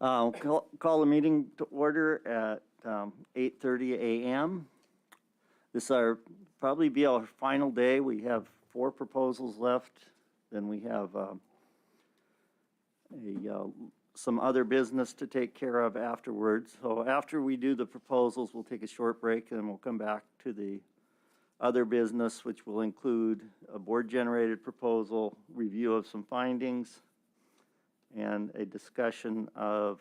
Call the meeting to order at 8:30 a.m. This probably be our final day. We have 4 proposals left. Then we have some other business to take care of afterwards. So after we do the proposals, we'll take a short break and we'll come back to the other business, which will include a board-generated proposal, review of some findings, and a discussion of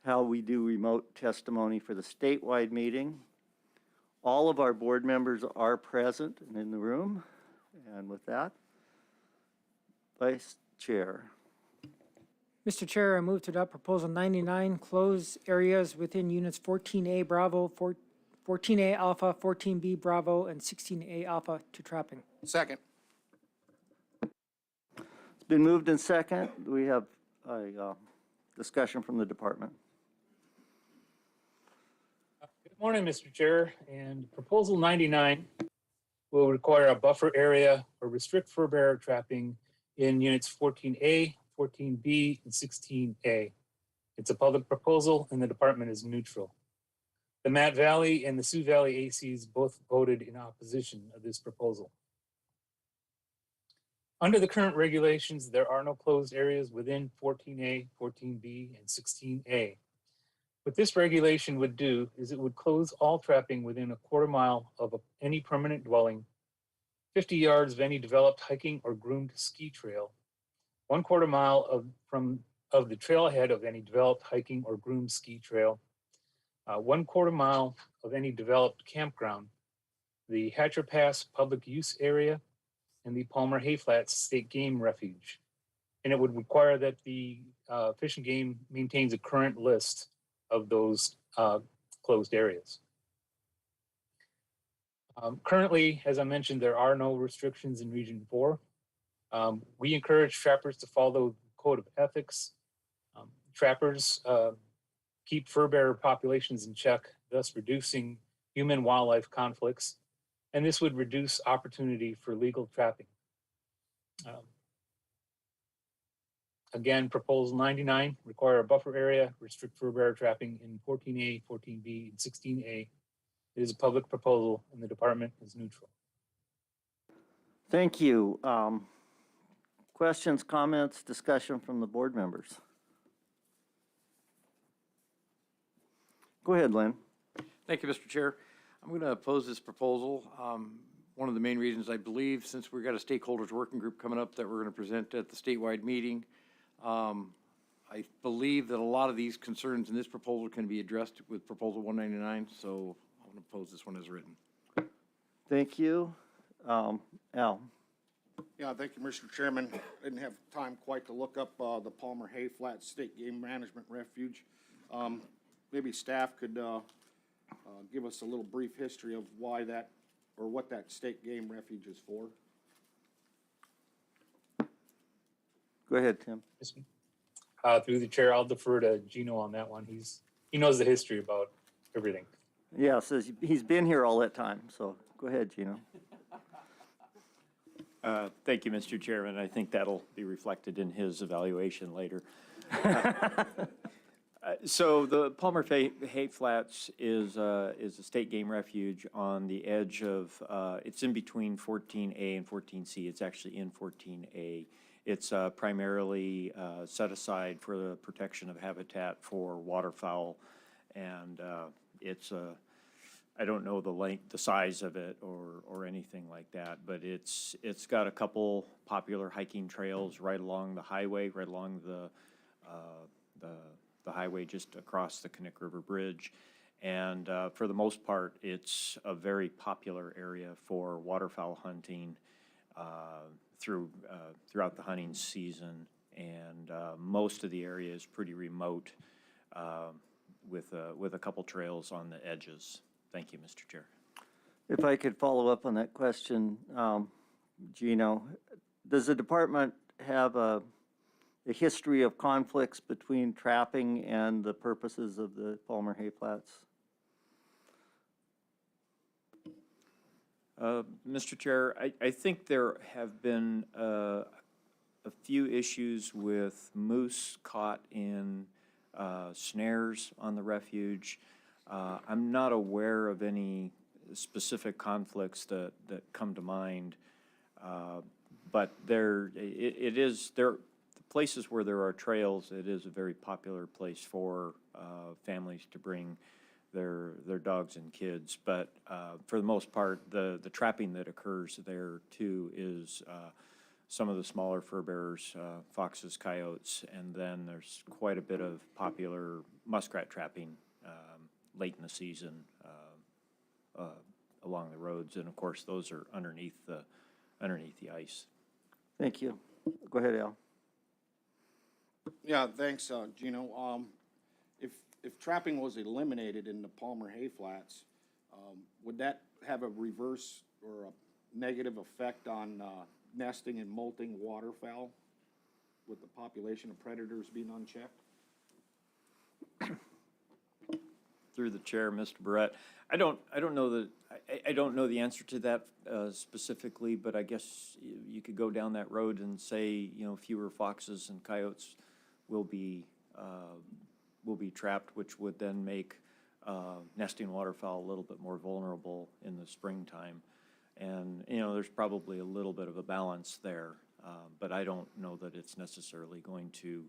how we do remote testimony for the statewide meeting. All of our board members are present and in the room. And with that, Vice Chair. Mr. Chair, I move to adopt Proposal 99, close areas within Units 14A Bravo, 14A Alpha, 14B Bravo, and 16A Alpha to trapping. Second. It's been moved in second. We have a discussion from the department. Good morning, Mr. Chair. And Proposal 99 will require a buffer area or restrict fur bearer trapping in Units 14A, 14B, and 16A. It's a public proposal and the department is neutral. The Matt Valley and the Sioux Valley ACs both voted in opposition of this proposal. Under the current regulations, there are no closed areas within 14A, 14B, and 16A. What this regulation would do is it would close all trapping within a quarter mile of any permanent dwelling, 50 yards of any developed hiking or groomed ski trail, 1/4 mile of the trailhead of any developed hiking or groomed ski trail, 1/4 mile of any developed campground, the Hatcher Pass public use area, and the Palmer Hayflats State Game Refuge. And it would require that the Fish and Game maintains a current list of those closed areas. Currently, as I mentioned, there are no restrictions in Region 4. We encourage trappers to follow the Code of Ethics. Trappers keep fur bearer populations in check, thus reducing human-wildlife conflicts, and this would reduce opportunity for legal trapping. Again, Proposal 99, require a buffer area, restrict fur bearer trapping in 14A, 14B, and 16A. It is a public proposal and the department is neutral. Thank you. Questions, comments, discussion from the board members? Go ahead, Lynn. Thank you, Mr. Chair. I'm going to oppose this proposal. One of the main reasons, I believe, since we've got a stakeholders working group coming up that we're going to present at the statewide meeting, I believe that a lot of these concerns in this proposal can be addressed with Proposal 199, so I'm going to oppose this one as written. Thank you. Al. Yeah, thank you, Mr. Chairman. I didn't have time quite to look up the Palmer Hayflats State Game Management Refuge. Maybe staff could give us a little brief history of why that, or what that state game refuge is for. Go ahead, Tim. Through the chair, I'll defer to Gino on that one. He knows the history about everything. Yeah, so he's been here all that time, so go ahead, Gino. Thank you, Mr. Chairman. I think that'll be reflected in his evaluation later. So the Palmer Hayflats is a state game refuge on the edge of, it's in between 14A and 14C. It's actually in 14A. It's primarily set aside for the protection of habitat for waterfowl, and it's I don't know the length, the size of it, or anything like that, but it's got a couple popular hiking trails right along the highway, right along the highway just across the Knik River Bridge, and for the most part, it's a very popular area for waterfowl hunting throughout the hunting season, and most of the area is pretty remote with a couple trails on the edges. Thank you, Mr. Chair. If I could follow up on that question, Gino, does the department have a history of conflicts between trapping and the purposes of the Palmer Hayflats? Mr. Chair, I think there have been a few issues with moose caught in snares on the refuge. I'm not aware of any specific conflicts that come to mind. But it is, the places where there are trails, it is a very popular place for families to bring their dogs and kids. But for the most part, the trapping that occurs there too is some of the smaller fur bearers, foxes, coyotes, and then there's quite a bit of popular muskrat trapping late in the season along the roads. And of course, those are underneath the ice. Thank you. Go ahead, Al. Yeah, thanks, Gino. If trapping was eliminated in the Palmer Hay Flats, would that have a reverse or a negative effect on nesting and molting waterfowl with the population of predators being unchecked? Through the chair, Mr. Barrett, I don't know I don't know the answer to that specifically, but I guess you could go down that road and say, fewer foxes and coyotes will be trapped, which would then make nesting waterfowl a little bit more vulnerable in the springtime. And, there's probably a little bit of a balance there, but I don't know that it's necessarily going to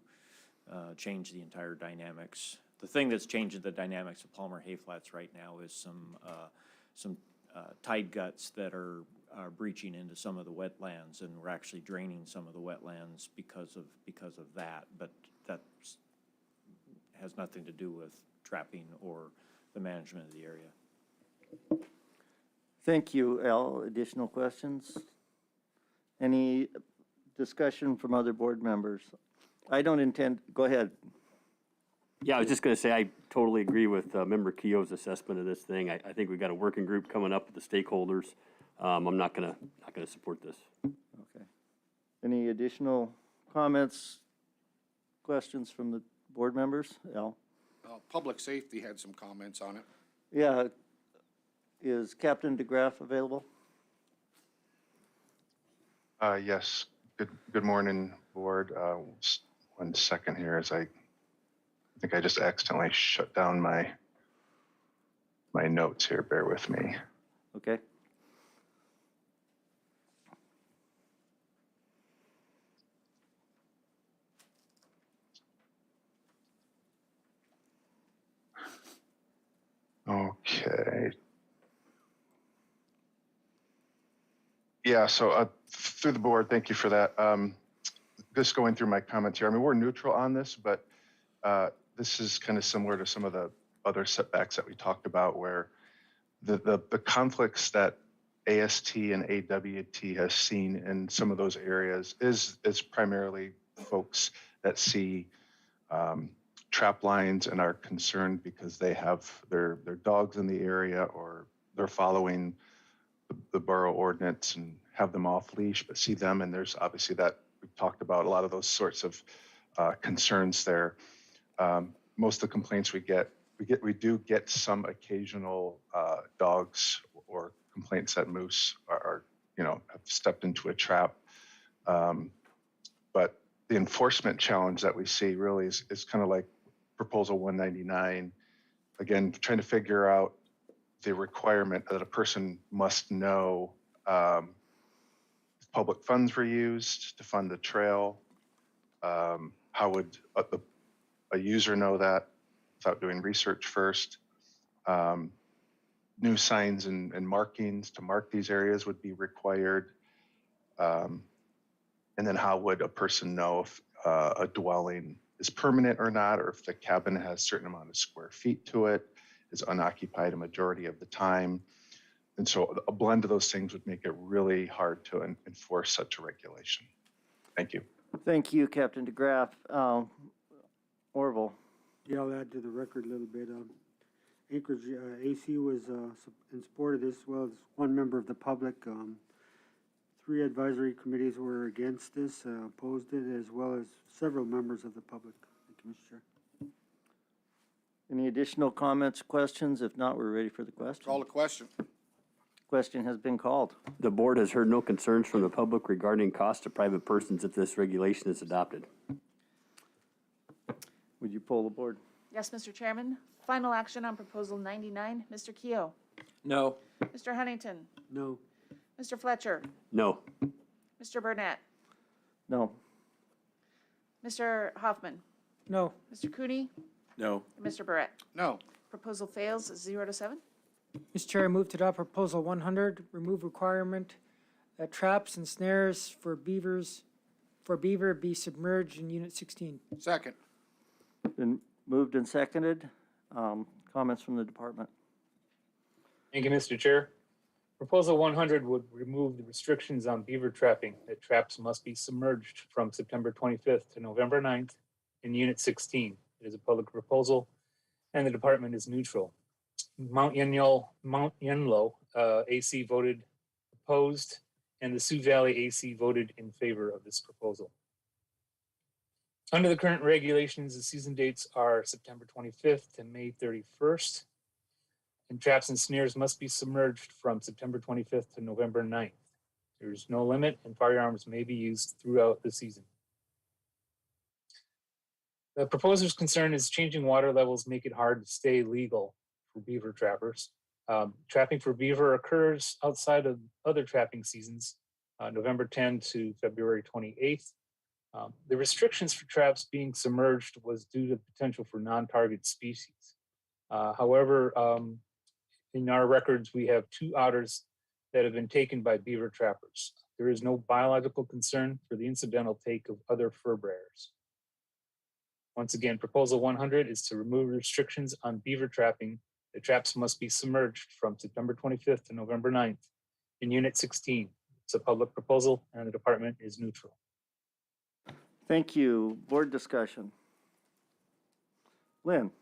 change the entire dynamics. The thing that's changing the dynamics of Palmer Hay Flats right now is some tide guts that are breaching into some of the wetlands, and we're actually draining some of the wetlands because of that. But that has nothing to do with trapping or the management of the area. Thank you, Al. Additional questions? Any discussion from other board members? I don't intend, go ahead. Yeah, I was just going to say, I totally agree with Member Keogh's assessment of this thing. I think we've got a working group coming up with the stakeholders. I'm not going to support this. Okay. Any additional comments, questions from the board members? Al? Public safety had some comments on it. Yeah. Is Captain DeGraff available? Yes. Good morning, board. Just 1 second here as I think I just accidentally shut down my notes here. Bear with me. Okay. Okay. Yeah, so through the board, thank you for that. Just going through my comments here, I mean, we're neutral on this, but this is kind of similar to some of the other setbacks that we talked about, where the conflicts that AST and AWT has seen in some of those areas is primarily folks that see trap lines and are concerned because they have their dogs in the area, or they're following the borough ordinance and have them off leash, but see them. And there's obviously that we've talked about a lot of those sorts of concerns there. Most of the complaints we do get some occasional dogs or complaints that moose are have stepped into a trap. But the enforcement challenge that we see really is kind of like Proposal 199. Again, trying to figure out the requirement that a person must know if public funds were used to fund the trail. How would a user know that without doing research first? New signs and markings to mark these areas would be required. And then how would a person know if a dwelling is permanent or not, or if the cabin has a certain amount of square feet to it, is unoccupied a majority of the time? And so a blend of those things would make it really hard to enforce such a regulation. Thank you. Thank you, Captain DeGraff. Orville? Yeah, I'll add to the record a little bit. Anchorage AC was in support of this, as well as one member of the public. 3 advisory committees were against this, opposed it, as well as several members of the public. Thank you, Mr. Chair. Any additional comments, questions? If not, we're ready for the question. Call the question. Question has been called. The board has heard no concerns from the public regarding cost to private persons if this regulation is adopted. Would you poll the board? Yes, Mr. Chairman. Final action on proposal 99, Mr. Keo. No. Mr. Huntington. No. Mr. Fletcher. No. Mr. Burnett. No. Mr. Hoffman. No. Mr. Cooney. No. And Mr. Barrett. No. Proposal fails 0-7. Mr. Chair, I move to adopt proposal 100, remove requirement that traps and snares for beaver be submerged in Unit 16. Second. Been moved and seconded. Comments from the department? Thank you, Mr. Chair. Proposal 100 would remove the restrictions on beaver trapping, that traps must be submerged from September 25th to November 9th in Unit 16. It is a public proposal, and the department is neutral. Mount Yenlo AC voted opposed, and the Sioux Valley AC voted in favor of this proposal. Under the current regulations, the season dates are September 25th to May 31st. And traps and snares must be submerged from September 25th to November 9th. There is no limit, and firearms may be used throughout the season. The proposer's concern is changing water levels make it hard to stay legal for beaver trappers. Trapping for beaver occurs outside of other trapping seasons, November 10 to February 28th. The restrictions for traps being submerged was due to the potential for non-target species. However, in our records, we have 2 otters that have been taken by beaver trappers. There is no biological concern for the incidental take of other fur bearers. Once again, proposal 100 is to remove restrictions on beaver trapping. The traps must be submerged from September 25th to November 9th in Unit 16. It's a public proposal, and the department is neutral. Thank you. Board discussion. Lynn?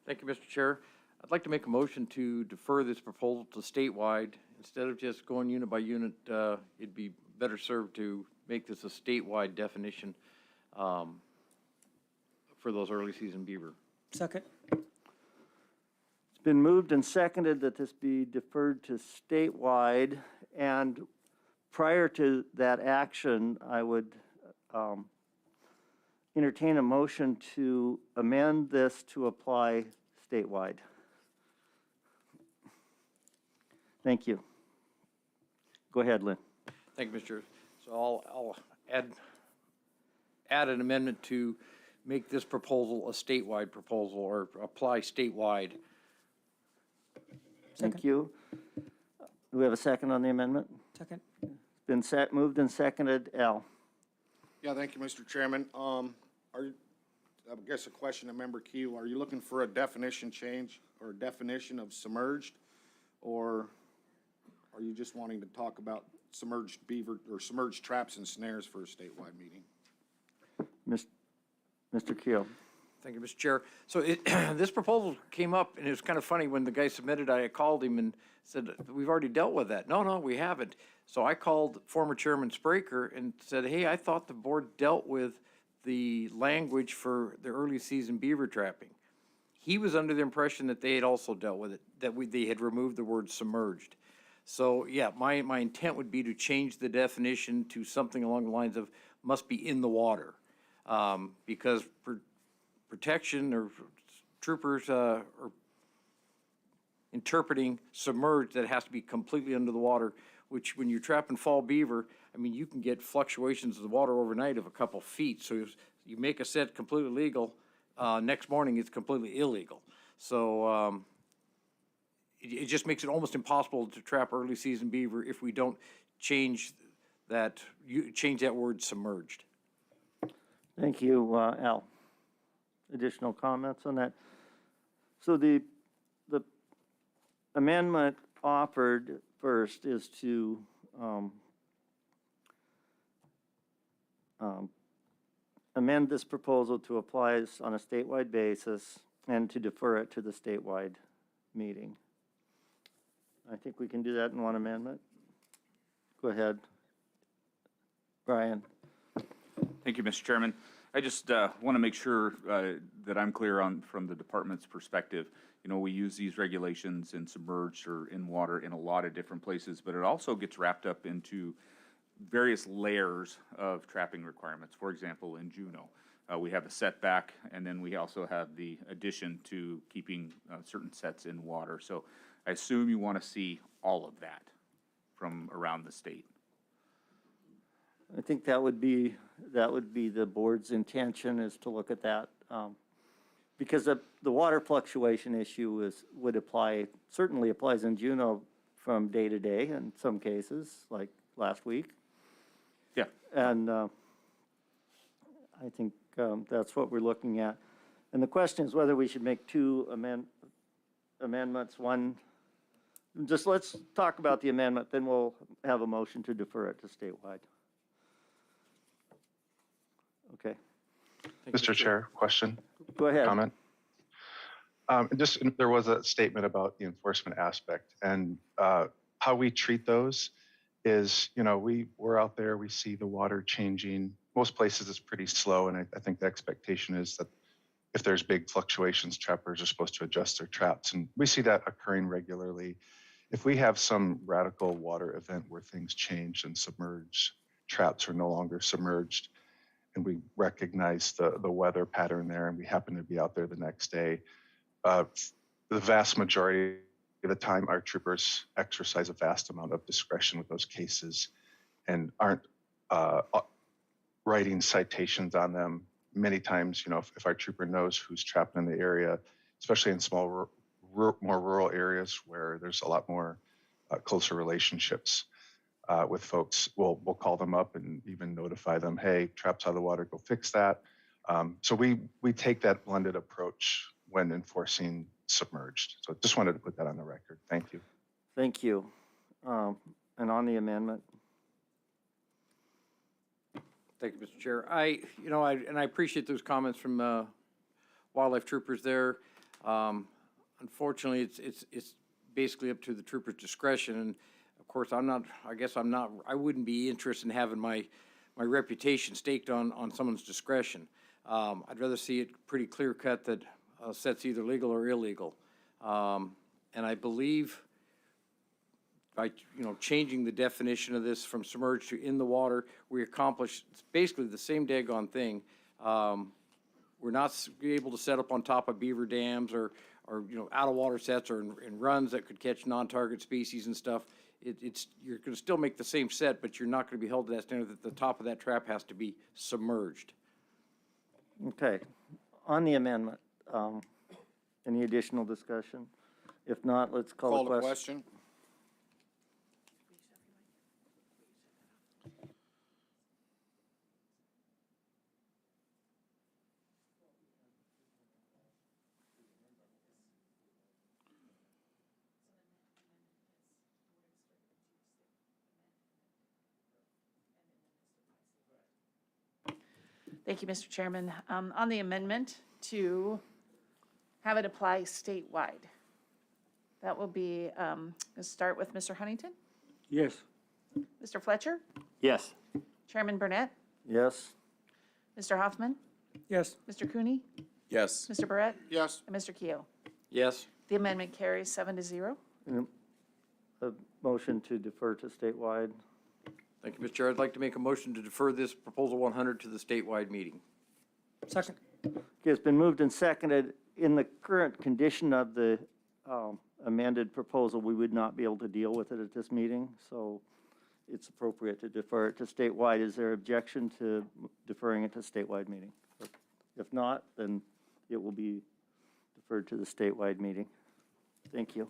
Thank you, Mr. Chair. I'd like to make a motion to defer this proposal to statewide. Instead of just going unit by unit, it'd be better served to make this a statewide definition for those early season beaver. Second. It's been moved and seconded that this be deferred to statewide. And prior to that action, I would entertain a motion to amend this to apply statewide. Thank you. Go ahead, Lynn. Thank you, Mr. Chair. So I'll add an amendment to make this proposal a statewide proposal, or apply statewide. Thank you. Do we have a second on the amendment? Second. It's been moved and seconded. Al? Yeah, thank you, Mr. Chairman. I guess a question to Member Keo, are you looking for a definition change or a definition of submerged? Or are you just wanting to talk about submerged beaver or submerged traps and snares for a statewide meeting? Mr. Keo? Thank you, Mr. Chair. So this proposal came up, and it was kind of funny when the guy submitted, I called him and said, we've already dealt with that. No, we haven't. So I called former Chairman Spraker and said, hey, I thought the board dealt with the language for the early season beaver trapping. He was under the impression that they had also dealt with it, that they had removed the word submerged. So yeah, my intent would be to change the definition to something along the lines of must be in the water. Because for protection or troopers are interpreting submerged, that has to be completely under the water, which when you're trapping fall beaver, I mean, you can get fluctuations of the water overnight of a couple feet. So if you make a set completely legal, next morning it's completely illegal. So it just makes it almost impossible to trap early season beaver if we don't change that word submerged. Thank you, Al. Additional comments on that? So the amendment offered first is to amend this proposal to apply this on a statewide basis and to defer it to the statewide meeting. I think we can do that in one amendment. Go ahead. Brian. Thank you, Mr. Chairman. I just want to make sure that I'm clear on, from the department's perspective. You know, we use these regulations in submerged or in water in a lot of different places, but it also gets wrapped up into various layers of trapping requirements. For example, in Juneau, we have a setback, and then we also have the addition to keeping certain sets in water. So I assume you want to see all of that from around the state. I think that would be the board's intention, is to look at that. Because the water fluctuation issue certainly applies in Juneau from day to day in some cases, like last week. Yeah. And I think that's what we're looking at. And the question is whether we should make two amendments. One, just let's talk about the amendment, then we'll have a motion to defer it to statewide. Okay, Mr. Chair, question, go ahead. comment? There was a statement about the enforcement aspect, and how we treat those is, you know, we're out there, we see the water changing. Most places it's pretty slow, and I think the expectation is that if there's big fluctuations, trappers are supposed to adjust their traps, and we see that occurring regularly. If we have some radical water event where things change and submerged traps are no longer submerged, and we recognize the weather pattern there, and we happen to be out there the next day, the vast majority of the time, our troopers exercise a vast amount of discretion with those cases and aren't writing citations on them. Many times, you know, if our trooper knows who's trapped in the area, especially in small, more rural areas where there's a lot more closer relationships with folks, we'll call them up and even notify them, hey, traps out of the water, go fix that. So we take that blended approach when enforcing submerged. So just wanted to put that on the record. Thank you. Thank you. And on the amendment? Thank you, Mr. Chair. I appreciate those comments from wildlife troopers there. Unfortunately, it's basically up to the trooper's discretion. And of course, I wouldn't be interested in having my reputation staked on someone's discretion. I'd rather see it pretty clear cut that set's either legal or illegal. And I believe by changing the definition of this from submerged to in the water, we accomplish basically the same daggone thing. We're not able to set up on top of beaver dams or out of water sets or in runs that could catch non-target species and stuff. You're going to still make the same set, but you're not going to be held to that standard that the top of that trap has to be submerged. Okay. On the amendment, any additional discussion? If not, let's call the question. Thank you, Mr. Chairman. On the amendment to have it apply statewide, that will be, let's start with Mr. Huntington, Yes. Mr. Fletcher, Yes. Chairman Burnett, Yes? Mr. Hoffman, Yes. Mr. Cooney, Yes. Mr. Barrett, Yes. and Mr. Keo. Yes. The amendment carries 7-0. A motion to defer to statewide. Thank you, Mr. Chair. I'd like to make a motion to defer this proposal 100 to the statewide meeting. Second. Okay, it's been moved and seconded. In the current condition of the amended proposal, we would not be able to deal with it at this meeting, so it's appropriate to defer it to statewide. Is there objection to deferring it to statewide meeting? If not, then it will be deferred to the statewide meeting. Thank you.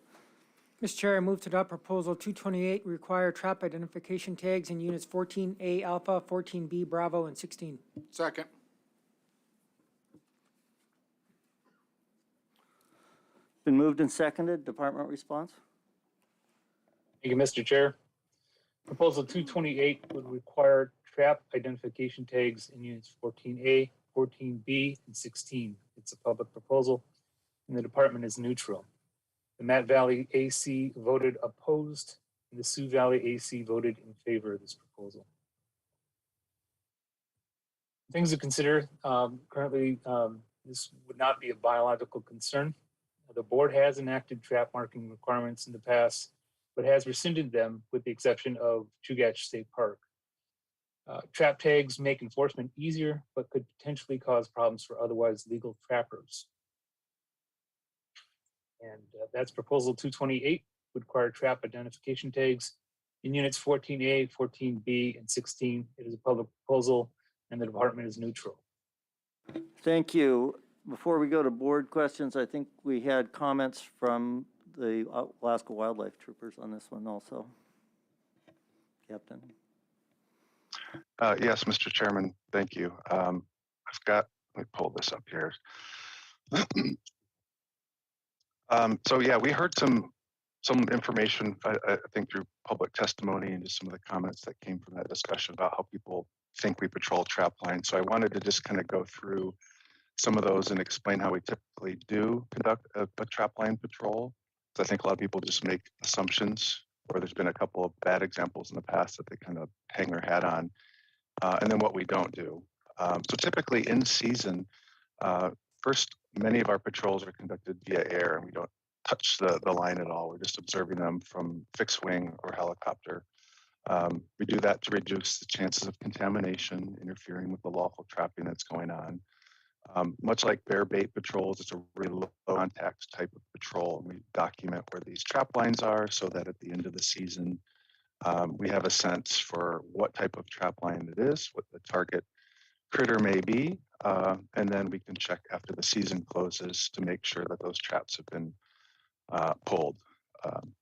Mr. Chair, I move to adopt proposal 228, require trap identification tags in units 14A Alpha, 14B Bravo, and 16. Second. Been moved and seconded. Department response? Thank you, Mr. Chair. Proposal 228 would require trap identification tags in units 14A, 14B, and 16. It's a public proposal, and the department is neutral. The Matt Valley AC voted opposed, and the Sioux Valley AC voted in favor of this proposal. Things to consider, currently, this would not be a biological concern. The board has enacted trap marking requirements in the past, but has rescinded them with the exception of Chugach State Park. Trap tags make enforcement easier, but could potentially cause problems for otherwise legal trappers. And that's proposal 228, would require trap identification tags in units 14A, 14B, and 16. It is a public proposal, and the department is neutral. Thank you. Before we go to board questions, I think we had comments from the Alaska Wildlife Troopers on this one also. Captain. Yes, Mr. Chairman, thank you. Let me pull this up here. So yeah, we heard some information, I think through public testimony and just some of the comments that came from that discussion about how people think we patrol trap lines. So I wanted to just kind of go through some of those and explain how we typically do conduct a trap line patrol. So I think a lot of people just make assumptions, or there's been a couple of bad examples in the past that they kind of hang their hat on. And then what we don't do. So typically in season, first, many of our patrols are conducted via air, and we don't touch the line at all. We're just observing them from fixed wing or helicopter. We do that to reduce the chances of contamination, interfering with the lawful trapping that's going on. Much like bear bait patrols, it's a really low contact type of patrol, and we document where these trap lines are so that at the end of the season, we have a sense for what type of trap line it is, what the target critter may be, and then we can check after the season closes to make sure that those traps have been pulled.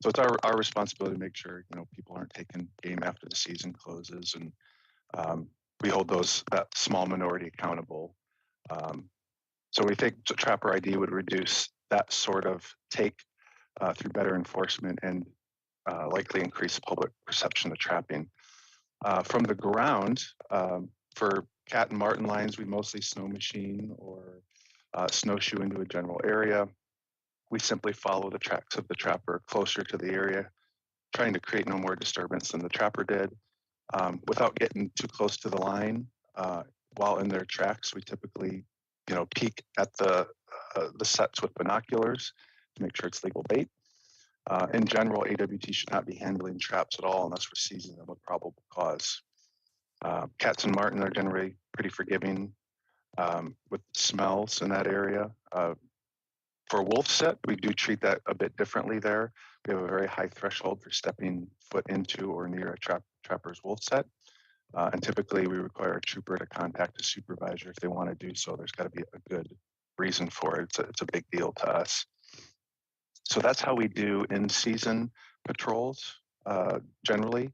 So it's our responsibility to make sure people aren't taking game after the season closes, and we hold that small minority accountable. So we think Trapper ID would reduce that sort of take through better enforcement and likely increase public perception of trapping. From the ground, for cat and marten lines, we mostly snow machine or snowshoe into a general area. We simply follow the tracks of the trapper closer to the area, trying to create no more disturbance than the trapper did. Without getting too close to the line, while in their tracks, we typically, peek at the sets with binoculars to make sure it's legal bait. In general, AWT should not be handling traps at all unless we're seizing them with probable cause. Cats and marten are generally pretty forgiving with smells in that area. For wolf set, we do treat that a bit differently there. We have a very high threshold for stepping foot into or near a trapper's wolf set. And typically we require a trooper to contact a supervisor if they want to do so. There's got to be a good reason for it. It's a big deal to us. So that's how we do in-season patrols generally.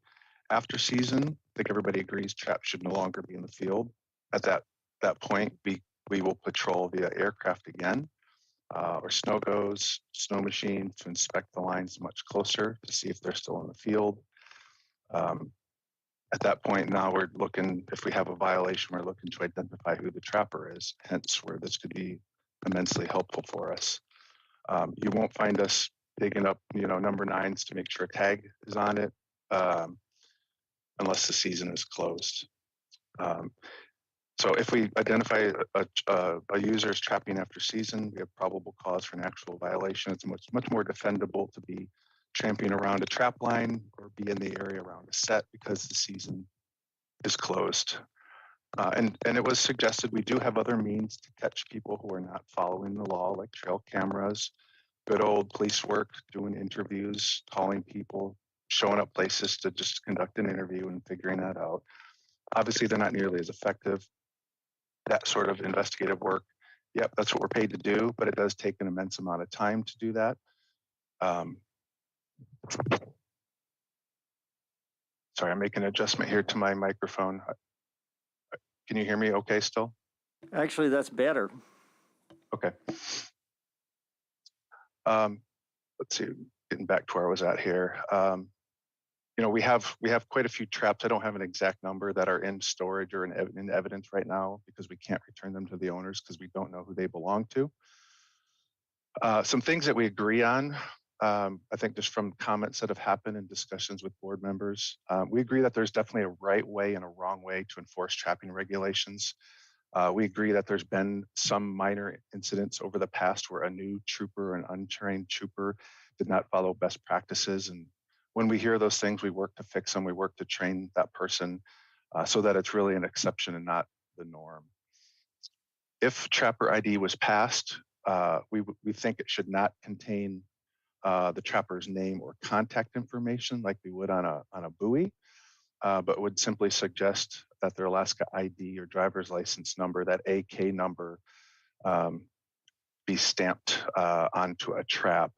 After season, I think everybody agrees traps should no longer be in the field. At that point, we will patrol via aircraft again, or snow goes, snow machine to inspect the lines much closer to see if they're still in the field. At that point, now we're looking, if we have a violation, we're looking to identify who the trapper is, hence where this could be immensely helpful for us. You won't find us digging up, number 9s to make sure a tag is on it, unless the season is closed. So if we identify a user as trapping after season, we have probable cause for an actual violation. It's much more defendable to be tramping around a trap line or be in the area around a set because the season is closed. And it was suggested we do have other means to catch people who are not following the law, like trail cameras, good old police work, doing interviews, calling people, showing up places to just conduct an interview and figuring that out. Obviously, they're not nearly as effective. That sort of investigative work, yep, that's what we're paid to do, but it does take an immense amount of time to do that. Sorry, I'm making an adjustment here to my microphone. Can you hear me okay still? Actually, that's better. Okay. Let's see, getting back to where I was at here. We have quite a few traps. I don't have an exact number that are in storage or in evidence right now because we can't return them to the owners because we don't know who they belong to. Some things that we agree on, I think just from comments that have happened in discussions with board members, we agree that there's definitely a right way and a wrong way to enforce trapping regulations. We agree that there's been some minor incidents over the past where a new trooper, an untrained trooper, did not follow best practices. And when we hear those things, we work to fix them. We work to train that person so that it's really an exception and not the norm. If Trapper ID was passed, we think it should not contain the trapper's name or contact information like we would on a buoy, but would simply suggest that their Alaska ID or driver's license number, that AK number, be stamped onto a trap.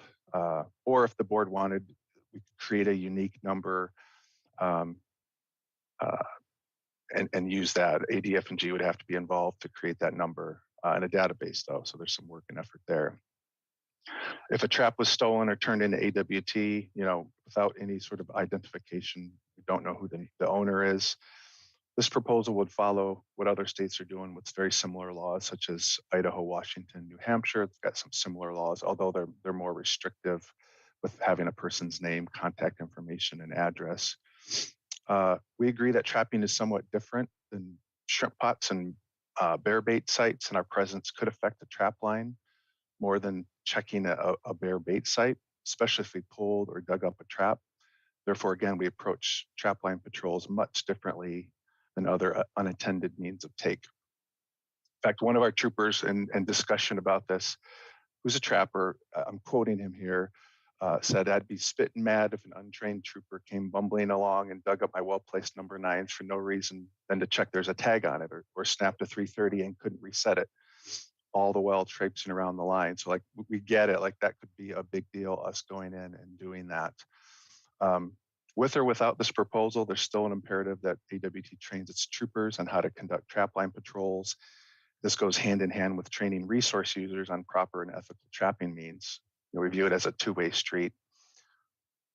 Or if the board wanted, we could create a unique number and use that. ADF&G would have to be involved to create that number in a database, though, so there's some work and effort there. If a trap was stolen or turned into AWT, without any sort of identification, we don't know who the owner is. This proposal would follow what other states are doing with very similar laws, such as Idaho, Washington, New Hampshire. It's got some similar laws, although they're more restrictive with having a person's name, contact information, and address. We agree that trapping is somewhat different than shrimp pots and bear bait sites, and our presence could affect the trap line more than checking a bear bait site, especially if we pulled or dug up a trap. Therefore, again, we approach trap line patrols much differently than other unattended means of take. In fact, one of our troopers in discussion about this, who's a trapper, I'm quoting him here, said, "I'd be spitting mad if an untrained trooper came bumbling along and dug up my well-placed number 9s for no reason than to check there's a tag on it, or snapped a 330 and couldn't reset it, all the while traipsing around the line." So like, we get it, like that could be a big deal, us going in and doing that. With or without this proposal, there's still an imperative that AWT trains its troopers on how to conduct trapline patrols. This goes hand in hand with training resource users on proper and ethical trapping means. We view it as a two-way street.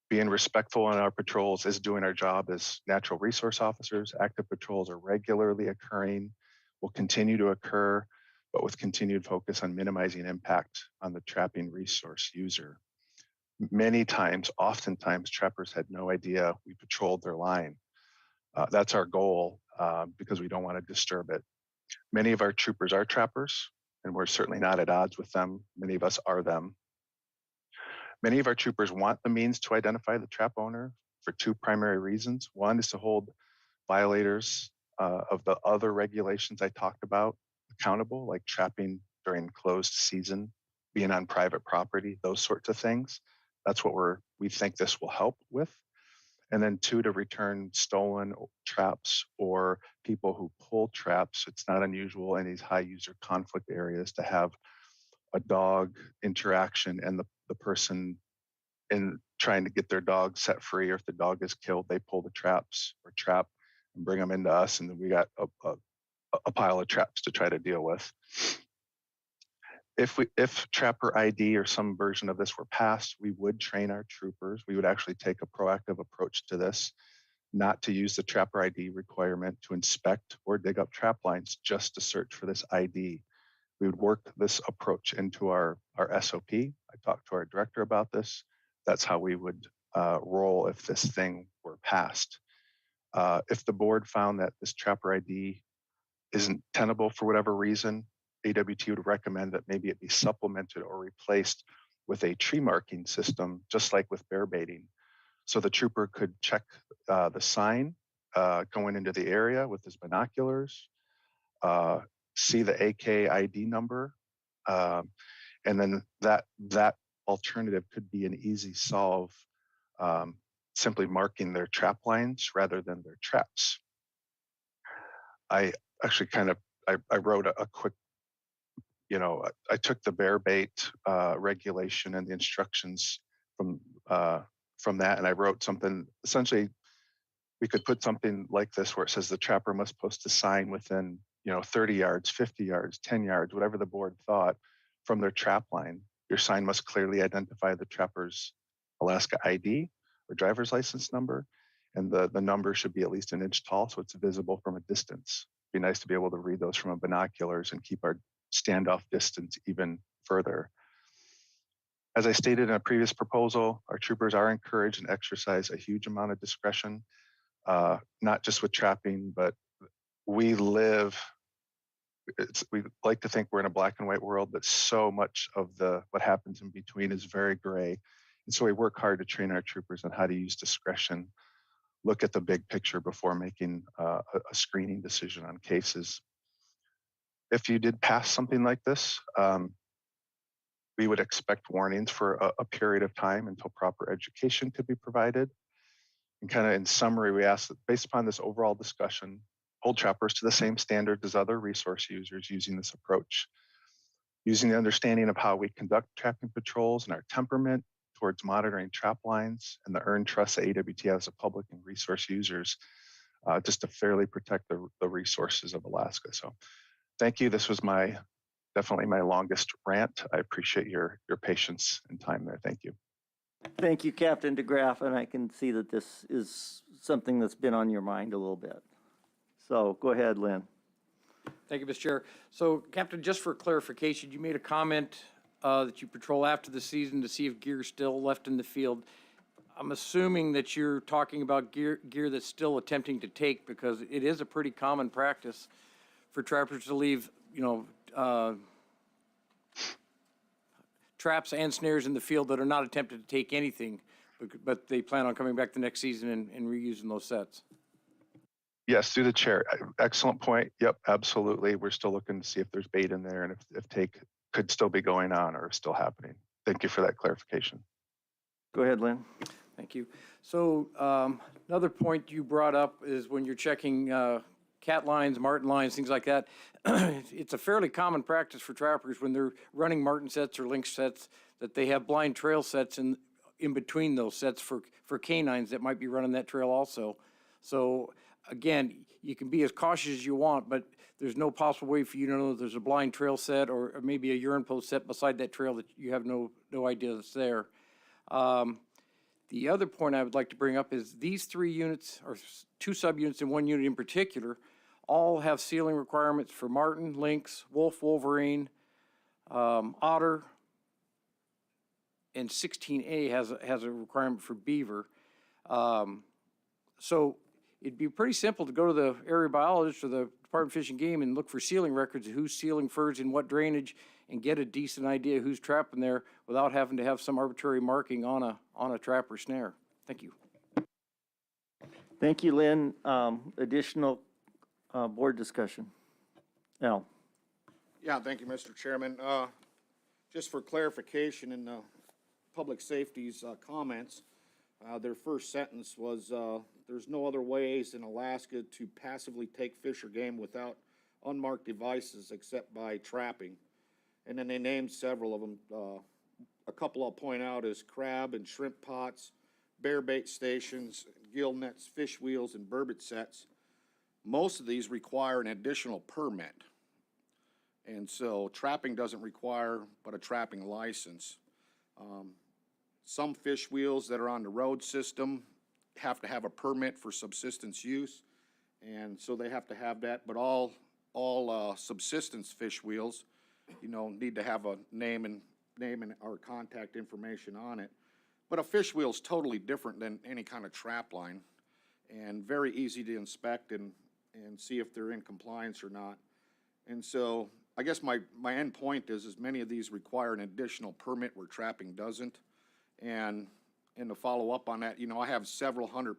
Being respectful in our patrols is doing our job as natural resource officers. Active patrols are regularly occurring, will continue to occur, but with continued focus on minimizing impact on the trapping resource user. Many times, oftentimes, trappers had no idea we patrolled their line. That's our goal because we don't want to disturb it. Many of our troopers are trappers, and we're certainly not at odds with them. Many of us are them. Many of our troopers want the means to identify the trap owner for two primary reasons. One is to hold violators of the other regulations I talked about accountable, like trapping during closed season, being on private property, those sorts of things. That's what we think this will help with. And then two, to return stolen traps or people who pull traps. It's not unusual in these high user conflict areas to have a dog interaction and the person in trying to get their dog set free, or if the dog is killed, they pull the traps or trap and bring them into us, and then we got a pile of traps to try to deal with. If Trapper ID or some version of this were passed, we would train our troopers. We would actually take a proactive approach to this, not to use the Trapper ID requirement to inspect or dig up trap lines, just to search for this ID. We would work this approach into our SOP. I talked to our director about this. That's how we would roll if this thing were passed. If the board found that this Trapper ID isn't tenable for whatever reason, AWT would recommend that maybe it be supplemented or replaced with a tree marking system, just like with bear baiting. So the trooper could check the sign going into the area with his binoculars, see the AK ID number, and then that alternative could be an easy solve, simply marking their trap lines rather than their traps. I actually I wrote a quick, I took the bear bait regulation and the instructions from that, and I wrote something. Essentially, we could put something like this where it says the trapper must post a sign within 30 yards, 50 yards, 10 yards, whatever the board thought, from their trap line. Your sign must clearly identify the trapper's Alaska ID or driver's license number, and the number should be at least an inch tall so it's visible from a distance. It'd be nice to be able to read those from binoculars and keep our standoff distance even further. As I stated in a previous proposal, our troopers are encouraged and exercise a huge amount of discretion, not just with trapping, but we live we like to think we're in a black and white world, but so much of what happens in between is very gray. And so we work hard to train our troopers on how to use discretion, look at the big picture before making a screening decision on cases. If you did pass something like this, we would expect warnings for a period of time until proper education could be provided. And kind of in summary, we ask that based upon this overall discussion, hold trappers to the same standards as other resource users using this approach. Using the understanding of how we conduct trapping patrols and our temperament towards monitoring trap lines and the earned trust that AWT has of public and resource users, just to fairly protect the resources of Alaska. So thank you. This was definitely my longest rant. I appreciate your patience and time there. Thank you. Thank you, Captain DeGraff, and I can see that this is something that's been on your mind a little bit. So go ahead, Lynn. Thank you, Mr. Chair. So, Captain, just for clarification, you made a comment that you patrol after the season to see if gear is still left in the field. I'm assuming that you're talking about gear that's still attempting to take, because it is a pretty common practice for trappers to leave, traps and snares in the field that are not attempted to take anything, but they plan on coming back the next season and reusing those sets. Yes, through the chair. Excellent point. Yep, absolutely. We're still looking to see if there's bait in there and if take could still be going on or still happening. Thank you for that clarification. Go ahead, Lynn. Thank you. So another point you brought up is when you're checking cat lines, martin lines, things like that, it's a fairly common practice for trappers when they're running martin sets or lynx sets that they have blind trail sets in between those sets for canines that might be running that trail also. So again, you can be as cautious as you want, but there's no possible way for you to know that there's a blind trail set or maybe a urine post set beside that trail that you have no idea that's there. The other point I would like to bring up is these 3 units, or 2 subunits and 1 unit in particular, all have sealing requirements for martin, lynx, wolf, wolverine, otter, and 16A has a requirement for beaver. So it'd be pretty simple to go to the area biologist or the Department of Fish and Game and look for sealing records of who's sealing furs in what drainage and get a decent idea who's trapping there without having to have some arbitrary marking on a trap or snare. Thank you. Thank you, Lynn. Additional board discussion. Al. Yeah, thank you, Mr. Chairman. Just for clarification in the public safety's comments, their first sentence was, there's no other ways in Alaska to passively take fish or game without unmarked devices except by trapping. And then they named several of them. A couple I'll point out is crab and shrimp pots, bear bait stations, gill nets, fish wheels, and burbot sets. Most of these require an additional permit. And so trapping doesn't require but a trapping license. Some fish wheels that are on the road system have to have a permit for subsistence use, and so they have to have that. But all subsistence fish wheels, need to have a name and or contact information on it. But a fish wheel is totally different than any kind of trap line, and very easy to inspect and see if they're in compliance or not. And so I guess my end point is many of these require an additional permit where trapping doesn't. And to follow up on that, I have several hundred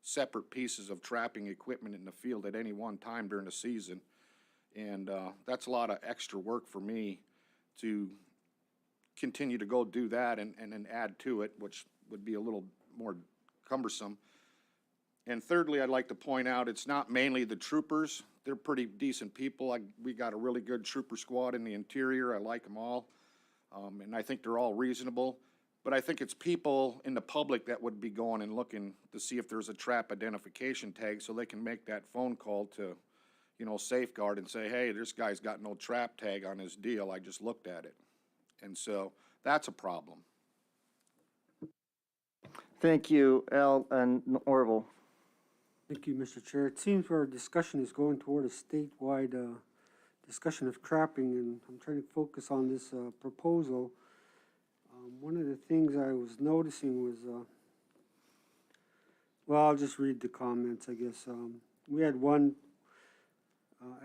separate pieces of trapping equipment in the field at any one time during the season. And that's a lot of extra work for me to continue to go do that and then add to it, which would be a little more cumbersome. And thirdly, I'd like to point out it's not mainly the troopers. They're pretty decent people. We got a really good trooper squad in the interior. I like them all. And I think they're all reasonable. But I think it's people in the public that would be going and looking to see if there's a trap identification tag so they can make that phone call to, Safeguard and say, hey, this guy's got no trap tag on his deal. I just looked at it. And so that's a problem. Thank you, Al and Orville. Thank you, Mr. Chair. It seems our discussion is going toward a statewide discussion of trapping, and I'm trying to focus on this proposal. One of the things I was noticing was, well, I'll just read the comments, I guess. We had one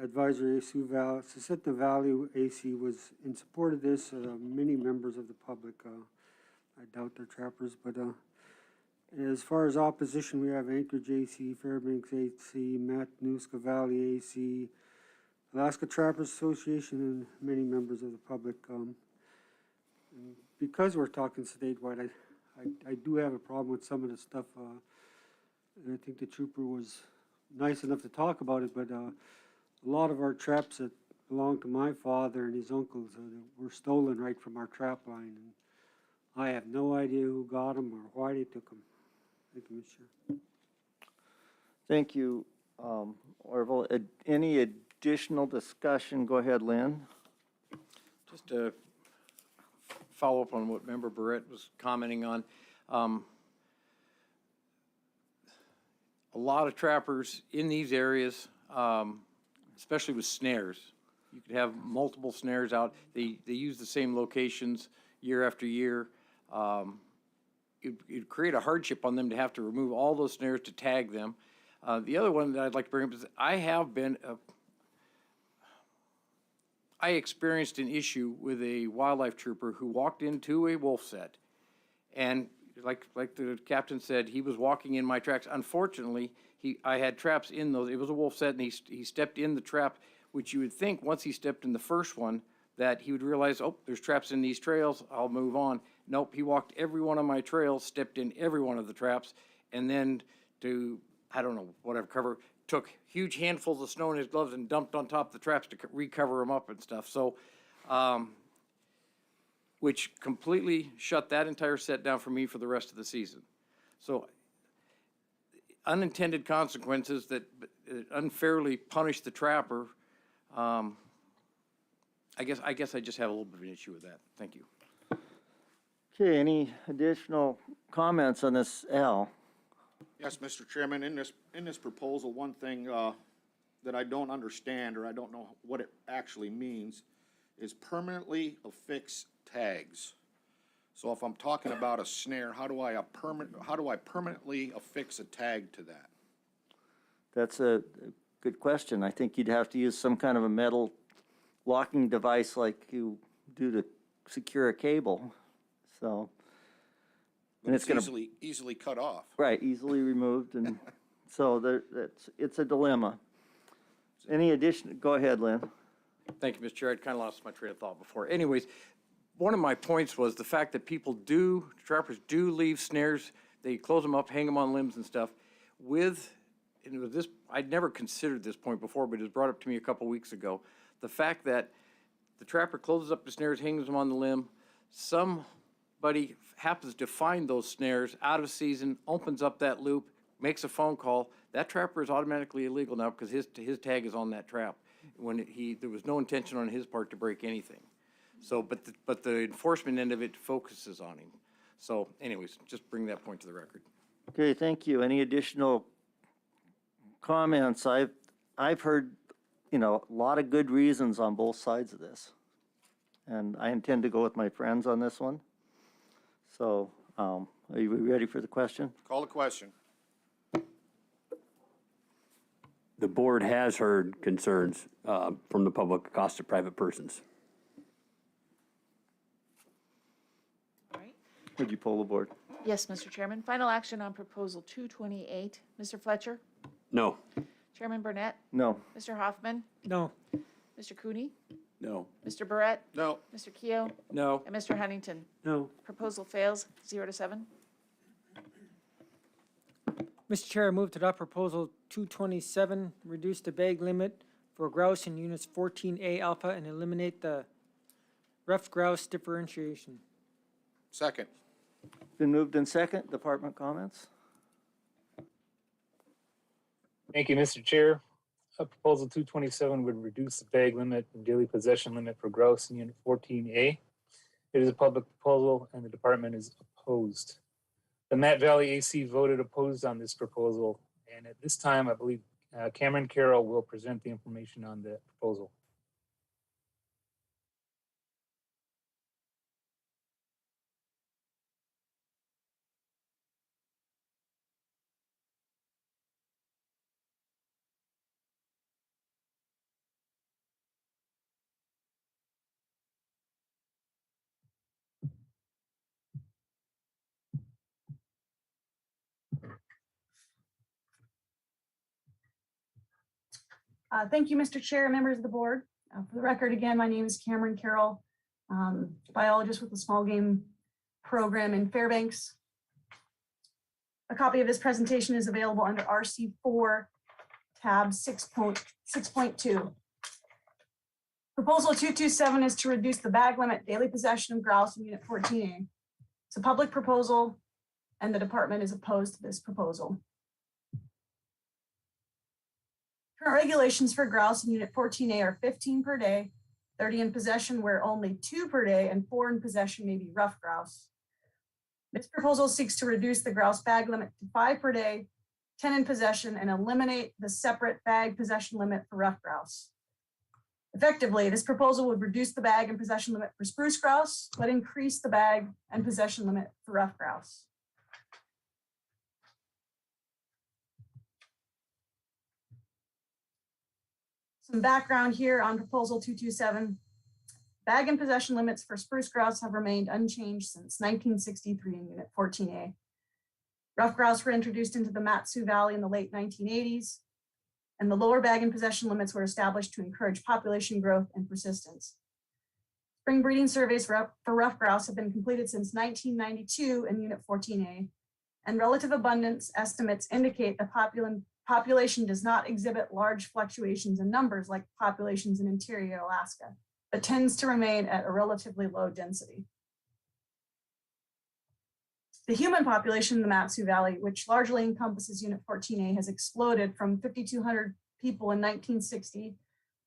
Advisory AC Valley, Susitna Valley AC was in support of this. Many members of the public, I doubt they're trappers, but as far as opposition, we have Anchorage AC, Fairbanks AC, Matanuska Valley AC, Alaska Trappers Association, and many members of the public. And because we're talking statewide, I do have a problem with some of the stuff. And I think the trooper was nice enough to talk about it, but a lot of our traps that belonged to my father and his uncles were stolen right from our trap line. And I have no idea who got them or why they took them. Thank you, Mr. Chair. Thank you, Orville. Any additional discussion? Go ahead, Lynn. Just to follow up on what Member Barrett was commenting on. A lot of trappers in these areas, especially with snares. You could have multiple snares out. They use the same locations year after year. It'd create a hardship on them to have to remove all those snares to tag them. The other one that I'd like to bring up is I experienced an issue with a wildlife trooper who walked into a wolf set. And like the captain said, he was walking in my tracks. Unfortunately, I had traps in those. It was a wolf set, and he stepped in the trap, which you would think once he stepped in the first one that he would realize, oh, there's traps in these trails, I'll move on. Nope, he walked every one of my trails, stepped in every one of the traps, and then I don't know, whatever cover, took huge handfuls of snow in his gloves and dumped on top of the traps to recover them up and stuff. So, which completely shut that entire set down for me for the rest of the season. So unintended consequences that unfairly punish the trapper. I guess I just have a little bit of an issue with that. Thank you. Okay, any additional comments on this, Al? Yes, Mr. Chairman, in this proposal, one thing that I don't understand, or I don't know what it actually means, is permanently affix tags. So if I'm talking about a snare, how do I permanently affix a tag to that? That's a good question. I think you'd have to use some kind of a metal locking device like you do to secure a cable. So, But it's easily cut off. right, easily removed, and so it's a dilemma. Any addition? Go ahead, Lynn. Thank you, Mr. Chair. I'd kind of lost my train of thought before. Anyways, one of my points was the fact that trappers do leave snares. They close them up, hang them on limbs and stuff. I'd never considered this point before, but it was brought up to me a couple weeks ago. The fact that the trapper closes up the snares, hangs them on the limb. Somebody happens to find those snares out of season, opens up that loop, makes a phone call. That trapper is automatically illegal now because his tag is on that trap when there was no intention on his part to break anything. So, but the enforcement end of it focuses on him. So anyways, just bring that point to the record. Okay, thank you. Any additional comments? I've heard, a lot of good reasons on both sides of this. And I intend to go with my friends on this one. So, are you ready for the question? Call the question. The board has heard concerns from the public cost to private persons. All right. Would you poll the board? Yes, Mr. Chairman. Final action on proposal 228. Mr. Fletcher? No. Chairman Burnett? No. Mr. Hoffman? No. Mr. Cooney? No. Mr. Barrett? No. Mr. Keough? No. And Mr. Huntington? No. Proposal fails, 0-7. Mr. Chair, I move to adopt proposal 227, reduce the bag limit for grouse in units 14A alpha and eliminate the rough grouse differentiation. Second. Been moved in second. Department comments? Thank you, Mr. Chair. Proposal 227 would reduce the bag limit and daily possession limit for grouse in Unit 14A. It is a public proposal and the department is opposed. The Matt Valley AC voted opposed on this proposal, and at this time, I believe Cameron Carroll will present the information on the proposal. Thank you, Mr. Chair, members of the board. For the record, again, my name is Cameron Carroll, biologist with the small game program in Fairbanks. A copy of this presentation is available under RC4 tab 6.2. Proposal 227 is to reduce the bag limit daily possession of grouse in Unit 14A. It's a public proposal and the department is opposed to this proposal. Current regulations for grouse in Unit 14A are 15 per day, 30 in possession where only 2 per day and 4 in possession may be rough grouse. This proposal seeks to reduce the grouse bag limit to 5 per day, 10 in possession, and eliminate the separate bag possession limit for rough grouse. Effectively, this proposal would reduce the bag and possession limit for spruce grouse, but increase the bag and possession limit for rough grouse. Some background here on Proposal 227. Bag and possession limits for spruce grouse have remained unchanged since 1963 in Unit 14A. Rough grouse were introduced into the Mat-Su Valley in the late 1980s, and the lower bag and possession limits were established to encourage population growth and persistence. Spring breeding surveys for rough grouse have been completed since 1992 in Unit 14A, and relative abundance estimates indicate the population does not exhibit large fluctuations in numbers like populations in interior Alaska, but tends to remain at a relatively low density. The human population in the Mat-Su Valley, which largely encompasses Unit 14A, has exploded from 5,200 people in 1960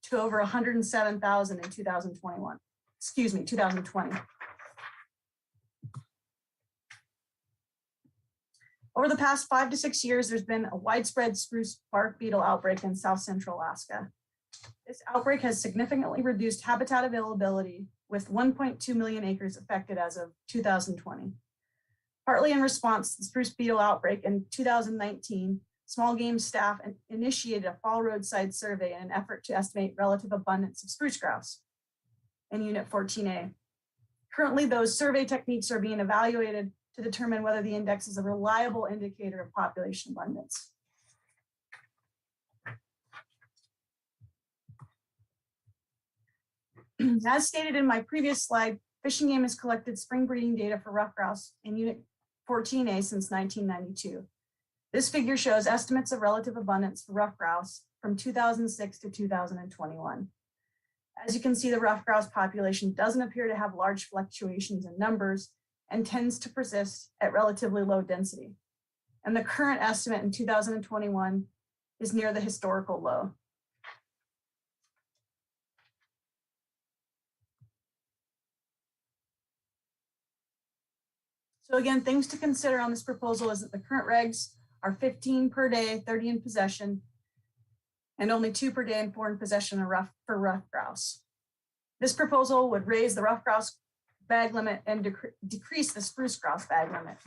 to over 107,000 in 2020. Over the past 5 to 6 years, there's been a widespread spruce bark beetle outbreak in South Central Alaska. This outbreak has significantly reduced habitat availability, with 1.2 million acres affected as of 2020. Partly in response to the spruce beetle outbreak in 2019, small game staff initiated a fall roadside survey in an effort to estimate relative abundance of spruce grouse in Unit 14A. Currently, those survey techniques are being evaluated to determine whether the index is a reliable indicator of population abundance. As stated in my previous slide, Fish and Game has collected spring breeding data for rough grouse in Unit 14A since 1992. This figure shows estimates of relative abundance for rough grouse from 2006 to 2021. As you can see, the rough grouse population doesn't appear to have large fluctuations in numbers and tends to persist at relatively low density. And the current estimate in 2021 is near the historical low. So again, things to consider on this proposal is that the current regs are 15 per day, 30 in possession, and only 2 per day and 4 in possession for rough grouse. This proposal would raise the rough grouse bag limit and decrease the spruce grouse bag limit.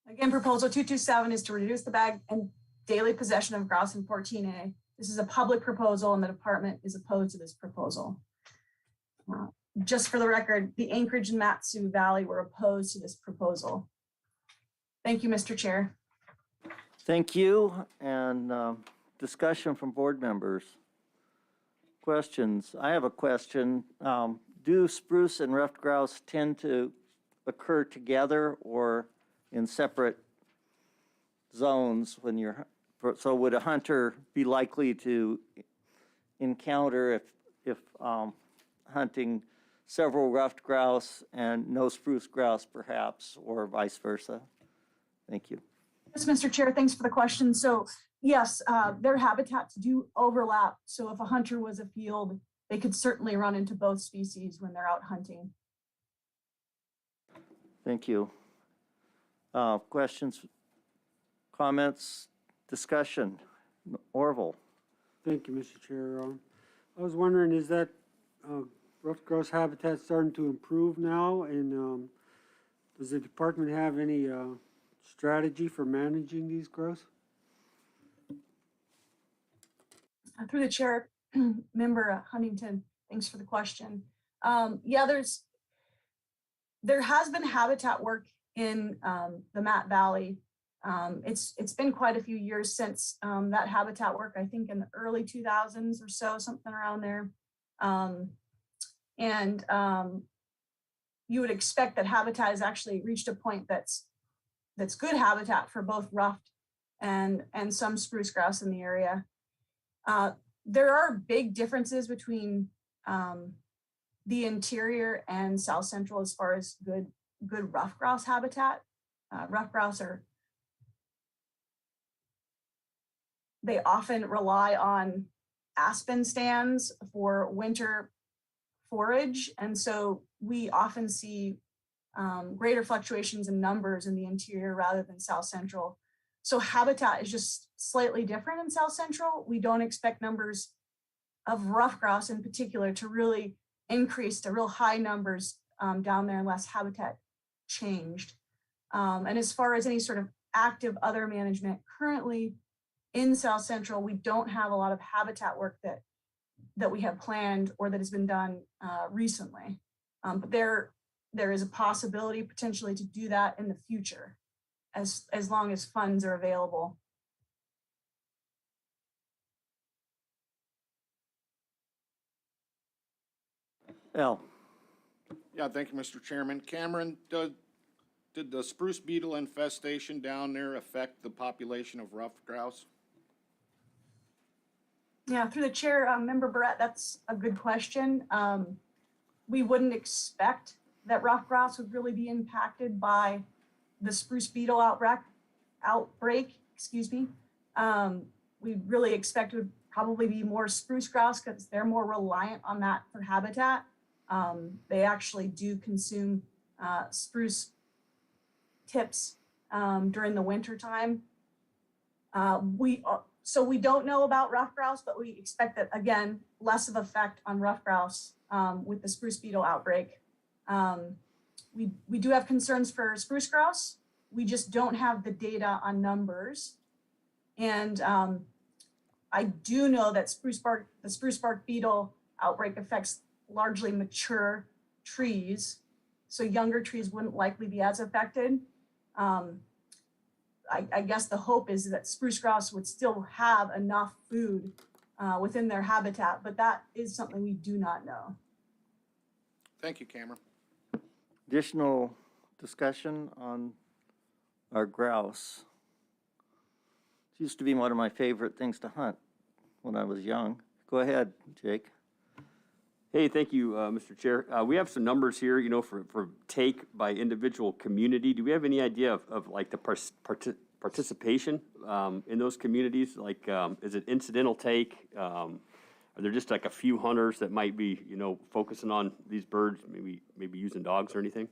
Again, proposal 227 is to reduce the bag and daily possession of grouse in 14A. This is a public proposal and the department is opposed to this proposal. Just for the record, the Anchorage and Mat-Su Valley were opposed to this proposal. Thank you, Mr. Chair. Thank you. And discussion from board members. Questions? I have a question. Do spruce and ruffed grouse tend to occur together or in separate zones when you're, so would a hunter be likely to encounter if hunting several ruffed grouse and no spruce grouse perhaps, or vice versa? Thank you. Yes, Mr. Chair, thanks for the question. So yes, their habitats do overlap. So if a hunter was afield, they could certainly run into both species when they're out hunting. Thank you. Questions, comments, discussion? Orville. Thank you, Mr. Chair. I was wondering, is that ruffed grouse habitat starting to improve now? And does the department have any strategy for managing these grouse? Through the chair, member Huntington, thanks for the question. Yeah, there has been habitat work in the Mat Valley It's been quite a few years since that habitat work, I think in the early 2000s or so, something around there. You would expect that habitat has actually reached a point that's good habitat for both ruffed and some spruce grouse in the area. There are big differences between the interior and South Central as far as good ruffed grouse habitat. Ruffed grouse they often rely on aspen stands for winter forage, and so we often see greater fluctuations in numbers in the interior rather than South Central. So habitat is just slightly different in South Central. We don't expect numbers of ruffed grouse in particular to really increase to real high numbers down there unless habitat changed. And as far as any sort of active other management, currently in South Central, we don't have a lot of habitat work that we have planned or that has been done recently. But there is a possibility potentially to do that in the future as long as funds are available. Al? Yeah, thank you, Mr. Chairman. Cameron, did the spruce beetle infestation down there affect the population of ruffed grouse? Yeah, through the chair, Member Barrett, that's a good question. We wouldn't expect that ruffed grouse would really be impacted by the spruce beetle outbreak, excuse me. We really expect it would probably be more spruce grouse because they're more reliant on that for habitat. They actually do consume spruce tips during the winter time. So we don't know about ruffed grouse, but we expect that, again, less of effect on ruffed grouse with the spruce beetle outbreak. We do have concerns for spruce grouse. We just don't have the data on numbers. And I do know that the spruce bark beetle outbreak affects largely mature trees. So younger trees wouldn't likely be as affected. I guess the hope is that spruce grouse would still have enough food within their habitat, but that is something we do not know. Thank you, Cameron. Additional discussion on our grouse. It used to be one of my favorite things to hunt when I was young. Go ahead, Jake. Hey, thank you, Mr. Chair. We have some numbers here, for take by individual community. Do we have any idea of like the participation in those communities? Like, is it incidental take? Are there just like a few hunters that might be, focusing on these birds, maybe using dogs or anything?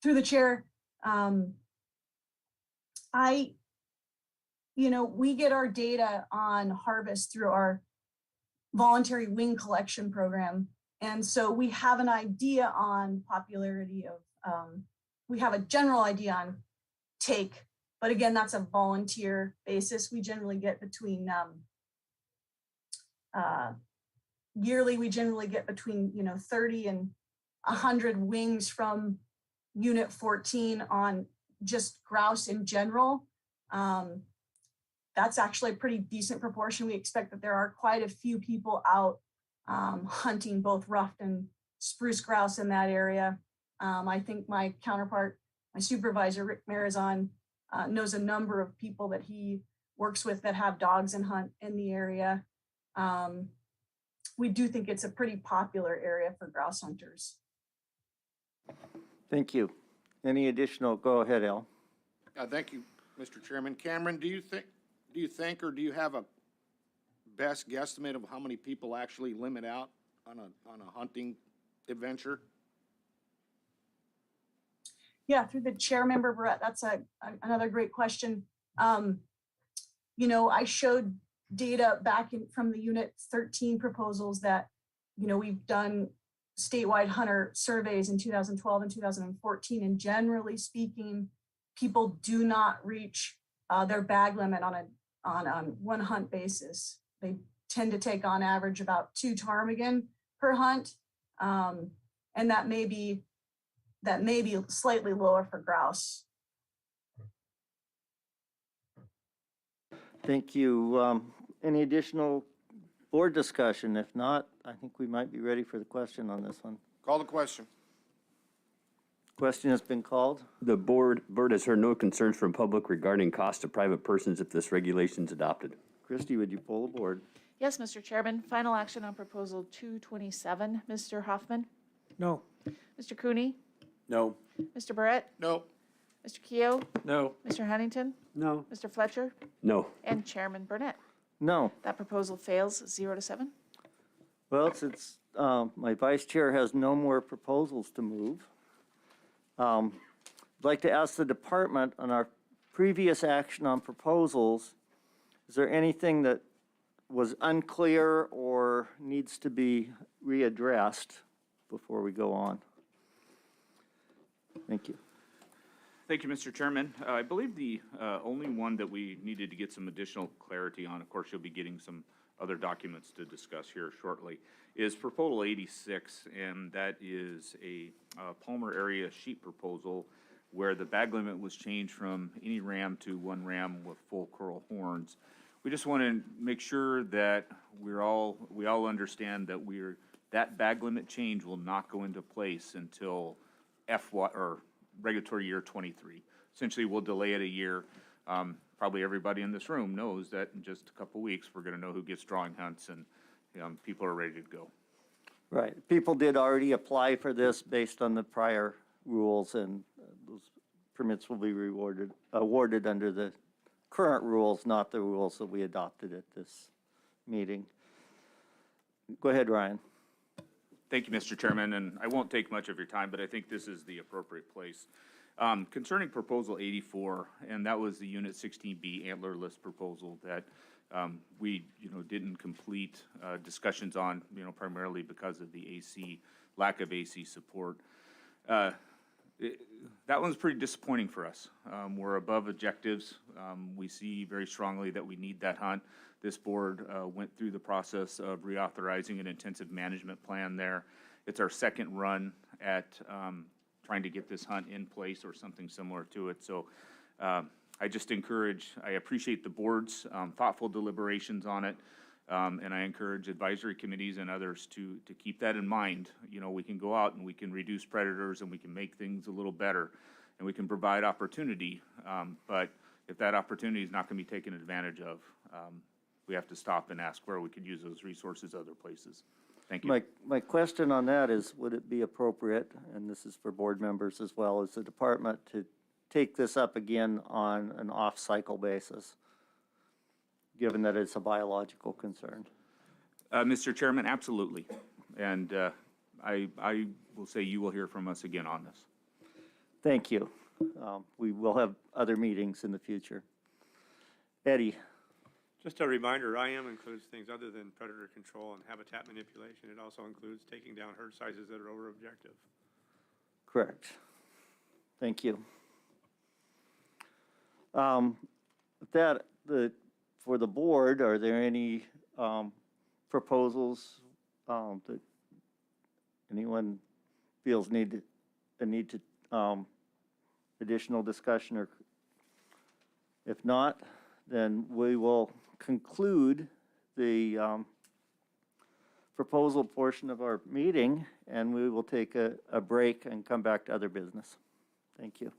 Through the chair, we get our data on harvest through our voluntary wing collection program. And so we have an idea on popularity of, we have a general idea on take, but again, that's a volunteer basis. We generally get between, yearly, we generally get between, 30 and 100 wings from Unit 14 on just grouse in general. That's actually a pretty decent proportion. We expect that there are quite a few people out hunting both ruffed and spruce grouse in that area. I think my counterpart, my supervisor, Rick Marizon, knows a number of people that he works with that have dogs and hunt in the area. We do think it's a pretty popular area for grouse hunters. Thank you. Any additional? Go ahead, Al. Thank you, Mr. Chairman. Cameron, do you think or do you have a best guesstimate of how many people actually limit out on a hunting adventure? Yeah, through the chair, Member Barrett, that's another great question. I showed data back from the Unit 13 proposals that, we've done statewide hunter surveys in 2012 and 2014, and generally speaking, people do not reach their bag limit on one hunt basis. They tend to take on average about 2 ptarmigan per hunt. And that may be that may be slightly lower for grouse. Thank you. Any additional board discussion? If not, I think we might be ready for the question on this one. Call the question. Question has been called. The board has heard no concerns from public regarding cost to private persons if this regulation is adopted. Christie, would you poll the board? Yes, Mr. Chairman. Final action on proposal 227. Mr. Hoffman? No. Mr. Cooney? No. Mr. Barrett? No. Mr. Keo? No. Mr. Huntington? No. Mr. Fletcher? No. And Chairman Burnett. No. That proposal fails 0-7. Well, since my vice chair has no more proposals to move, I'd like to ask the department on our previous action on proposals, is there anything that was unclear or needs to be readdressed before we go on? Thank you. Thank you, Mr. Chairman. I believe the only one that we needed to get some additional clarity on, of course, you'll be getting some other documents to discuss here shortly, is proposal 86, and that is a Palmer area sheep proposal where the bag limit was changed from any ram to one ram with full curl horns. We just want to make sure that we all understand that that bag limit change will not go into place until regulatory year 23. Essentially, we'll delay it a year. Probably everybody in this room knows that in just a couple weeks, we're going to know who gets drawing hunts and people are ready to go. Right. People did already apply for this based on the prior rules, and those permits will be awarded under the current rules, not the rules that we adopted at this meeting. Go ahead, Ryan. Thank you, Mr. Chairman, and I won't take much of your time, but I think this is the appropriate place. Concerning proposal 84, and that was the Unit 16B antlerless proposal that we, didn't complete discussions on, primarily because of the lack of AC support. That one's pretty disappointing for us. We're above objectives. We see very strongly that we need that hunt. This board went through the process of reauthorizing an intensive management plan there. It's our second run at trying to get this hunt in place or something similar to it. So I appreciate the board's thoughtful deliberations on it. And I encourage advisory committees and others to keep that in mind. We can go out and we can reduce predators and we can make things a little better and we can provide opportunity. But if that opportunity is not going to be taken advantage of, we have to stop and ask where we could use those resources other places. Thank you. My question on that is, would it be appropriate, and this is for board members as well as the department, to take this up again on an off-cycle basis, given that it's a biological concern? Mr. Chairman, absolutely. And I will say you will hear from us again on this. Thank you. We will have other meetings in the future. Eddie? Just a reminder, IM includes things other than predator control and habitat manipulation. It also includes taking down herd sizes that are over objective. Correct. Thank you. With that, for the board, are there any proposals that anyone feels a need to additional discussion, or if not, then we will conclude the proposal portion of our meeting, and we will take a break and come back to other business. Thank you.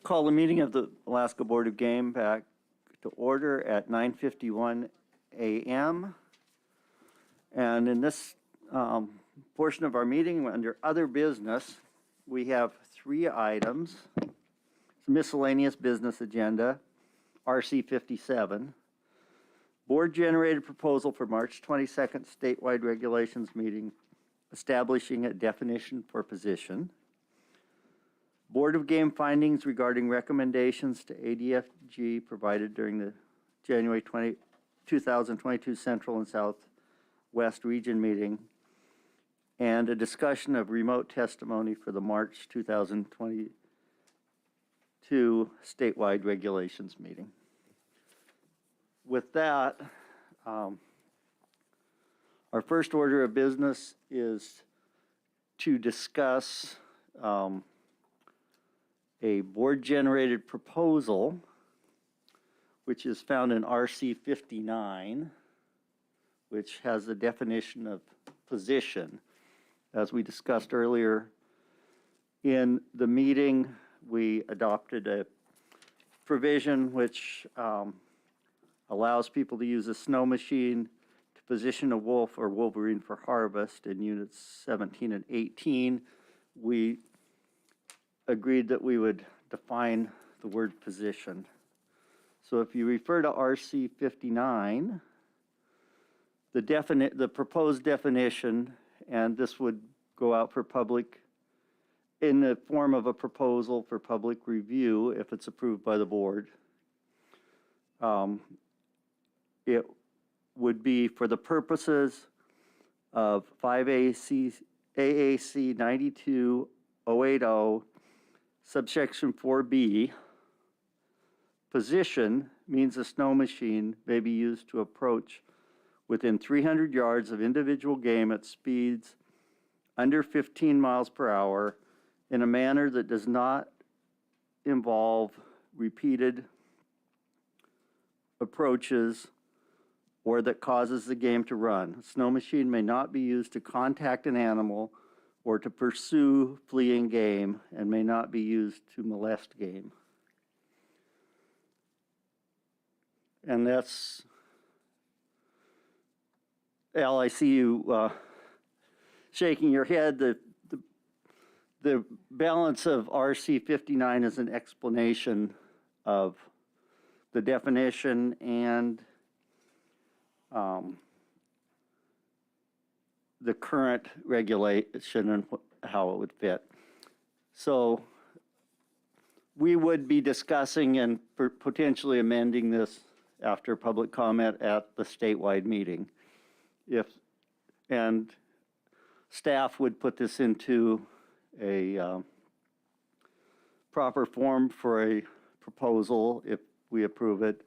call the meeting of the Alaska Board of Game back to order at 9:51 a.m. And in this portion of our meeting, under other business, we have 3 items. Miscellaneous business agenda, RC 57. Board-generated proposal for March 22nd statewide regulations meeting, establishing a definition for position. Board of Game findings regarding recommendations to ADFG provided during the January 2022 Central and Southwest Region meeting, and a discussion of remote testimony for the March 2022 statewide regulations meeting. With that, our first order of business is to discuss a board-generated proposal, which is found in RC 59, which has the definition of position. As we discussed earlier in the meeting, we adopted a provision which allows people to use a snow machine to position a wolf or wolverine for harvest in units 17 and 18. We agreed that we would define the word position. So if you refer to RC 59, the proposed definition, and this would go out for public in the form of a proposal for public review if it's approved by the board. It would be for the purposes of 5 AAC 92080, subsection 4B. Position means a snow machine may be used to approach within 300 yards of individual game at speeds under 15 miles per hour in a manner that does not involve repeated approaches or that causes the game to run. A snow machine may not be used to contact an animal or to pursue fleeing game, and may not be used to molest game. And that's, Al, I see you shaking your head. The balance of RC 59 is an explanation of the definition and the current regulation and how it would fit. So we would be discussing and potentially amending this after public comment at the statewide meeting. And staff would put this into a proper form for a proposal if we approve it,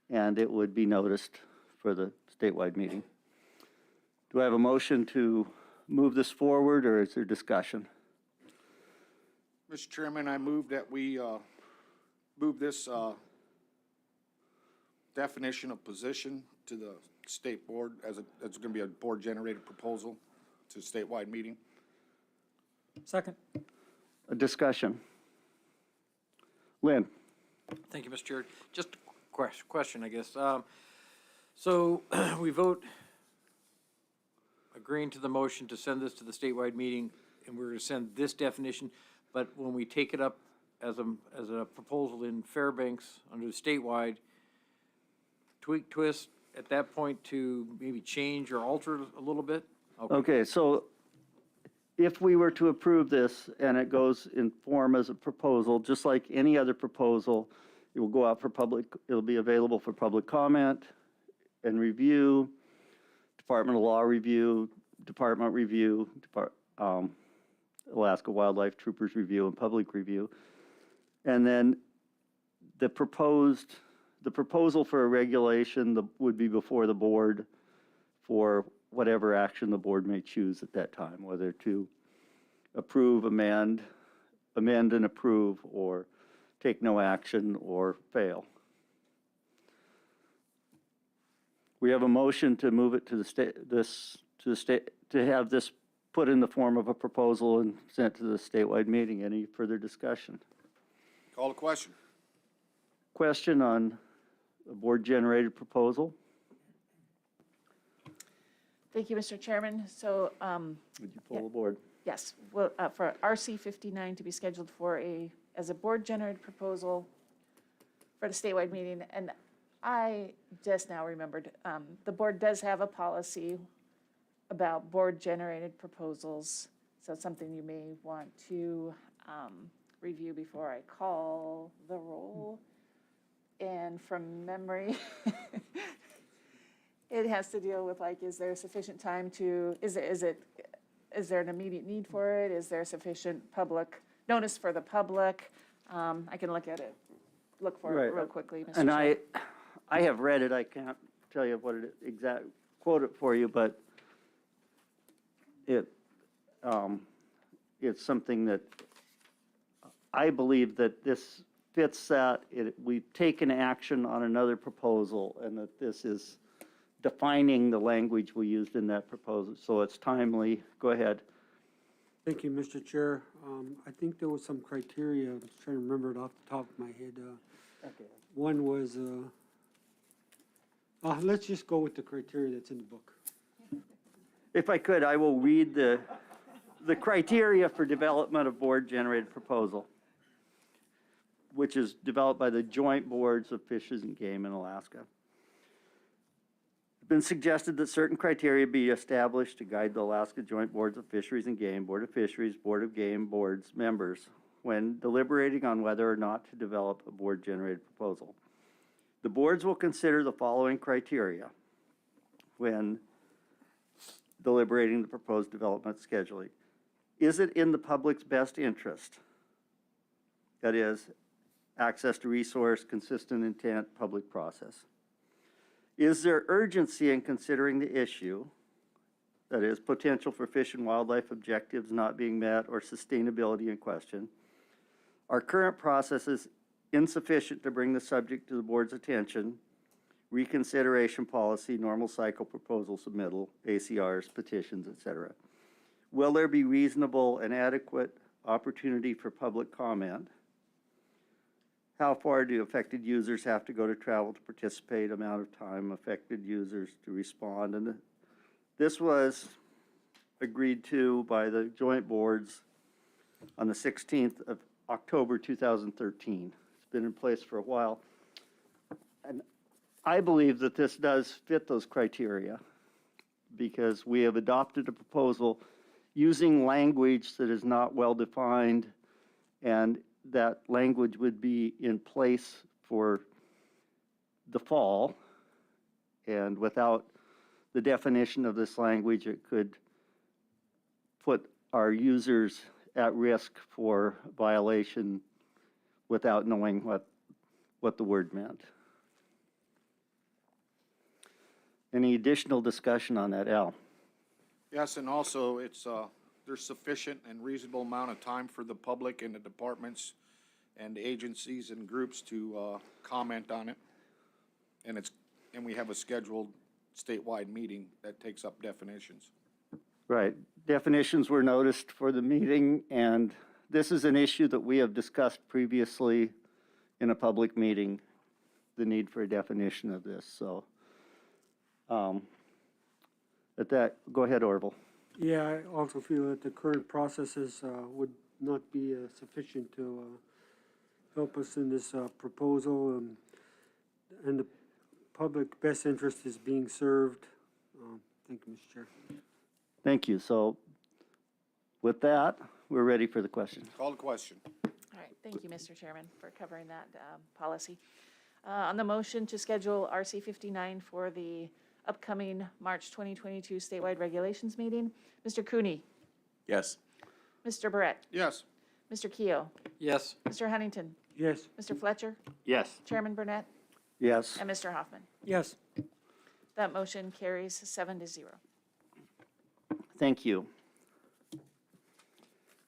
and it would be noticed for the statewide meeting. Do I have a motion to move this forward, or is there discussion? Mr. Chairman, I move that we move this definition of position to the state board as it's going to be a board-generated proposal to statewide meeting. Second. A discussion. Lynn? Thank you, Mr. Chair. Just a question, I guess. So we vote agreeing to the motion to send this to the statewide meeting, and we're going to send this definition, but when we take it up as a proposal in Fairbanks under the statewide, tweak, twist at that point to maybe change or alter a little bit? Okay, so if we were to approve this and it goes in form as a proposal, just like any other proposal, it will go out for public, it'll be available for public comment and review, Department of Law review, department review, Alaska Wildlife Troopers review, and public review. And then the proposal for a regulation would be before the board for whatever action the board may choose at that time, whether to approve, amend and approve, or take no action or fail. We have a motion to move it to the state, to have this put in the form of a proposal and sent to the statewide meeting. Any further discussion? Call the question. Question on a board-generated proposal? Thank you, Mr. Chairman. So, Would you pull the board? yes, well, for RC 59 to be scheduled as a board-generated proposal for the statewide meeting. And I just now remembered, the board does have a policy about board-generated proposals. So it's something you may want to review before I call the roll. And from memory, it has to deal with like, is there sufficient time to, is there an immediate need for it? Is there sufficient public notice for the public? I can look at it, look for it Right. real quickly, Mr. And Chair. I have read it, I can't tell you what it quote it for you, but it's something that I believe that this fits that. We've taken action on another proposal, and that this is defining the language we used in that proposal, so it's timely. Go ahead. Thank you, Mr. Chair. I think there was some criteria, I'm just trying to remember it off the top of my head. One was, let's just go with the criteria that's in the book. If I could, I will read the criteria for development of board-generated proposal, which is developed by the Joint Boards of Fishes and Game in Alaska. It's been suggested that certain criteria be established to guide the Alaska Joint Boards of Fisheries and Game, Board of Fisheries, Board of Game Boards members when deliberating on whether or not to develop a board-generated proposal. The boards will consider the following criteria when deliberating the proposed development scheduling. Is it in the public's best interest? That is, access to resource, consistent intent, public process. Is there urgency in considering the issue? That is, potential for fish and wildlife objectives not being met or sustainability in question. Are current processes insufficient to bring the subject to the board's attention? Reconsideration policy, normal cycle proposal submittal, ACRs, petitions, etc. Will there be reasonable and adequate opportunity for public comment? How far do affected users have to go to travel to participate? Amount of time affected users to respond? And this was agreed to by the joint boards on the 16th of October 2013. It's been in place for a while. And I believe that this does fit those criteria because we have adopted a proposal using language that is not well defined, and that language would be in place for the fall. And without the definition of this language, it could put our users at risk for violation without knowing what the word meant. Any additional discussion on that, Al? Yes, and also there's sufficient and reasonable amount of time for the public and the departments and agencies and groups to comment on it. And we have a scheduled statewide meeting that takes up definitions. Right. Definitions were noticed for the meeting, and this is an issue that we have discussed previously in a public meeting, the need for a definition of this. So at that, go ahead, Orville. Yeah, I also feel that the current processes would not be sufficient to help us in this proposal, and the public best interest is being served. Thank you, Mr. Chair. Thank you. So with that, we're ready for the question. Call the question. All right, thank you, Mr. Chairman, for covering that policy. On the motion to schedule RC 59 for the upcoming March 2022 statewide regulations meeting, Mr. Cooney, Yes. Mr. Barrett, Yes. Mr. Keo, Yes. Mr. Huntington, Yes. Mr. Fletcher, Yes. Chairman Burnett, Yes. and Mr. Hoffman. Yes. That motion carries 7-0. Thank you.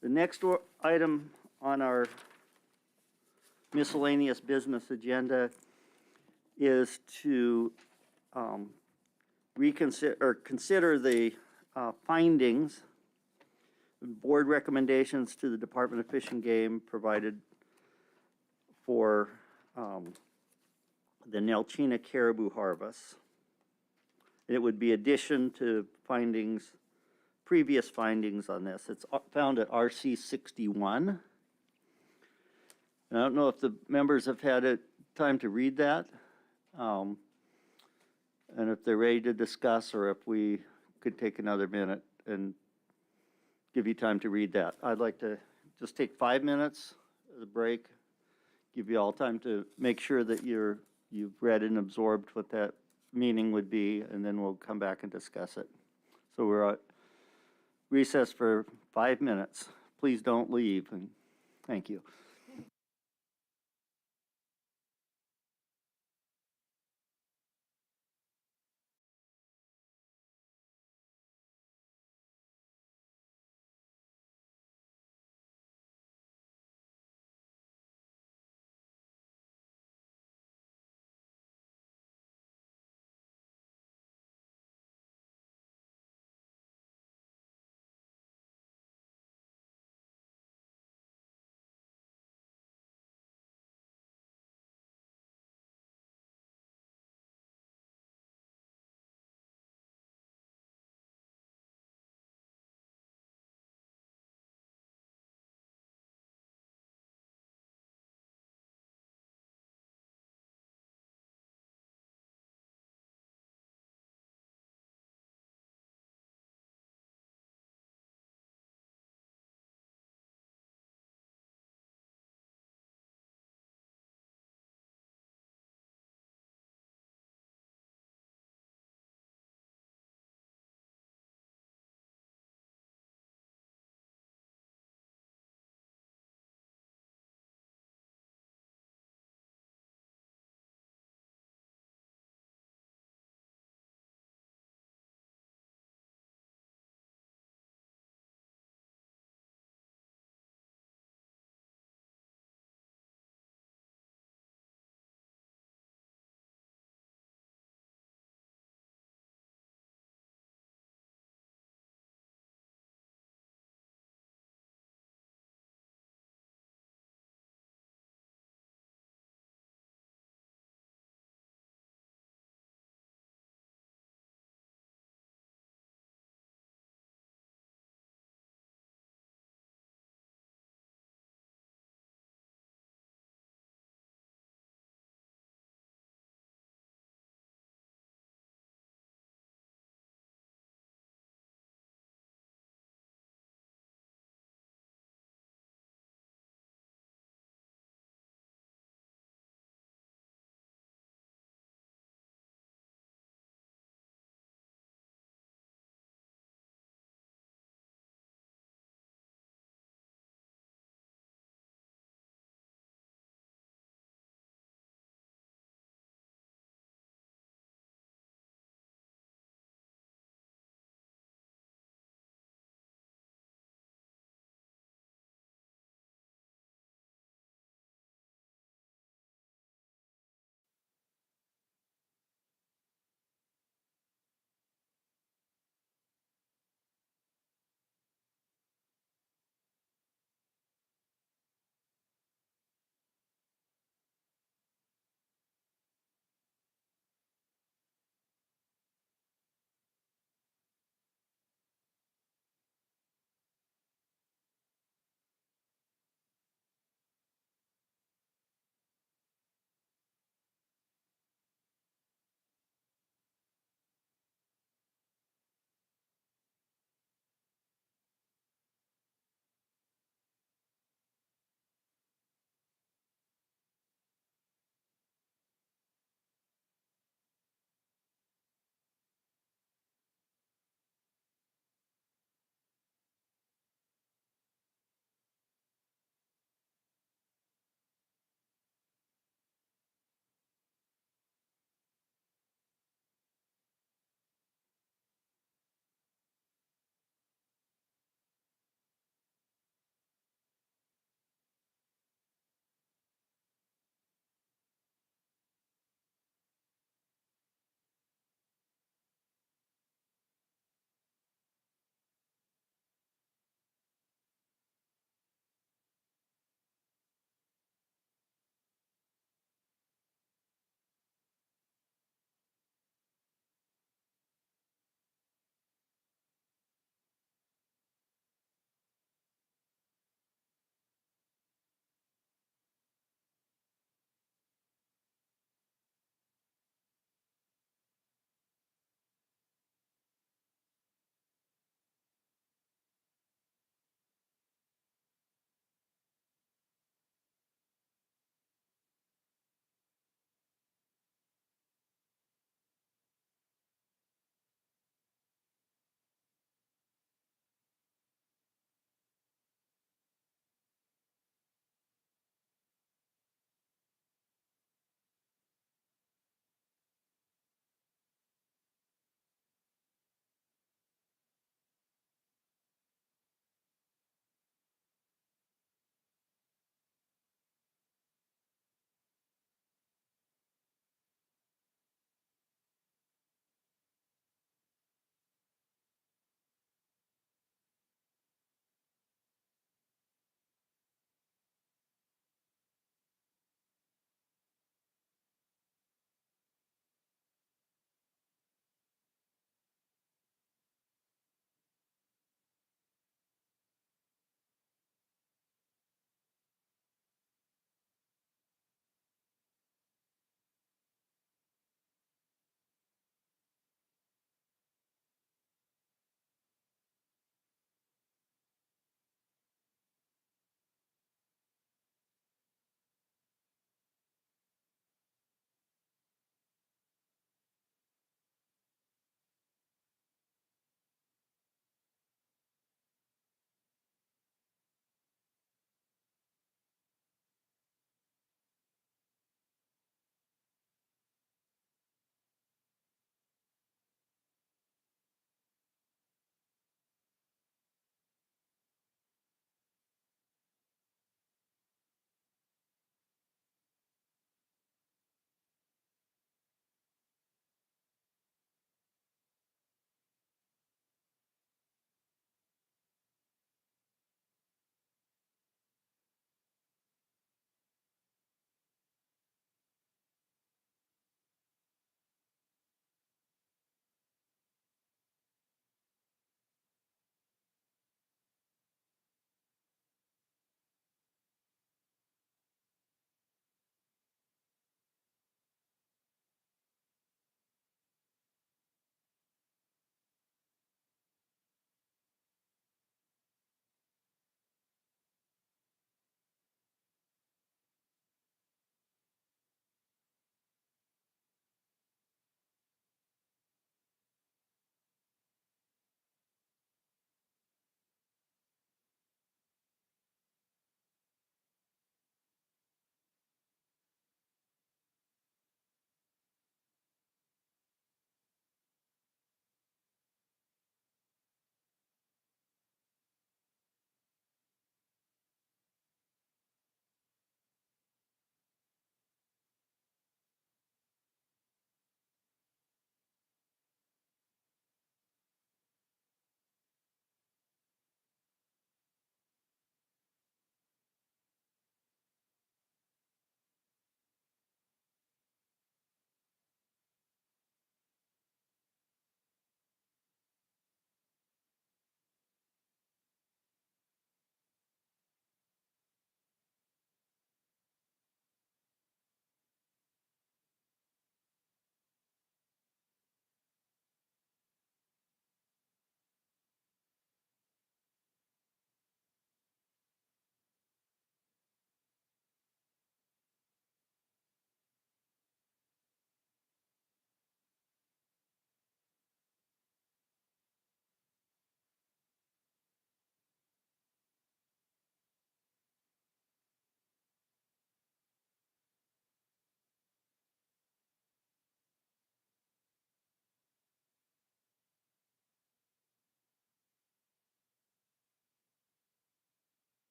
The next item on our miscellaneous business agenda is to consider the findings, board recommendations to the Department of Fish and Game provided for the Nelchina caribou harvest. It would be addition to findings, previous findings on this. It's found at RC 61. I don't know if the members have had time to read that, and if they're ready to discuss, or if we could take another minute and give you time to read that. I'd like to just take 5 minutes of the break, give you all time to make sure that you've read and absorbed what that meaning would be, and then we'll come back and discuss it. So we're at recess for 5 minutes. Please don't leave, and thank you.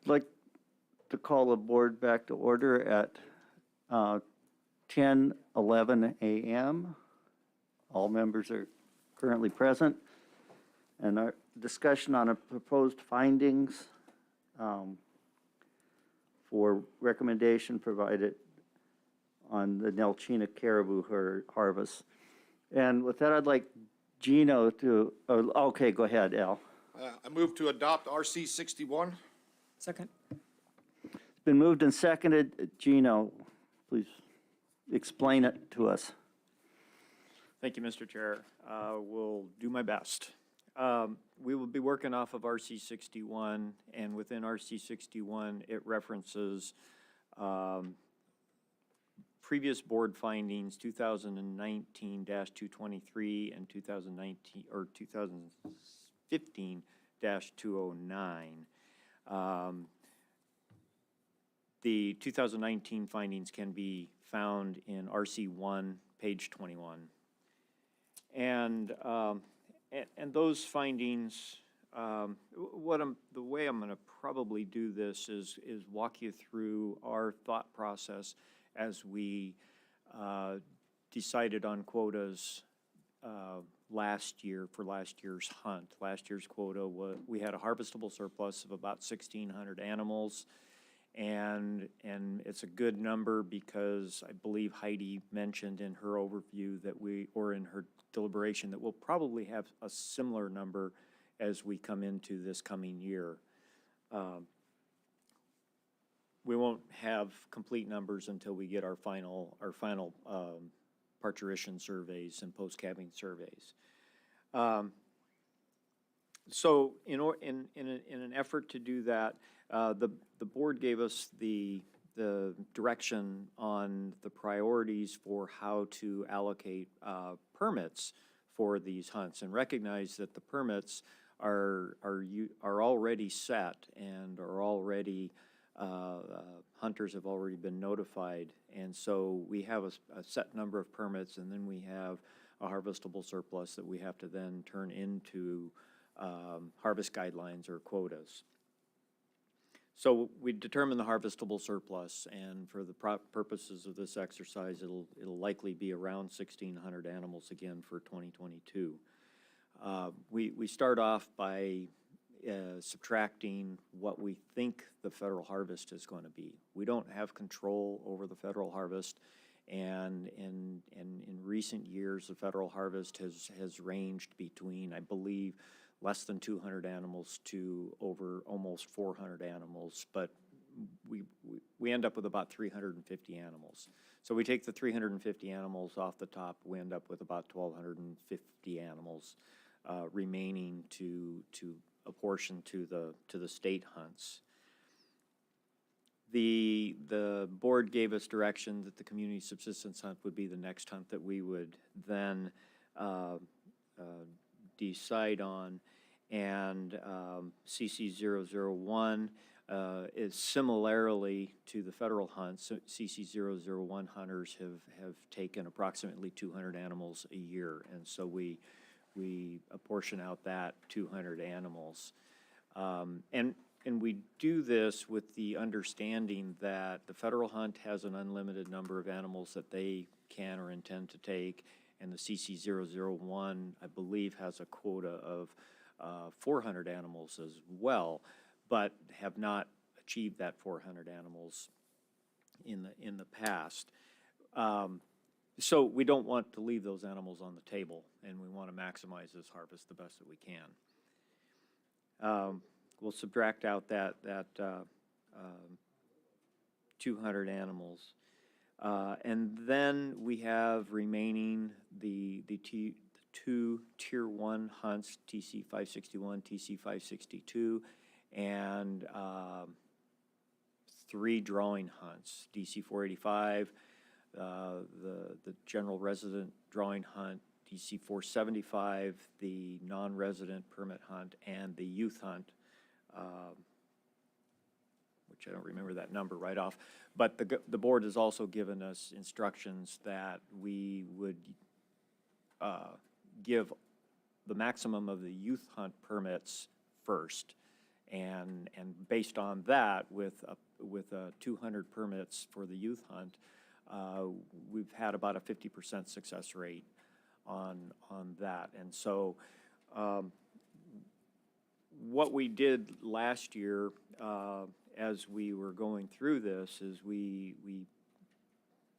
like to call the board back to order at 10:11 a.m. All members are currently present. And our discussion on a proposed findings for recommendation provided on the Nelchina caribou harvest. And with that, I'd like Gino to, okay, go ahead, Al. I move to adopt RC 61. Second. It's been moved and seconded. Gino, please explain it to us. Thank you, Mr. Chair. Will do my best. We will be working off of RC 61, and within RC 61, it references previous board findings, 2019-223 and 2019 or 2015-209. The 2019 findings can be found in RC 1, page 21. And those findings, the way I'm going to probably do this is walk you through our thought process as we decided on quotas last year for last year's hunt. Last year's quota we had a harvestable surplus of about 1,600 animals. And it's a good number because I believe Heidi mentioned in her overview that or in her deliberation, that we'll probably have a similar number as we come into this coming year. We won't have complete numbers until we get our final parturition surveys and post-calving surveys. So in an effort to do that, the board gave us the direction on the priorities for how to allocate permits for these hunts, and recognize that the permits are already set and are already hunters have already been notified, and so we have a set number of permits, and then we have a harvestable surplus that we have to then turn into harvest guidelines or quotas. So we determine the harvestable surplus, and for the purposes of this exercise, it'll likely be around 1,600 animals again for 2022. We start off by subtracting what we think the federal harvest is going to be. We don't have control over the federal harvest, and in recent years, the federal harvest has ranged between, I believe, less than 200 animals to over almost 400 animals, but we end up with about 350 animals. So we take the 350 animals off the top, we end up with about 1,250 animals remaining to apportion to the state hunts. The board gave us direction that the community subsistence hunt would be the next hunt that we would then decide on, and CC001 is similarly to the federal hunts. CC001 hunters have taken approximately 200 animals a year, and so we apportion out that 200 animals. And we do this with the understanding that the federal hunt has an unlimited number of animals that they can or intend to take, and the CC001, I believe, has a quota of 400 animals as well, but have not achieved that 400 animals in the past. So we don't want to leave those animals on the table, and we want to maximize this harvest the best that we can. We'll subtract out that 200 animals. And then we have remaining the two Tier 1 hunts, TC 561, TC 562, and 3 drawing hunts, DC 485, the general resident drawing hunt, DC 475, the non-resident permit hunt, and the youth hunt, which I don't remember that number right off. But the board has also given us instructions that we would give the maximum of the youth hunt permits first, And based on that, with 200 permits for the youth hunt, we've had about a 50% success rate on that. And so what we did last year as we were going through this is we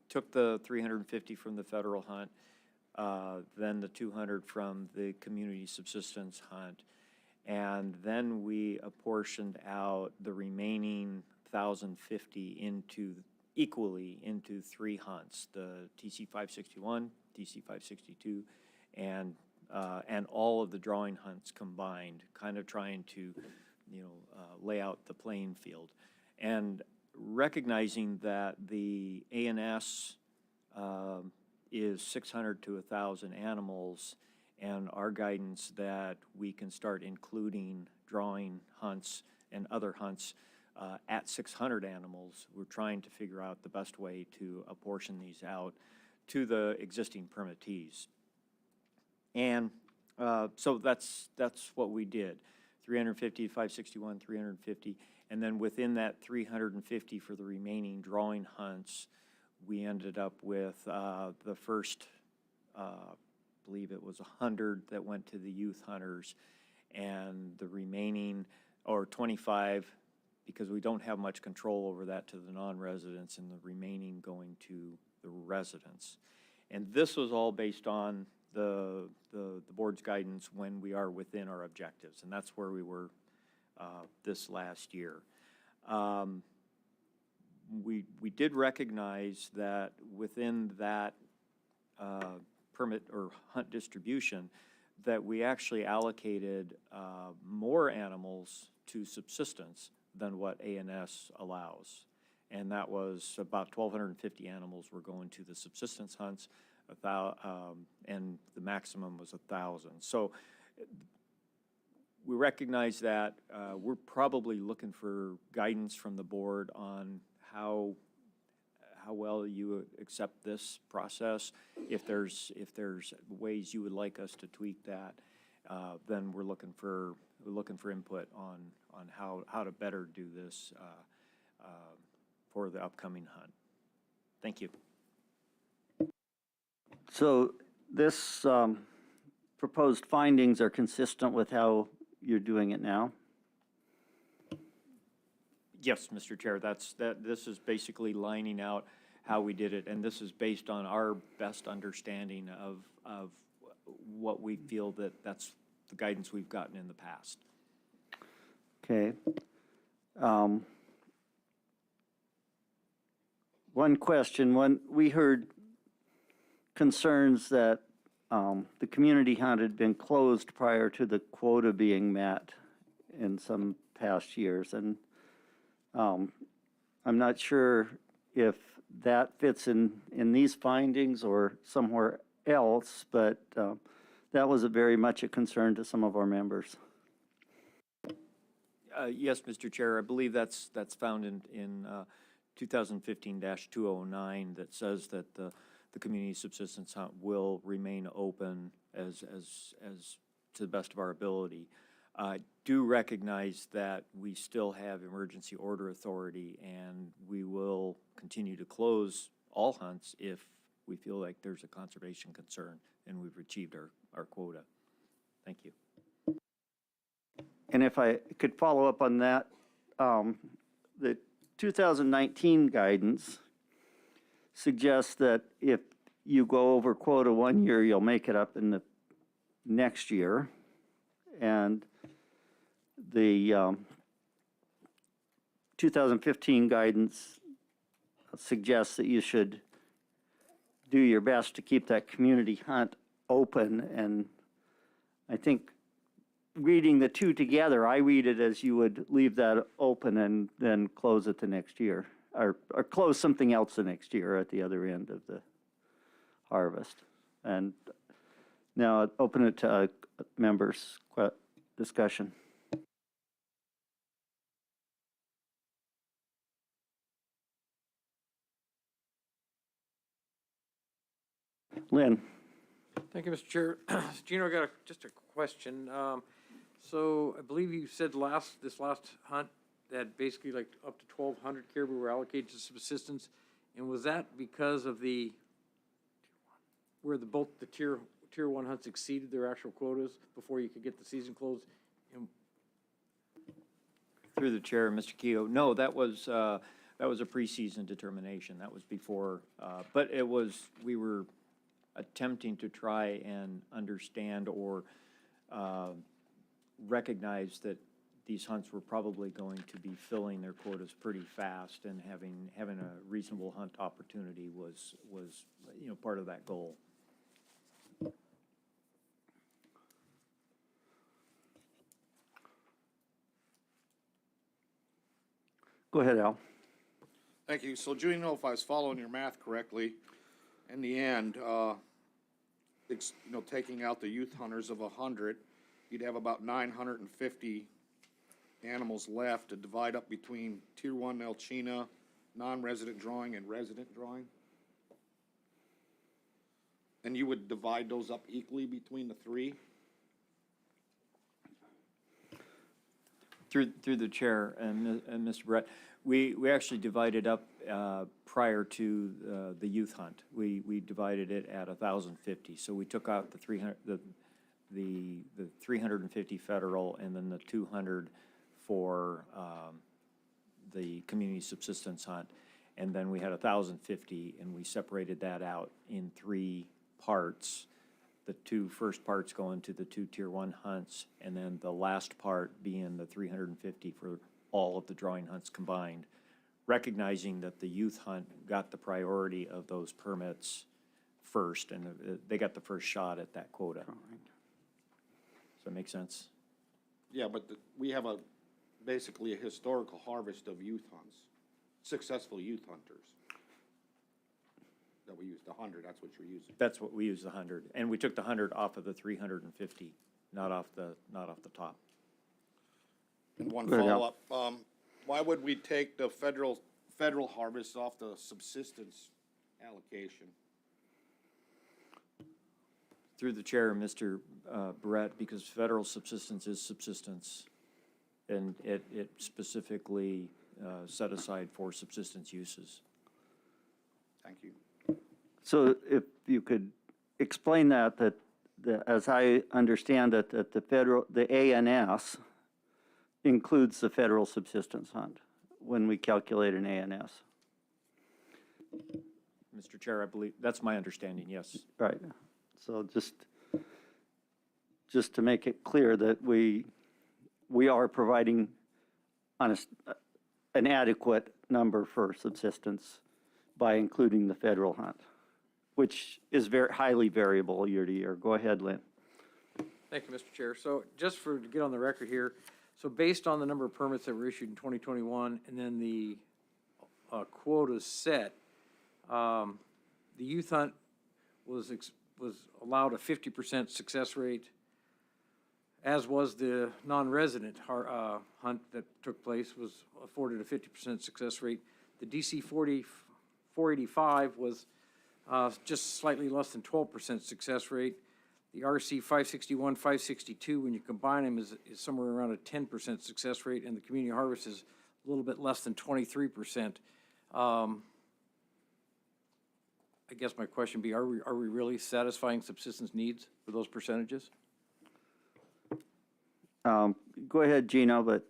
took the 350 from the federal hunt, then the 200 from the community subsistence hunt, and then we apportioned out the remaining 1,050 equally into 3 hunts, the TC 561, TC 562, and all of the drawing hunts combined, kind of trying to, lay out the playing field. And recognizing that the ANS is 600 to 1,000 animals, and our guidance that we can start including drawing hunts and other hunts at 600 animals, we're trying to figure out the best way to apportion these out to the existing permittees. And so that's what we did. 350, 561, 350, and then within that 350 for the remaining drawing hunts, we ended up with the first, I believe it was 100 that went to the youth hunters, and the remaining, or 25, because we don't have much control over that, to the non-residents, and the remaining going to the residents. And this was all based on the board's guidance when we are within our objectives, and that's where we were this last year. We did recognize that within that permit or hunt distribution, that we actually allocated more animals to subsistence than what ANS allows. And that was about 1,250 animals were going to the subsistence hunts, and the maximum was 1,000. So we recognize that we're probably looking for guidance from the board on how well you accept this process. If there's ways you would like us to tweak that, then we're looking for input on how to better do this for the upcoming hunt. Thank you. So this proposed findings are consistent with how you're doing it now? Yes, Mr. Chair, this is basically lining out how we did it, and this is based on our best understanding of what we feel that's the guidance we've gotten in the past. Okay. One question, when we heard concerns that the community hunt had been closed prior to the quota being met in some past years, and I'm not sure if that fits in these findings or somewhere else, but that was very much a concern to some of our members. Yes, Mr. Chair, I believe that's found in 2015-209 that says that the community subsistence hunt will remain open as to the best of our ability. I do recognize that we still have emergency order authority, and we will continue to close all hunts if we feel like there's a conservation concern and we've achieved our quota. Thank you. And if I could follow up on that, the 2019 guidance suggests that if you go over quota 1 year, you'll make it up in the next year. And the 2015 guidance suggests that you should do your best to keep that community hunt open. And I think reading the two together, I read it as you would leave that open and then close it the next year, or close something else the next year at the other end of the harvest. And now I'll open it to members' discussion. Lynn. Thank you, Mr. Chair. Gino, I got just a question. So I believe you said this last hunt, that basically like up to 1,200 caribou were allocated to subsistence. And was that because of where both the tier 1 hunts exceeded their actual quotas before you could get the season closed? And Through the chair, Mr. Keough, no, that was a preseason determination. That was before, but we were attempting to try and understand or recognize that these hunts were probably going to be filling their quotas pretty fast, and having a reasonable hunt opportunity was, part of that goal. Go ahead, Al. Thank you. So Gino, if I was following your math correctly, in the end, taking out the youth hunters of 100, you'd have about 950 animals left to divide up between Tier 1 Alchina, non-resident drawing, and resident drawing? And you would divide those up equally between the three? Through the chair and Mr. Brett, we actually divided up prior to the youth hunt. We divided it at 1,050. So we took out the 350 federal, and then the 200 for the community subsistence hunt. And then we had 1,050, and we separated that out in 3 parts. The 2 first parts going to the 2 Tier 1 hunts, and then the last part being the 350 for all of the drawing hunts combined, recognizing that the youth hunt got the priority of those permits first, and they got the first shot at that quota. Does that make sense? Yeah, but we have basically a historical harvest of youth hunts, successful youth hunters. That we used 100, that's what you're using. That's what we used, the 100. And we took the 100 off of the 350, not off the top. And one Good, Al. follow-up, why would we take the federal harvest off the subsistence allocation? Through the chair, Mr. Barrett, because federal subsistence is subsistence, and it specifically set aside for subsistence uses. Thank you. So if you could explain that as I understand it, that the ANS includes the federal subsistence hunt when we calculate an ANS. Mr. Chair, I believe, that's my understanding, yes. Right. So just to make it clear that we are providing an adequate number for subsistence by including the federal hunt, which is very highly variable year to year. Go ahead, Lynn. Thank you, Mr. Chair. So just to get on the record here, so based on the number of permits that were issued in 2021 and then the quotas set, the youth hunt was allowed a 50% success rate, as was the non-resident hunt that took place was afforded a 50% success rate. The DC 485 was just slightly less than 12% success rate. The RC 561, 562, when you combine them, is somewhere around a 10% success rate, and the community harvest is a little bit less than 23%. I guess my question would be, are we really satisfying subsistence needs for those percentages? Go ahead, Gino, but,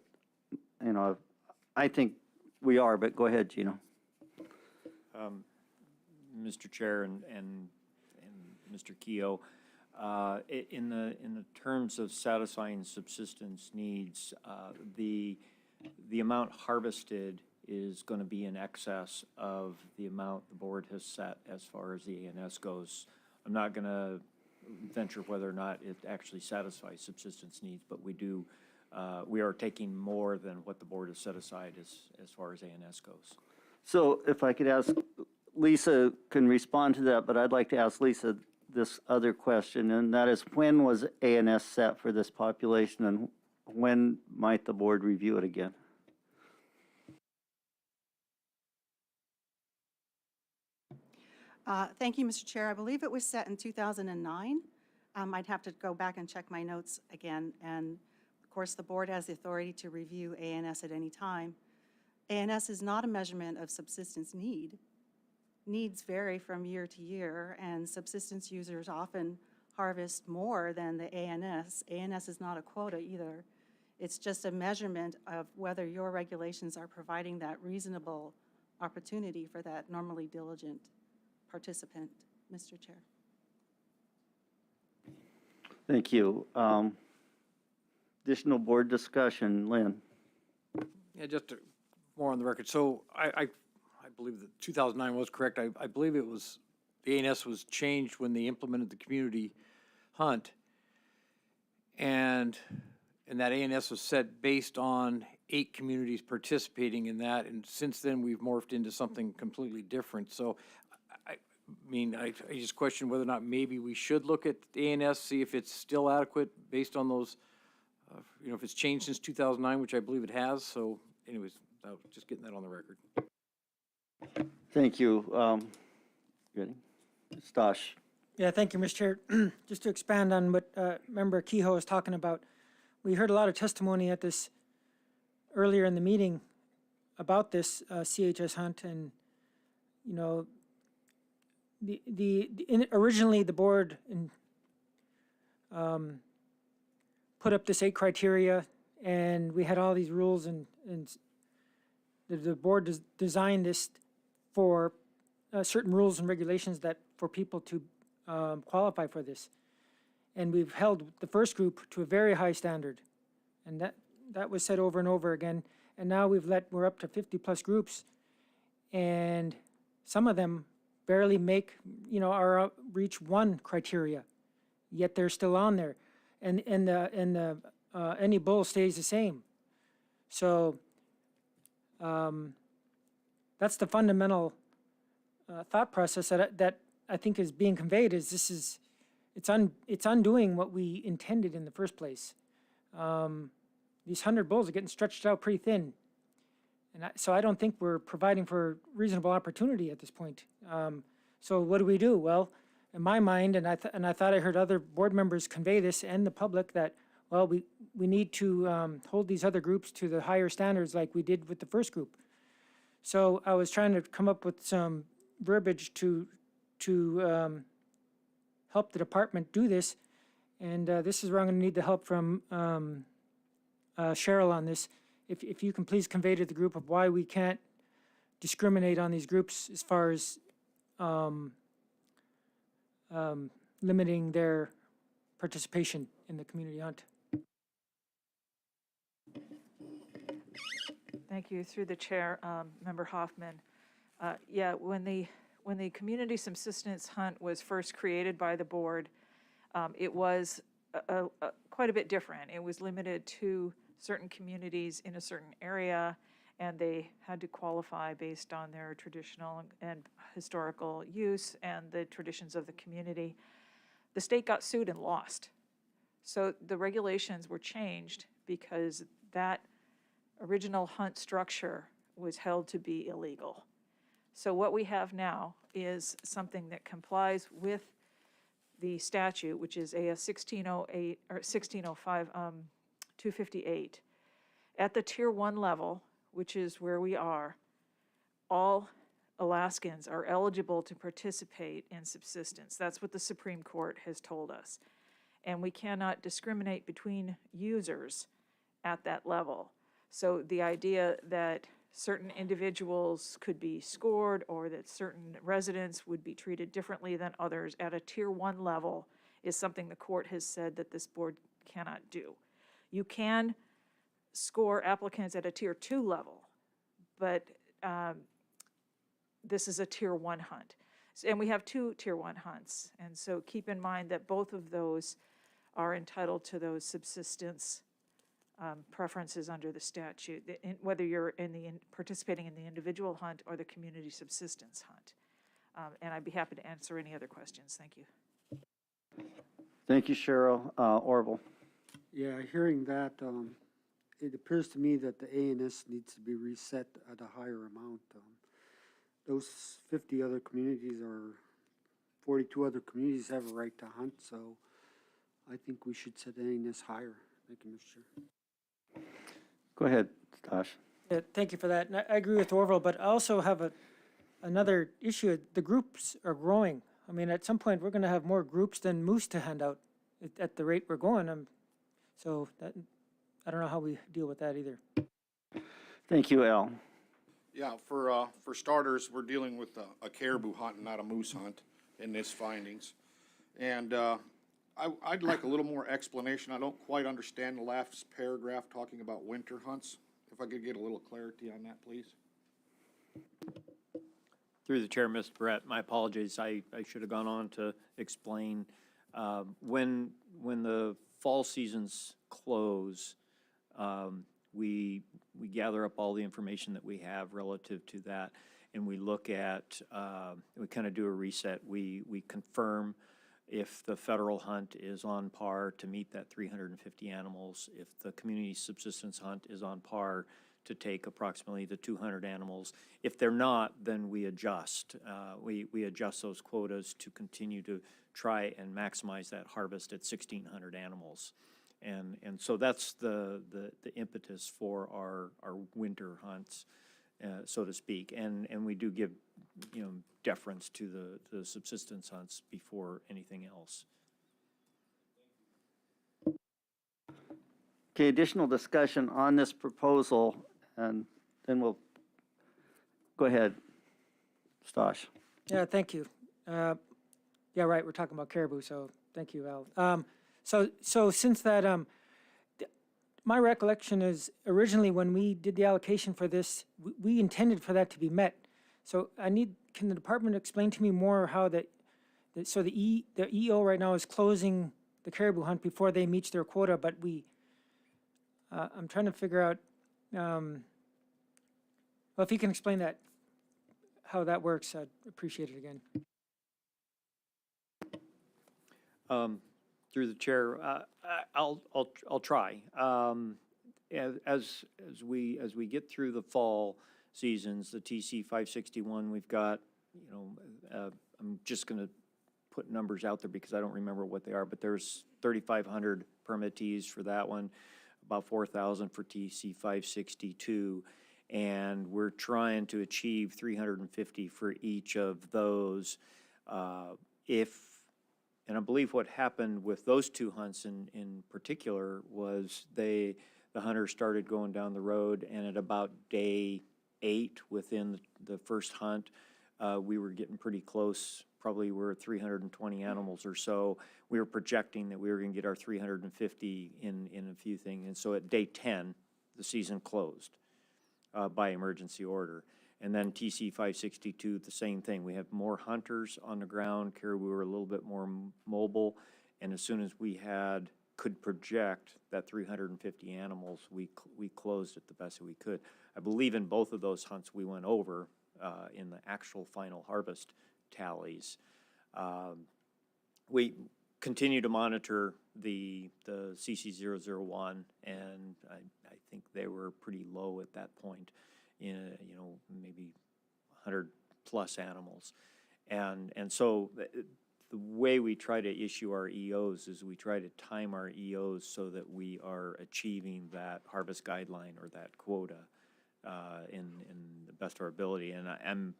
I think we are, but go ahead, Gino. Mr. Chair and Mr. Keough, in the terms of satisfying subsistence needs, the amount harvested is going to be in excess of the amount the board has set as far as the ANS goes. I'm not going to venture whether or not it actually satisfies subsistence needs, but we are taking more than what the board has set aside as far as ANS goes. So if I could ask, Lisa can respond to that, but I'd like to ask Lisa this other question, and that is, when was ANS set for this population, and when might the board review it again? Thank you, Mr. Chair. I believe it was set in 2009. I'd have to go back and check my notes again. And course, the board has the authority to review ANS at any time. ANS is not a measurement of subsistence need. Needs vary from year to year, and subsistence users often harvest more than the ANS. ANS is not a quota either. It's just a measurement of whether your regulations are providing that reasonable opportunity for that normally diligent participant, Mr. Chair. Thank you. Additional board discussion, Lynn? Yeah, more on the record. So I believe that 2009 was correct. I believe it was, the ANS was changed when they implemented the community hunt. And that ANS was set based on 8 communities participating in that. And since then, we've morphed into something completely different. So I mean, I just question whether or not maybe we should look at the ANS, see if it's still adequate based on those, if it's changed since 2009, which I believe it has. So anyways, just getting that on the record. Thank you. Ready? Stosh? Yeah, thank you, Mr. Chair. Just to expand on what Member Kehoe was talking about, we heard a lot of testimony at this earlier in the meeting about this CHS hunt, and originally the board put up this 8 criteria, and we had all these rules, and the board designed this for certain rules and regulations that for people to qualify for this. And we've held the first group to a very high standard, and that was said over and over again. And now we're up to 50+ groups, and some of them barely make, reach 1 criteria, yet they're still on there, and the any bull stays the same. So that's the fundamental thought process that I think is being conveyed. Is it's undoing what we intended in the first place. These 100 bulls are getting stretched out pretty thin, and so I don't think we're providing for reasonable opportunity at this point. So what do? Well, in my mind, and I thought I heard other board members convey this and the public that, well, we need to hold these other groups to the higher standards like we did with the first group. So I was trying to come up with some verbiage to help the department do this, and this is where I'm going to need the help from Cheryl on this. If you can please convey to the group of why we can't discriminate on these groups as far as limiting their participation in the community hunt. Thank you. Through the chair, Member Hoffman. Yeah, when the community subsistence hunt was first created by the board, it was quite a bit different. It was limited to certain communities in a certain area, and they had to qualify based on their traditional and historical use and the traditions of the community. The state got sued and lost. So the regulations were changed because that original hunt structure was held to be illegal. So what we have now is something that complies with the statute, which is AS 1608 or 1605 258. At the tier 1 level, which is where we are, all Alaskans are eligible to participate in subsistence. That's what the Supreme Court has told us. And we cannot discriminate between users at that level. So the idea that certain individuals could be scored or that certain residents would be treated differently than others at a tier 1 level is something the court has said that this board cannot do. You can score applicants at a tier 2 level, but this is a tier 1 hunt. And we have 2 tier 1 hunts. And so keep in mind that both of those are entitled to those subsistence preferences under the statute, whether you're participating in the individual hunt or the community subsistence hunt. And I'd be happy to answer any other questions. Thank you. Thank you, Cheryl. Orville? Yeah, hearing that, it appears to me that the ANS needs to be reset at a higher amount. Those 50 other communities or 42 other communities have a right to hunt, so I think we should set ANS higher. Thank you, Mr. Chair. Go ahead, Stosh. Yeah, thank you for that. And I agree with Orville, but I also have another issue. The groups are growing. I mean, at some point, we're gonna have more groups than moose to hand out at the rate we're going. So that, I don't know how we deal with that either. Thank you, Al. Yeah, for starters, we're dealing with a caribou hunt and not a moose hunt in this findings. And I'd like a little more explanation. I don't quite understand the last paragraph talking about winter hunts. If I could get a little clarity on that, please. Through the chair, Mr. Brett, my apologies. I should have gone on to explain. When the fall seasons close, we gather up all the information that we have relative to that, and we look at, we kind of do a reset. We confirm if the federal hunt is on par to meet that 350 animals, if the community subsistence hunt is on par to take approximately the 200 animals. If they're not, then we adjust. We adjust those quotas to continue to try and maximize that harvest at 1,600 animals. And so that's the impetus for our winter hunts, so to speak. And we do give, deference to the subsistence hunts before anything else. Okay, additional discussion on this proposal, and then we'll, go ahead, Stosh. Yeah, thank you. Yeah, right, we're talking about caribou, so thank you, Al. So since that, my recollection is originally when we did the allocation for this, we intended for that to be met. So can the department explain to me more how the EO right now is closing the caribou hunt before they meet their quota, but I'm trying to figure out, well, if you can explain that, how that works, I'd appreciate it again. Through the chair, I'll try. As we get through the fall seasons, the TC 561, we've got, I'm just going to put numbers out there because I don't remember what they are, but there's 3,500 permittees for that one, about 4,000 for TC 562, and we're trying to achieve 350 for each of those. And I believe what happened with those two hunts in particular was the hunters started going down the road, and at about day 8 within the first hunt, we were getting pretty close. Probably we're at 320 animals or so. We were projecting that we were going to get our 350 in a few things. And so at day 10, the season closed by emergency order. And then TC 562, the same thing. We have more hunters on the ground. Caribou were a little bit more mobile. And as soon as we could project that 350 animals, we closed it the best that we could. I believe in both of those hunts we went over in the actual final harvest tallies. We continue to monitor the CC001, and I think they were pretty low at that point. Maybe 100 plus animals. And so the way we try to issue our EOs is we try to time our EOs so that we are achieving that harvest guideline or that quota in the best of our ability. And I'm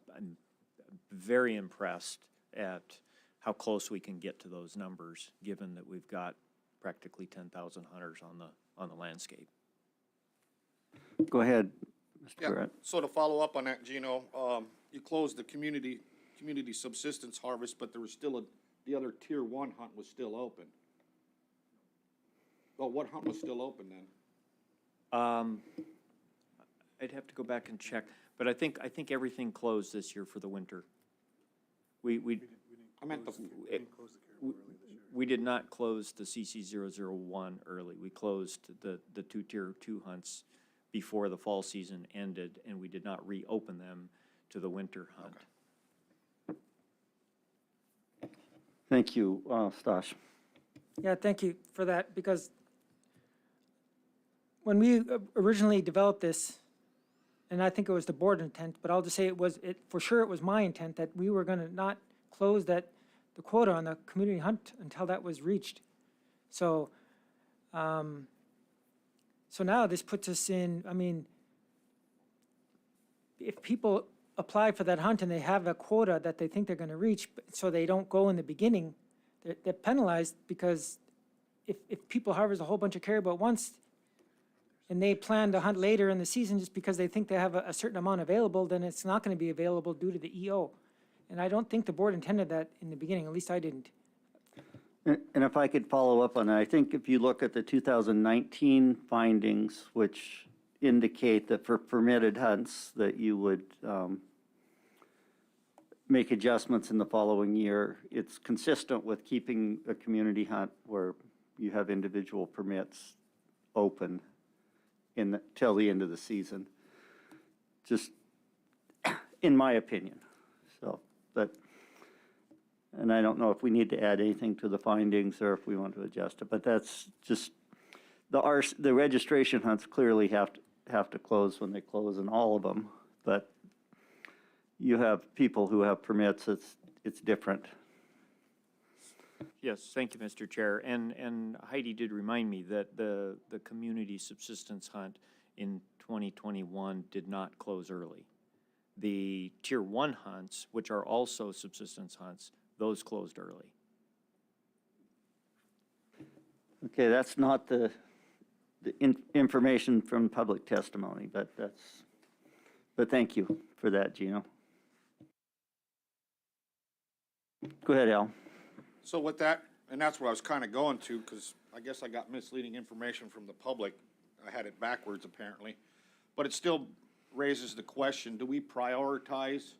very impressed at how close we can get to those numbers, given that we've got practically 10,000 hunters on the landscape. Go ahead, Mr. Yeah, Barrett. so to follow up on that, Gino, you closed the community subsistence harvest, but there was still the other tier 1 hunt was still open. Well, what hunt was still open then? I'd have to go back and check, but I think everything closed this year for the winter. I meant We did not close the CC001 early. We closed the two tier 2 hunts before the fall season ended, and we did not reopen them to the winter hunt. Okay. Thank you, Stosh. Yeah, thank you for that, because when we originally developed this, and I think it was the board intent, but I'll just say for sure it was my intent that we were gonna not close the quota on the community hunt until that was reached. So So now this puts us in, I mean, if people apply for that hunt and they have a quota that they think they're gonna reach, so they don't go in the beginning, they're penalized because if people harvest a whole bunch of caribou at once and they plan to hunt later in the season just because they think they have a certain amount available, then it's not gonna be available due to the EO. And I don't think the board intended that in the beginning, at least I didn't. And if I could follow up on that, I think if you look at the 2019 findings, which indicate that for permitted hunts, that you would make adjustments in the following year, it's consistent with keeping a community hunt where you have individual permits open till the end of the season. Just in my opinion. So, and I don't know if we need to add anything to the findings or if we want to adjust it, but that's just, the registration hunts clearly have to close when they close in all of them, but you have people who have permits, it's different. Yes, thank you, Mr. Chair. And Heidi did remind me that the community subsistence hunt in 2021 did not close early. The Tier 1 hunts, which are also subsistence hunts, those closed early. Okay, that's not the information from public testimony, but thank you for that, Gino. Go ahead, Al. So with that, and that's what I was kind of going to, because I guess I got misleading information from the public. I had it backwards apparently, but it still raises the question, do we prioritize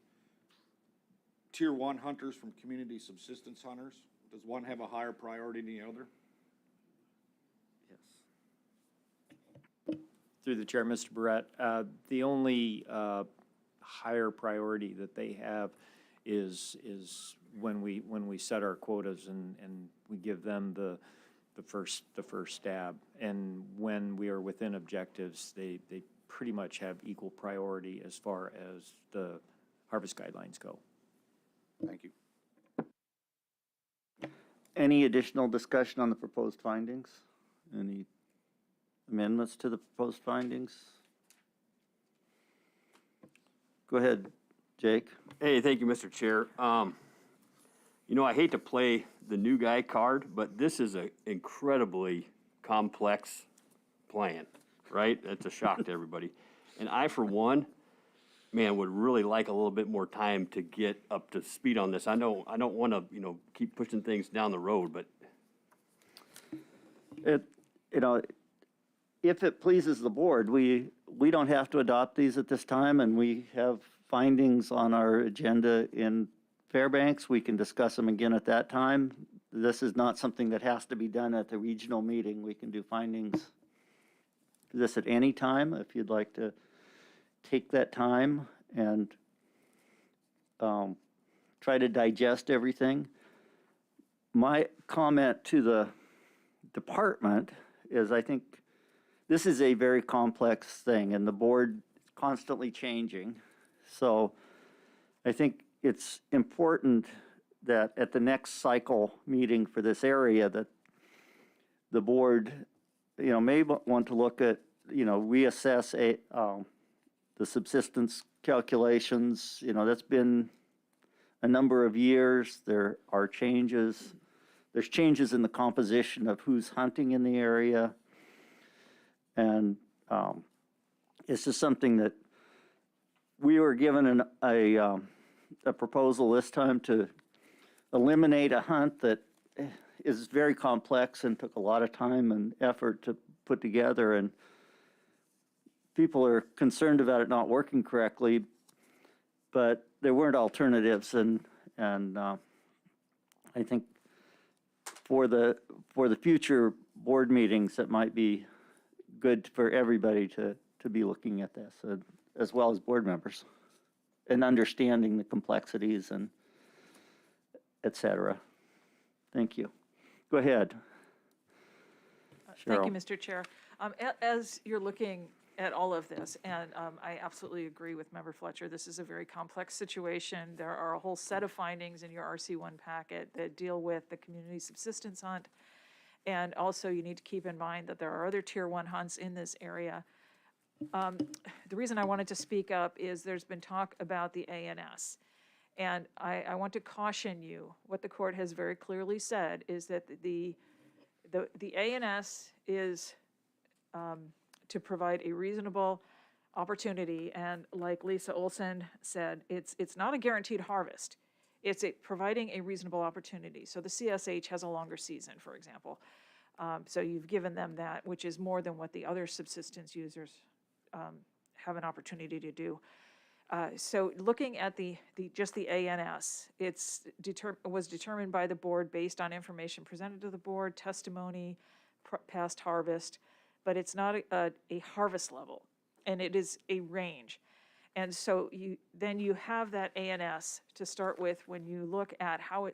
Tier 1 hunters from community subsistence hunters? Does one have a higher priority than the other? Yes. Through the chair, Mr. Barrett, the only higher priority that they have is when we set our quotas and we give them the first stab. And when we are within objectives, they pretty much have equal priority as far as the harvest guidelines go. Thank you. Any additional discussion on the proposed findings? Any amendments to the proposed findings? Go ahead, Jake. Hey, thank you, Mr. Chair. You know, I hate to play the new guy card, but this is an incredibly complex plan, right? That's a shock to everybody. And I, for one, man, would really like a little bit more time to get up to speed on this. I don't want to, keep pushing things down the road, but If it pleases the board, we don't have to adopt these at this time, and we have findings on our agenda in Fairbanks. We can discuss them again at that time. This is not something that has to be done at the regional meeting. We can do findings this at any time if you'd like to take that time and try to digest everything. My comment to the department is I think this is a very complex thing, and the board is constantly changing. So I think it's important that at the next cycle meeting for this area that the board, may want to look at, reassess the subsistence calculations. That's been a number of years. There are changes. There's changes in the composition of who's hunting in the area. And it's just something that we were given a proposal this time to eliminate a hunt that is very complex and took a lot of time and effort to put together. And people are concerned about it not working correctly, but there weren't alternatives. And I think for the future board meetings, it might be good for everybody to be looking at this, as well as board members, and understanding the complexities and et cetera. Thank you. Go ahead. Thank you, Cheryl. Mr. Chair. As you're looking at all of this, and I absolutely agree with Member Fletcher, this is a very complex situation. There are a whole set of findings in your RC1 packet that deal with the community subsistence hunt And also, you need to keep in mind that there are other Tier 1 hunts in this area. The reason I wanted to speak up is there's been talk about the ANS. And I want to caution you, what the court has very clearly said is that the ANS is to provide a reasonable opportunity. And like Lisa Olson said, it's not a guaranteed harvest. It's providing a reasonable opportunity. So the CSH has a longer season, for example. So you've given them that, which is more than what the other subsistence users have an opportunity to do. So looking at just the ANS, was determined by the board based on information presented to the board, testimony, past harvest, but it's not a harvest level, and it is a range. And so then you have that ANS to start with when you look at how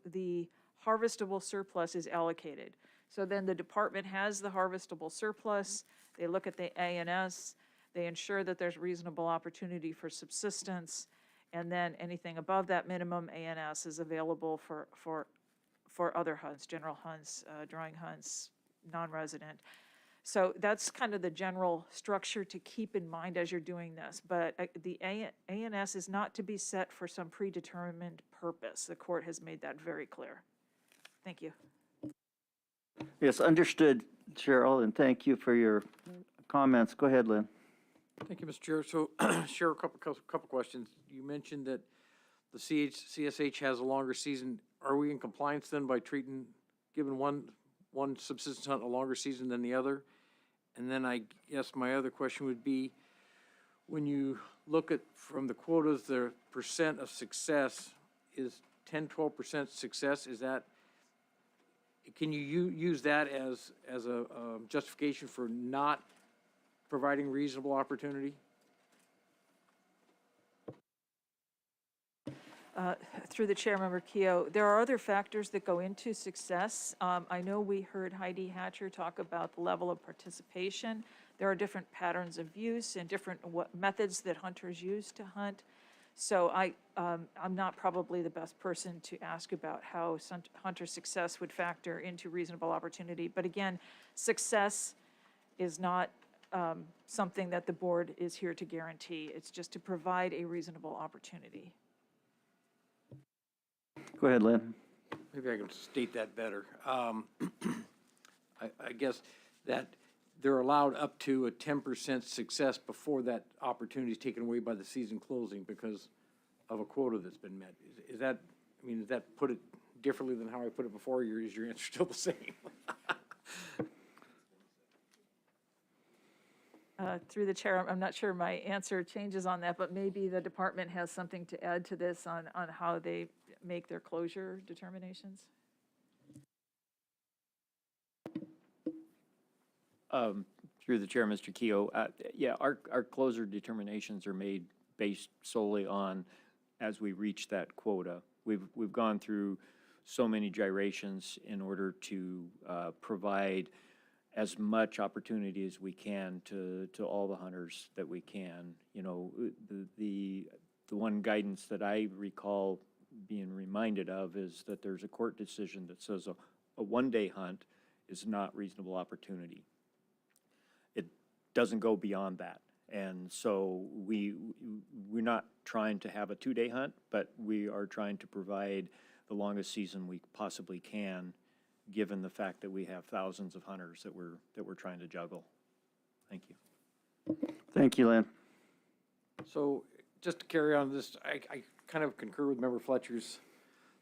the harvestable surplus is allocated. So then the department has the harvestable surplus, they look at the ANS, they ensure that there's reasonable opportunity for subsistence, and then anything above that minimum ANS is available for other hunts, general hunts, drawing hunts, non-resident. So that's kind of the general structure to keep in mind as you're doing this. But the ANS is not to be set for some predetermined purpose. The court has made that very clear. Thank you. Yes, understood, Cheryl, and thank you for your comments. Go ahead, Lynn. Thank you, Mr. Chair. So, share a couple questions. You mentioned that the CSH has a longer season. Are we in compliance then by giving one subsistence hunt a longer season than the other? And then I guess my other question would be, when you look at from the quotas, the percent of success is 10-12% success. Is that, can you use that as a justification for not providing reasonable opportunity? Through the chair, Member Keough, there are other factors that go into success. I know we heard Heidi Hatcher talk about the level of participation. There are different patterns of use and different methods that hunters use to hunt. So I'm not probably the best person to ask about how hunter success would factor into reasonable opportunity. But again, success is not something that the board is here to guarantee. It's just to provide a reasonable opportunity. Go ahead, Lynn. Maybe I can state that better. I guess that they're allowed up to a 10% success before that opportunity is taken away by the season closing because of a quota that's been met. Is that, I mean, does that put it differently than how I put it before, or is your answer still the same? Through the chair, I'm not sure my answer changes on that, but maybe the department has something to add to this on how they make their closure determinations. Through the chair, Mr. Keough, yeah, our closure determinations are made based solely on as we reach that quota. We've gone through so many gyrations in order to provide as much opportunity as we can to all the hunters that we can. You know, the one guidance that I recall being reminded of is that there's a court decision that says a one-day hunt is not reasonable opportunity. It doesn't go beyond that. And so we're not trying to have a two-day hunt, but we are trying to provide the longest season we possibly can, given the fact that we have thousands of hunters that we're trying to juggle. Thank you. Thank you, Lynn. So just to carry on this, I kind of concur with Member Fletcher's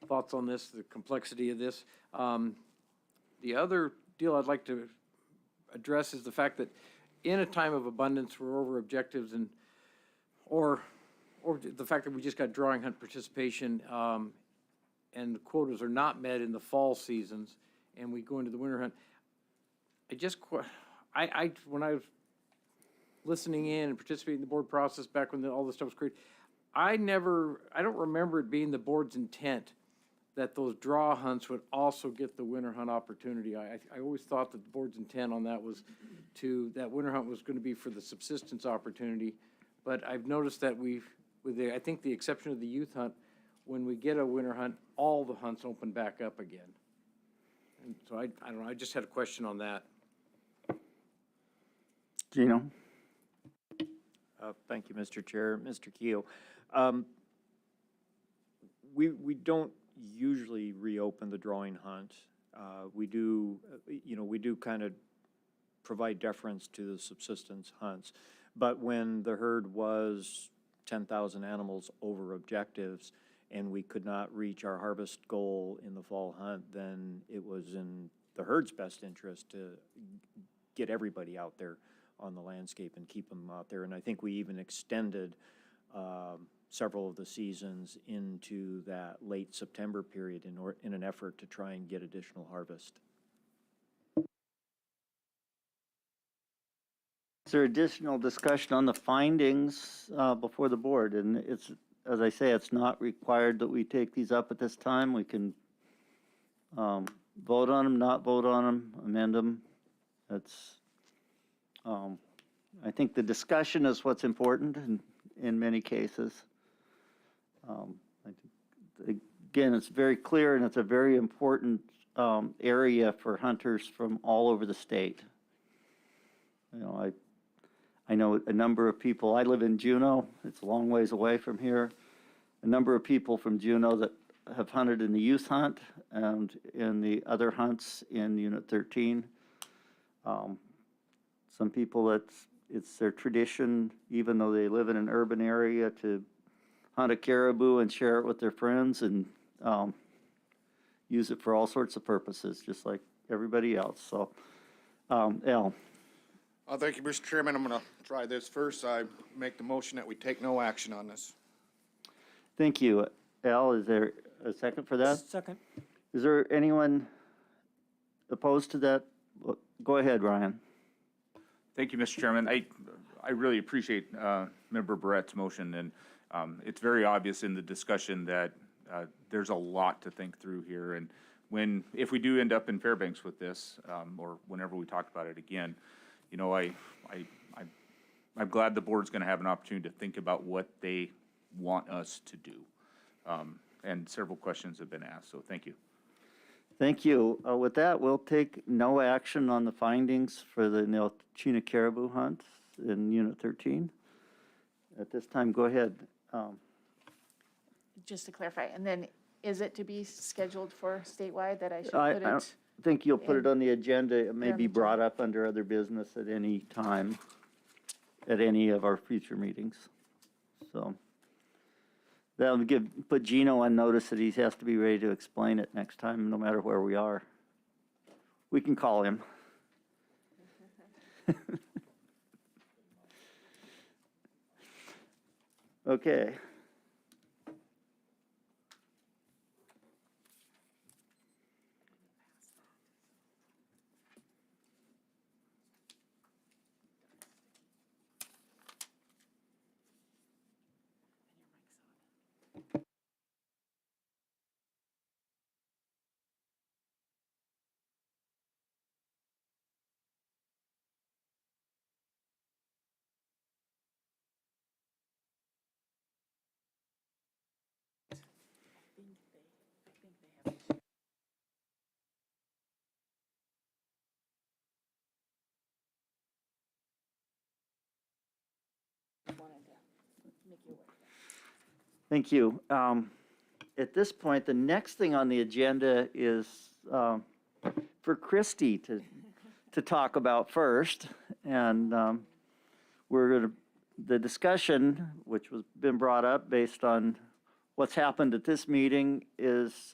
thoughts on this, the complexity of this. The other deal I'd like to address is the fact that in a time of abundance, we're over objectives or the fact that we just got drawing hunt participation and the quotas are not met in the fall seasons and we go into the winter hunt. When I was listening in and participating in the board process back when all this stuff was created, I don't remember it being the board's intent that those draw hunts would also get the winter hunt opportunity. I always thought that the board's intent on that was that winter hunt was going to be for the subsistence opportunity. But I've noticed that I think the exception of the youth hunt, when we get a winter hunt, all the hunts open back up again. So I don't know, I just had a question on that. Gino? Thank you, Mr. Chair. Mr. Keo. We don't usually reopen the drawing hunt. We do, we do kind of provide deference to the subsistence hunts. But when the herd was 10,000 animals over objectives and we could not reach our harvest goal in the fall hunt, then it was in the herd's best interest to get everybody out there on the landscape and keep them out there. And I think we even extended several of the seasons into that late September period in an effort to try and get additional harvest. Is there additional discussion on the findings before the board? And it's, as I say, it's not required that we take these up at this time. We can vote on them, not vote on them, amend them. It's, I think the discussion is what's important in many cases. Again, it's very clear and it's a very important area for hunters from all over the state. You know, I know a number of people, I live in Juneau, it's a long ways away from here. A number of people from Juneau that have hunted in the youth hunt and in the other hunts in Unit 13. Some people, it's their tradition, even though they live in an urban area, to hunt a caribou and share it with their friends and use it for all sorts of purposes, just like everybody else. So, Al. Thank you, Mr. Chairman. I'm going to try this first. I make the motion that we take no action on this. Thank you. Al, is there a second for that? Second. Is there anyone opposed to that? Go ahead, Ryan. Thank you, Mr. Chairman. I really appreciate Member Barrett's motion, and it's very obvious in the discussion that there's a lot to think through here. And if we do end up in Fairbanks with this, or whenever we talk about it again, you know, I'm glad the board's going to have an opportunity to think about what they want us to do. And several questions have been asked, so thank you. Thank you. With that, we'll take no action on the findings for the Nilchina caribou hunt in Unit 13. At this time, go ahead. Just to clarify, and then is it to be scheduled for statewide that I should I put don't it? think you'll put it on the agenda. It may on be the brought up under other business at any time, at any of our future meetings. So that'll put Gino on notice that he has to be ready to explain it next time, no matter where we are. We can call him. Okay. Thank you. At this point, the next thing on the agenda is for Christie to talk about first. And the discussion, which was been brought up based on what's happened at this meeting, is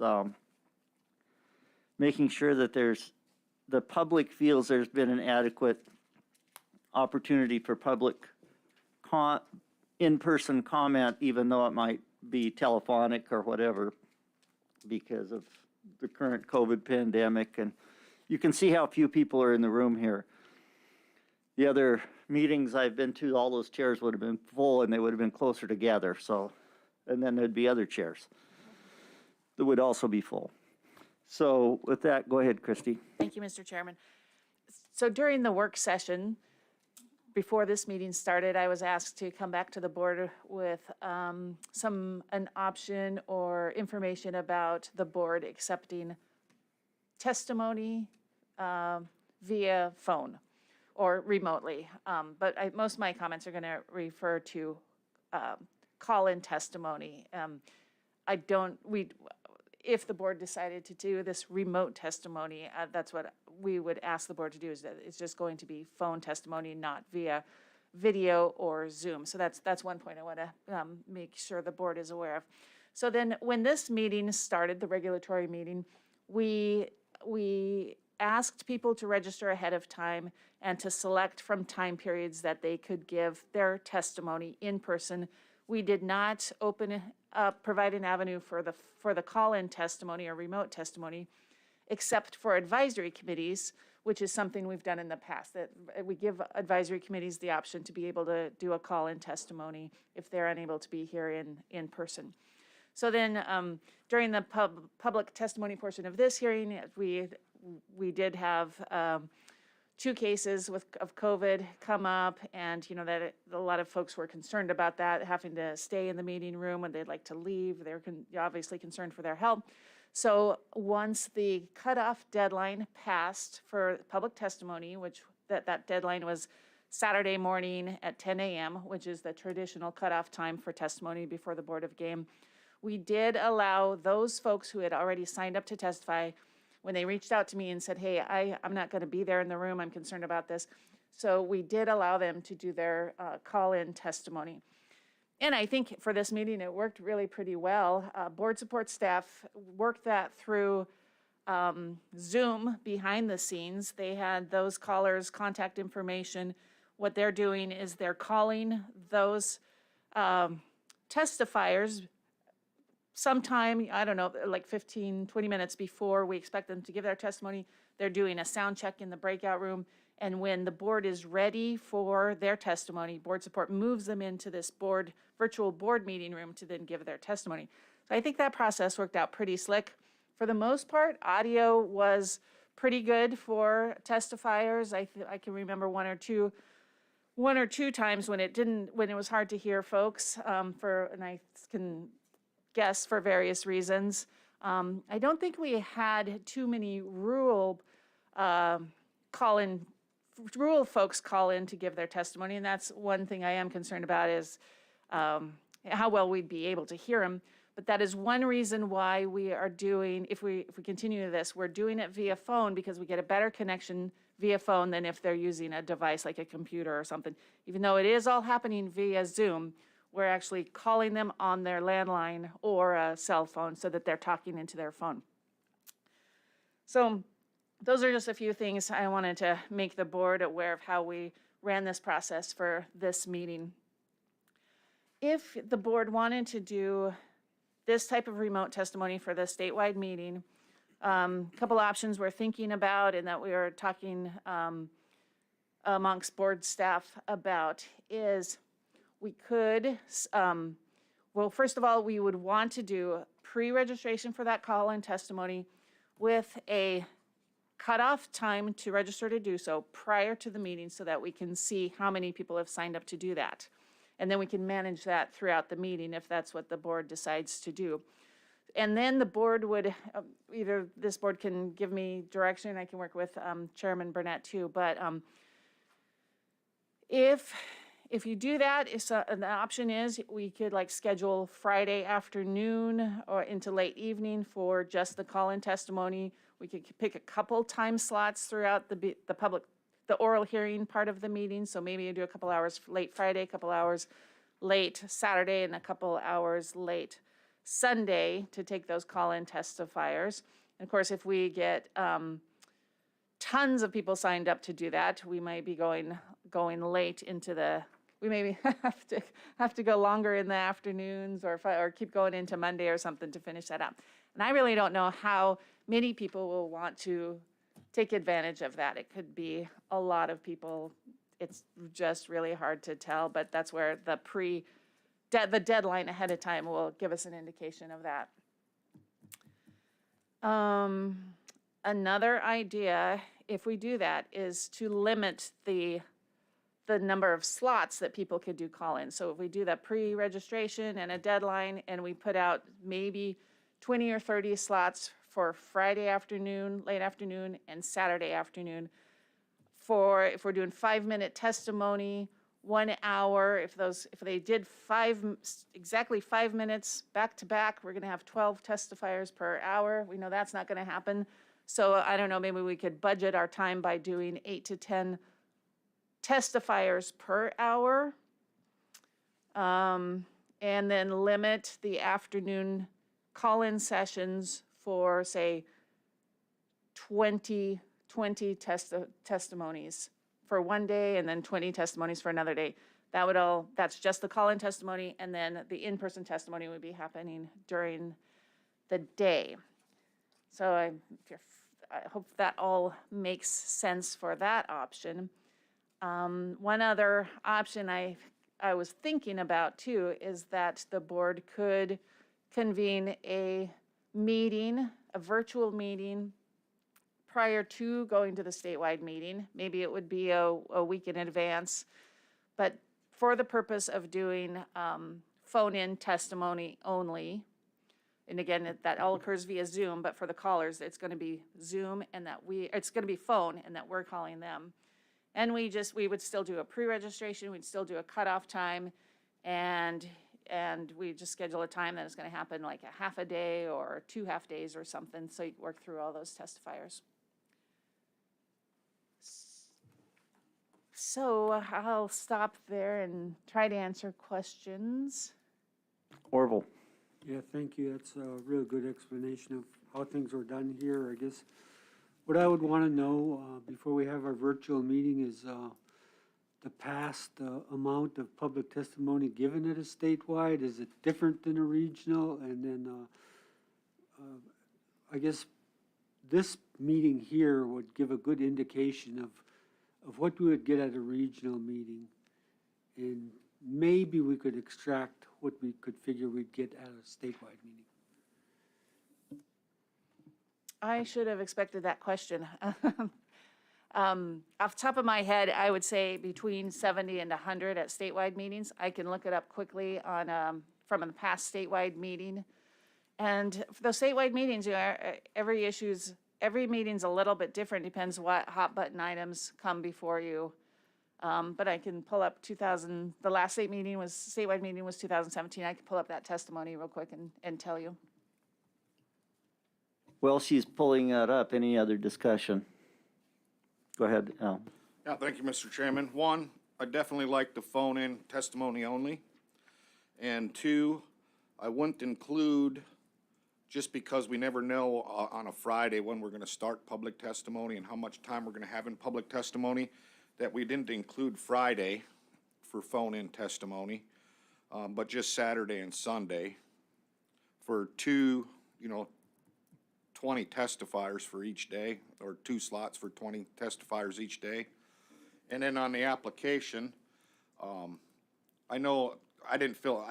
making sure that the public feels there's been an adequate opportunity for public in-person comment, even though it might be telephonic or whatever, because of the current COVID pandemic. And you can see how few people are in the room here. The other meetings I've been to, all those chairs would have been full and they would have been closer together. So, and then there'd be other chairs that would also be full. So with that, go ahead, Christie. Thank you, Mr. Chairman. So during the work session, before this meeting started, I was asked to come back to the board with an option or information about the board accepting testimony via phone or remotely. But most of my comments are going to refer to call-in testimony. If the board decided to do this remote testimony, that's what we would ask the board to do, is that it's just going to be phone testimony, not via video or Zoom. So that's one point I want to make sure the board is aware of. So then when this meeting started, the regulatory meeting, we asked people to register ahead of time and to select from time periods that they could give their testimony in person. We did not provide an avenue for the call-in testimony or remote testimony, except for advisory committees, which is something we've done in the past, that we give advisory committees the option to be able to do a call-in testimony if they're unable to be here in person. So then during the public testimony portion of this hearing, we did have 2 cases of COVID come up, and that a lot of folks were concerned about that, having to stay in the meeting room when they'd like to leave. They're obviously concerned for their health. So once the cutoff deadline passed for public testimony, which that deadline was Saturday morning at 10 a.m., which is the traditional cutoff time for testimony before the Board of Game, we did allow those folks who had already signed up to testify, when they reached out to me and said, hey, I'm not going to be there in the room, I'm concerned about this. So we did allow them to do their call-in testimony. And I think for this meeting, it worked really pretty well. Board support staff worked that through Zoom behind the scenes. They had those callers' contact information. What they're doing is they're calling those testifiers sometime, I don't know, like 15, 20 minutes before we expect them to give their testimony. They're doing a sound check in the breakout room. And when the board is ready for their testimony, board support moves them into this virtual board meeting room to then give their testimony. So I think that process worked out pretty slick. For the most part, audio was pretty good for testifiers. I can remember one or two times when it was hard to hear folks, and I can guess for various reasons. I don't think we had too many rural folks call in to give their testimony, and that's one thing I am concerned about, is how well we'd be able to hear them. But that is one reason why we are doing, if we continue this, we're doing it via phone, because we get a better connection via phone than if they're using a device like a computer or something. Even though it is all happening via Zoom, we're actually calling them on their landline or a cell phone so that they're talking into their phone. So those are just a few things I wanted to make the board aware of how we ran this process for this meeting. If the board wanted to do this type of remote testimony for the statewide meeting, a couple options we're thinking about and that we are talking amongst board staff about is we could, well, first of all, we would want to do pre-registration for that call-in testimony with a cutoff time to register to do so prior to the meeting so that we can see how many people have signed up to do that. And then we can manage that throughout the meeting if that's what the board decides to do. And then the board would, either this board can give me direction, I can work with Chairman Burnett too, but if you do that, the option is we could schedule Friday afternoon or into late evening for just the call-in testimony. We could pick a couple time slots throughout the oral hearing part of the meeting. So maybe you do a couple hours late Friday, a couple hours late Saturday, and a couple hours late Sunday to take those call-in testifiers. And of course, if we get tons of people signed up to do that, we might be going late into we maybe have to go longer in the afternoons or keep going into Monday or something to finish that up. And I really don't know how many people will want to take advantage of that. It could be a lot of people. It's just really hard to tell, but that's where the deadline ahead of time will give us an indication of that. Another idea, if we do that, is to limit the number of slots that people could do call-in. So if we do that pre-registration and a deadline, and we put out maybe 20 or 30 slots for Friday afternoon, late afternoon, and Saturday afternoon. If we're doing 5-minute testimony, 1 hour, if they did exactly 5 minutes back to back, we're gonna have 12 testifiers per hour. We know that's not gonna happen. So I don't know, maybe we could budget our time by doing 8 to 10 testifiers per hour. And then limit the afternoon call-in sessions for, say, 20 testimonies for one day and then 20 testimonies for another day. That's just the call-in testimony, and then the in-person testimony would be happening during the day. So I hope that all makes sense for that option. One other option I was thinking about too is that the board could convene a meeting, a virtual meeting, prior to going to the statewide meeting. Maybe it would be a week in advance, but for the purpose of doing phone-in testimony only. And again, that all occurs via Zoom, but for the callers, it's going to be Zoom and it's going to be phone and that we're calling them. And we would still do a pre-registration, we'd still do a cutoff time, and we just schedule a time that it's going to happen like a half a day or 2 half days or something, so you work through all those testifiers. So I'll stop there and try to answer questions. Orville. Yeah, thank you. That's a real good explanation of how things were done here. I guess what I would want to know before we have our virtual meeting is the past amount of public testimony given at a statewide. Is it different than a regional? And then I guess this meeting here would give a good indication of what we would get at a regional meeting. And maybe we could extract what we could figure we'd get at a statewide meeting. I should have expected that question. Off the top of my head, I would say between 70 and 100 at statewide meetings. I can look it up quickly on from the past statewide meeting. And for those statewide meetings, every meeting's a little bit different, depends what hot button items come before you. But I can pull up the last statewide meeting was 2017. I can pull up that testimony real quick and tell you. Well, she's pulling that up. Any other discussion? Go ahead, Al. Yeah, thank you, Mr. Chairman. One, I definitely like the phone-in testimony only. And two, I wouldn't include, just because we never know on a Friday when we're gonna start public testimony and how much time we're gonna have in public testimony, that we didn't include Friday for phone-in testimony, but just Saturday and Sunday for 20 testifiers for each day, or 2 slots for 20 testifiers each day. And then on the application, I know I didn't fill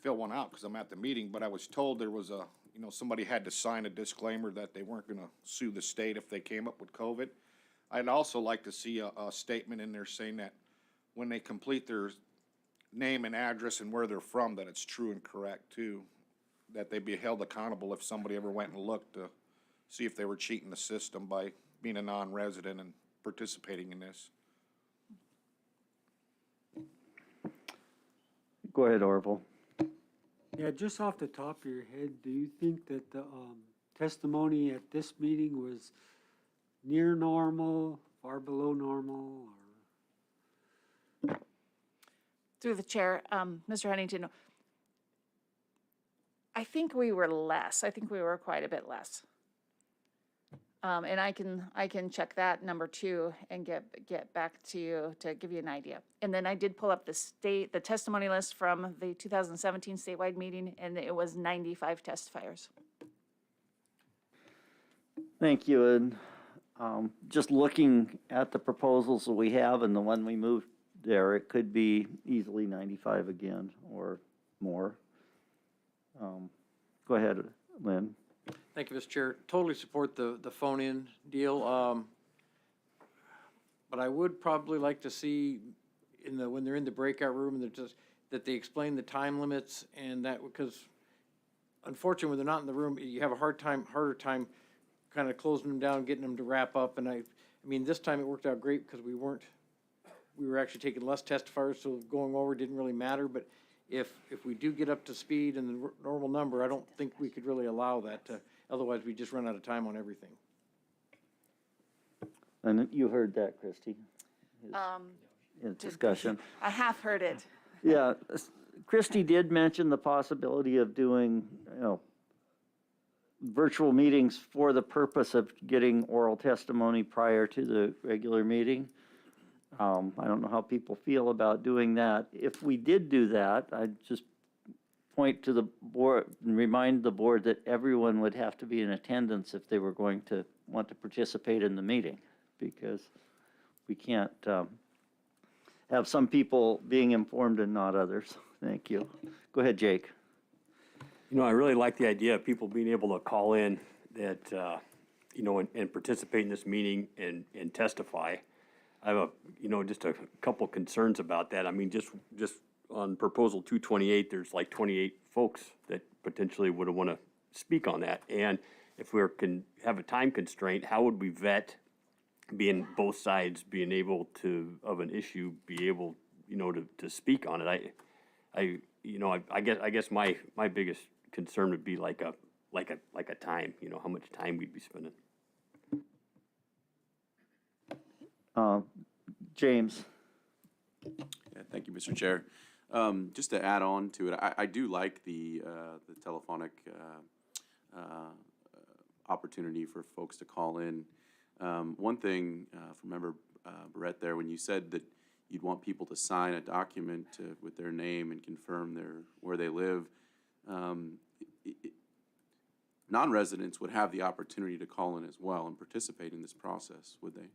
one out because I'm at the meeting, but I was told there was somebody had to sign a disclaimer that they weren't gonna sue the state if they came up with COVID. I'd also like to see a statement in there saying that when they complete their name and address and where they're from, that it's true and correct too, that they be held accountable if somebody ever went and looked to see if they were cheating the system by being a non-resident and participating in this. Go ahead, Orville. Yeah, just off the top of your head, do you think that the testimony at this meeting was near normal, far below normal, or? Through the chair, Mr. Huntington, I think we were less. I think we were quite a bit less. And I can check that number too and get back to you to give you an idea. And then I did pull up the testimony list from the 2017 statewide meeting, and it was 95 testifiers. Thank you. And just looking at the proposals that we have and the one we moved there, it could be easily 95 again or more. Go ahead, Lynn. Thank you, Mr. Chair. Totally support the phone-in deal. But I would probably like to see when they're in the breakout room, that they explain the time limits and that, because unfortunately, when they're not in the room, you have a harder time kind of closing them down, getting them to wrap up, and I mean, this time it worked out great because we were actually taking less testifiers, so going over didn't really matter, but if we do get up to speed and the normal number, I don't think we could really allow that to, otherwise we just run out of time on everything. And you heard that, Christie, in discussion. I half heard it. Yeah, Christie did mention the possibility of doing, virtual meetings for the purpose of getting oral testimony prior to the regular meeting. I don't know how people feel about doing that. If we did do that, I'd just point to the board and remind the board that everyone would have to be in attendance if they were going to want to participate in the meeting, because we can't have some people being informed and not others. Thank you. Go ahead, Jake. I really like the idea of people being able to call in that, and participate in this meeting and testify. I have just a couple concerns about that. I mean, just on proposal 228, there's like 28 folks that potentially would want to speak on that. And if we can have a time constraint, how would we vet being both sides being able to, of an issue, be able, to speak on it? I guess my biggest concern would be like a time, how much time we'd be spending. James. Yeah, thank you, Mr. Chair. Just to add on to it, I do like the telephonic opportunity for folks to call in. One thing from Member Barrett there, when you said that you'd want people to sign a document with their name and confirm where they live, non-residents would have the opportunity to call in as well and participate in this process, would they?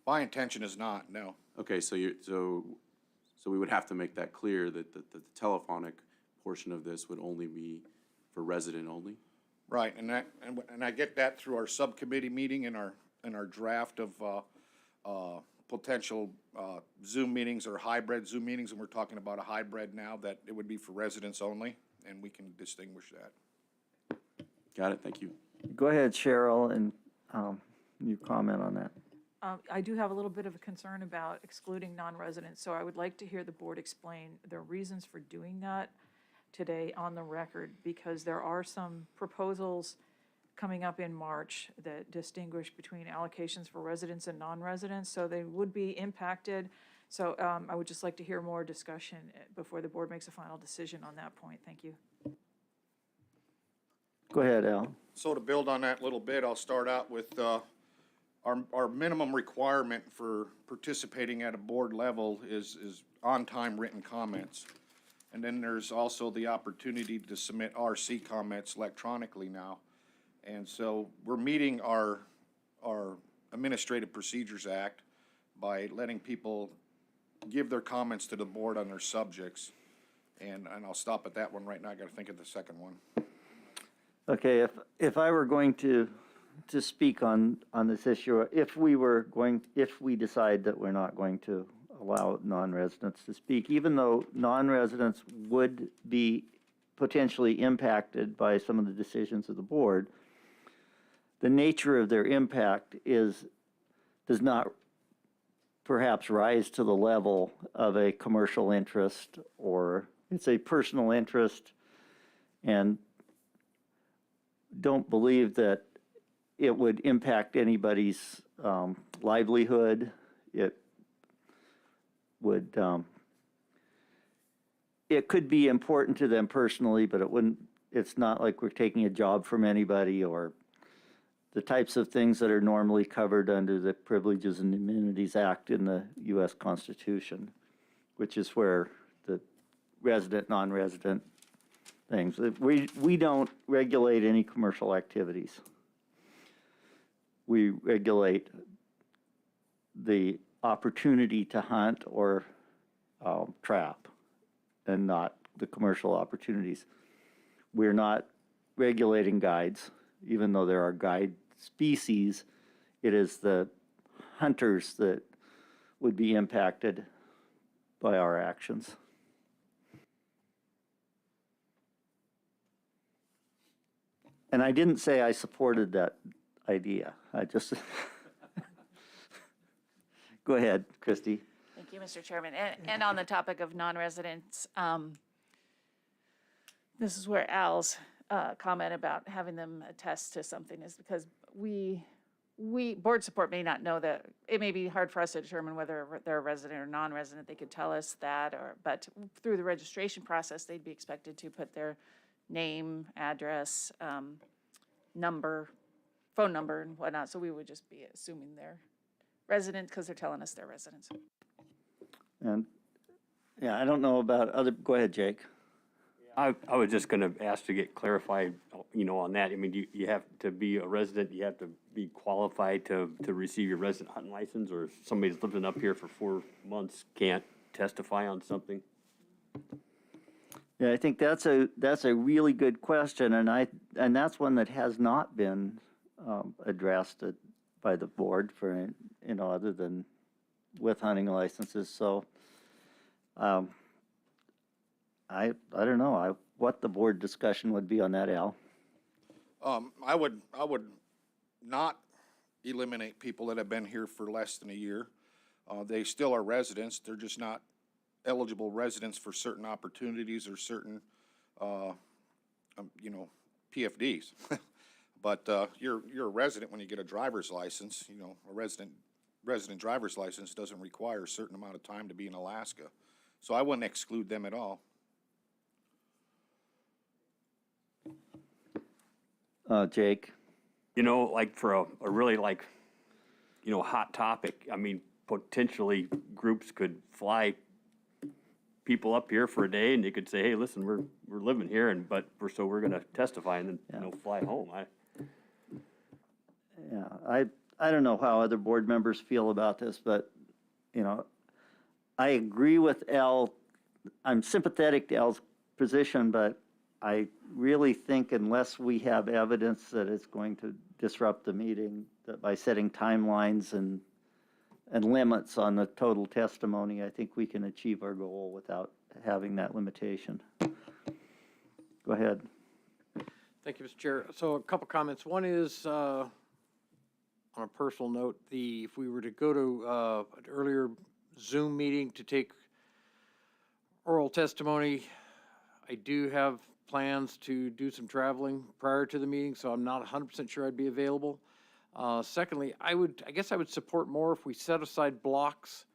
My intention is not, no. Okay, so we would have to make that clear that the telephonic portion of this would only be for resident only? Right, and I get that through our subcommittee meeting and our draft of potential Zoom meetings or hybrid Zoom meetings, and we're talking about a hybrid now, that it would be for residents only, and we can distinguish that. Got it, thank you. Go ahead, Cheryl, and you comment on that. I do have a little bit of a concern about excluding non-residents, so I would like to hear the board explain their reasons for doing that today on the record, because there are some proposals coming up in March that distinguish between allocations for residents and non-residents, so they would be impacted. So I would just like to hear more discussion before the board makes a final decision on that point. Thank you. Go ahead, Al. So to build on that a little bit, I'll start out with our minimum requirement for participating at a board level is on-time written comments. And then there's also the opportunity to submit RC comments electronically now. And so we're meeting our Administrative Procedures Act by letting people give their comments to the board on their subjects. And I'll stop at that one right now. I gotta think of the second one. Okay, if I were going to speak on this issue, if we decide that we're not going to allow non-residents to speak, even though non-residents would be potentially impacted by some of the decisions of the board, the nature of their impact does not perhaps rise to the level of a commercial interest, or it's a personal interest, and don't believe that it would impact anybody's livelihood. It would, it could be important to them personally, but it's not like we're taking a job from anybody, or the types of things that are normally covered under the Privileges and Immunities Act in the U.S. Constitution, which is where the resident, non-resident things. We don't regulate any commercial activities. We regulate the opportunity to hunt or trap, and not the commercial opportunities. We're not regulating guides, even though there are guide species. It is the hunters that would be impacted by our actions. And I didn't say I supported that idea. I just, go ahead, Christie. Thank you, Mr. Chairman. And on the topic of non-residents, this is where Al's comment about having them attest to something is because we, board support may not know that, it may be hard for us to determine whether they're a resident or non-resident. They could tell us that, but through the registration process, they'd be expected to put their name, address, number, phone number and whatnot. So we would just be assuming they're resident because they're telling us they're residents. And, yeah, I don't know about other, go ahead, Jake. I was just gonna ask to get clarified, on that. I mean, you have to be a resident, you have to be qualified to receive your resident hunting license, or somebody that's living up here for 4 months can't testify on something? Yeah, I think that's a really good question, and that's one that has not been addressed by the board for, other than with hunting licenses. So, I don't know what the board discussion would be on that, Al. I would not eliminate people that have been here for less than a year. They still are residents. They're just not eligible residents for certain opportunities or certain, PFDs. But you're a resident when you get a driver's license. A resident driver's license doesn't require a certain amount of time to be in Alaska. So I wouldn't exclude them at all. Jake? Like for a really hot topic, I mean, potentially groups could fly people up here for a day and they could say, hey, listen, we're living here but we're gonna testify and then, fly home. I don't know how other board members feel about this, but, I agree with Al. I'm sympathetic to Al's position, but I really think unless we have evidence that it's going to disrupt the meeting, that by setting timelines and limits on the total testimony, I think we can achieve our goal without having that limitation. Go ahead. Thank you, Mr. Chair. So a couple comments. One is, on a personal note, if we were to go to an earlier Zoom meeting to take oral testimony, I do have plans to do some traveling prior to the meeting, so I'm not 100% sure I'd be available. Secondly, I guess I would support more if we set aside blocks,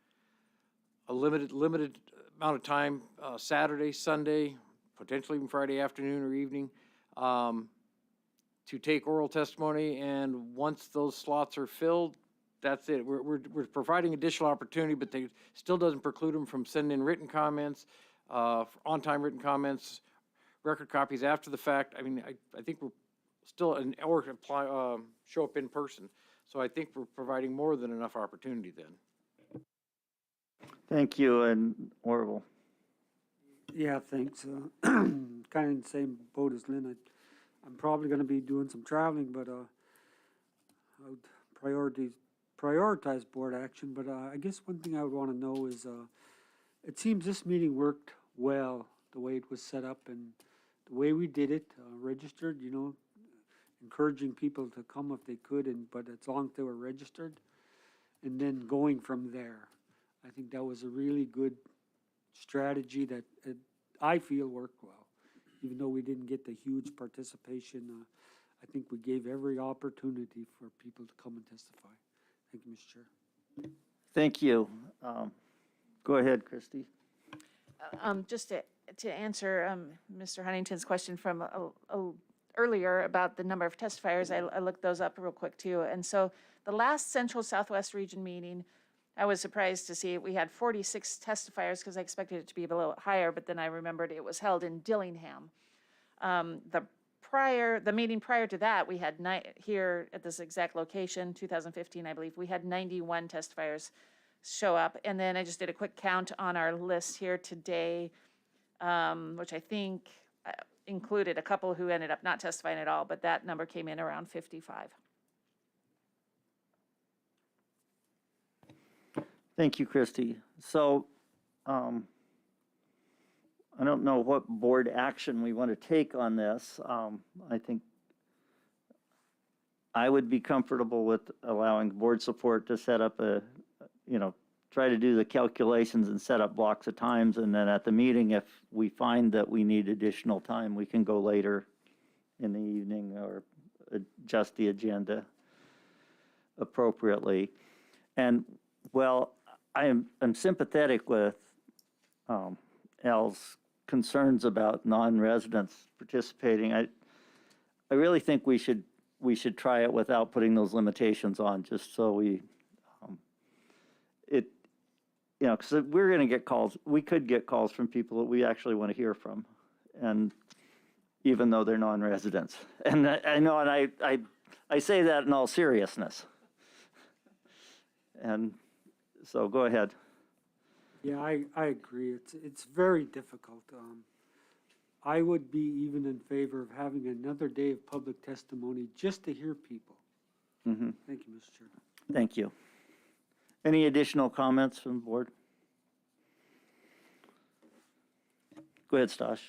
a limited amount of time, Saturday, Sunday, potentially even Friday afternoon or evening, to take oral testimony. And once those slots are filled, that's it. We're providing additional opportunity, but they still doesn't preclude them from sending in written comments, on-time written comments, record copies after the fact. I mean, I think we're still or apply, show up in person. So I think we're providing more than enough opportunity then. Thank you, and Orville. Yeah, thanks. Kind of in the same boat as Lynn. I'm probably going to be doing some traveling, but I would prioritize board action. But I guess one thing I would want to know is, it seems this meeting worked well, the way it was set up and the way we did it, registered, encouraging people to come if they could, but as long as they were registered, and then going from there. I think that was a really good strategy that I feel worked well. Even though we didn't get the huge participation, I think we gave every opportunity for people to come and testify. Thank you, Mr. Chair. Thank you. Go ahead, Christie. Just to answer Mr. Huntington's question from earlier about the number of testifiers, I looked those up real quick too. And so the last Central Southwest Region meeting, I was surprised to see we had 46 testifiers because I expected it to be a little higher, but then I remembered it was held in Dillingham. The meeting prior to that, we had here at this exact location, 2015, I believe, we had 91 testifiers show up. And then I just did a quick count on our list here today, which I think included a couple who ended up not testifying at all, but that number came in around 55. Thank you, Christie. So, I don't know what board action we want to take on this. I think I would be comfortable with allowing board support to set up try to do the calculations and set up blocks of times, and then at the meeting, if we find that we need additional time, we can go later in the evening or adjust the agenda appropriately. And, well, I'm sympathetic with Al's concerns about non-residents participating. I really think we should try it without putting those limitations on, just so because we're going to get calls. We could get calls from people that we actually want to hear from, and even though they're non-residents. And I know, and I say that in all seriousness. And so go ahead. Yeah, I agree. It's very difficult. I would be even in favor of having another day of public testimony just to hear people. Mm-hmm. Thank you, Mr. Chair. Thank you. Any additional comments from the board? Go ahead, Stosh.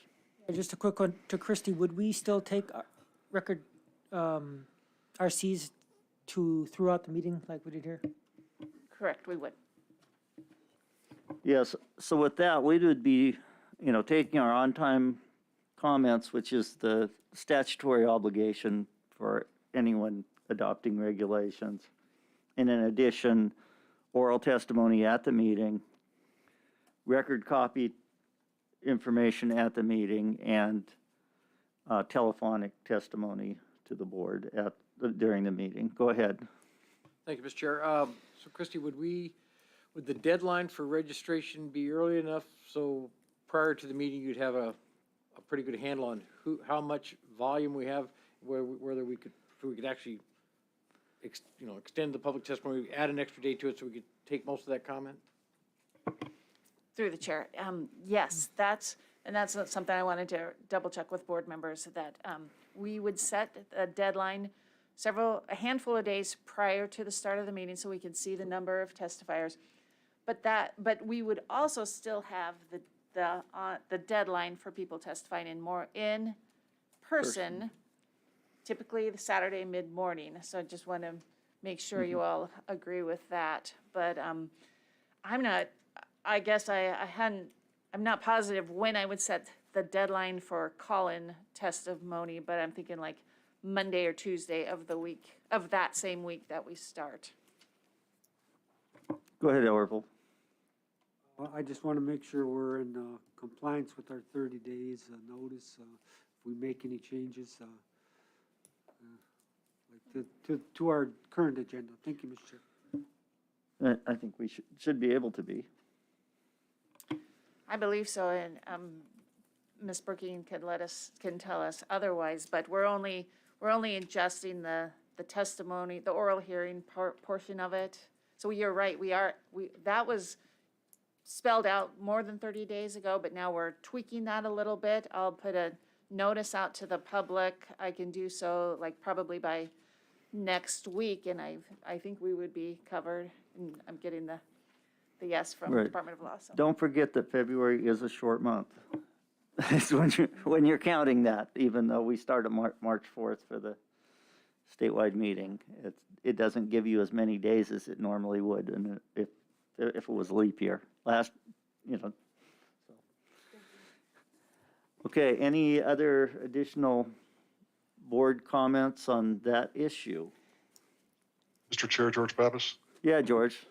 Just a quick one to Christie. Would we still take record RCs throughout the meeting like we did here? Correct, we would. Yes, so with that, we would be, taking our on-time comments, which is the statutory obligation for anyone adopting regulations. And in addition, oral testimony at the meeting, record copy information at the meeting, and telephonic testimony to the board during the meeting. Go ahead. Thank you, Mr. Chair. So Christie, would the deadline for registration be early enough so prior to the meeting you'd have a pretty good handle on how much volume we have, whether we could actually extend the public testimony, add an extra day to it so we could take most of that comment? Through the chair, yes, that's something I wanted to double check with board members, that we would set a deadline a handful of days prior to the start of the meeting so we could see the number of testifiers. But we would also still have the deadline for people testifying in person, typically the Saturday mid-morning. So I just want to make sure you all agree with that. But I'm not positive when I would set the deadline for call-in testimony, but I'm thinking like Monday or Tuesday of that same week that we start. Go ahead, Orville. I just want to make sure we're in compliance with our 30 days notice. If we make any changes to our current agenda. Thank you, Mr. Chair. I think we should be able to be. I believe so, and Ms. Brookings can tell us otherwise, but we're only adjusting the testimony, the oral hearing portion of it. So you're right, that was spelled out more than 30 days ago, but now we're tweaking that a little bit. I'll put a notice out to the public. I can do so like probably by next week, and I think we would be covered. And I'm getting the yes from the Department of Law. So. Don't forget that February is a short month. It's when you're counting that, even though we start at March 4th for the statewide meeting. It doesn't give you as many days as it normally would, and if it was leap year. Okay, any other additional board comments on that issue? Mr. Chair, George Pappas. Yeah, George.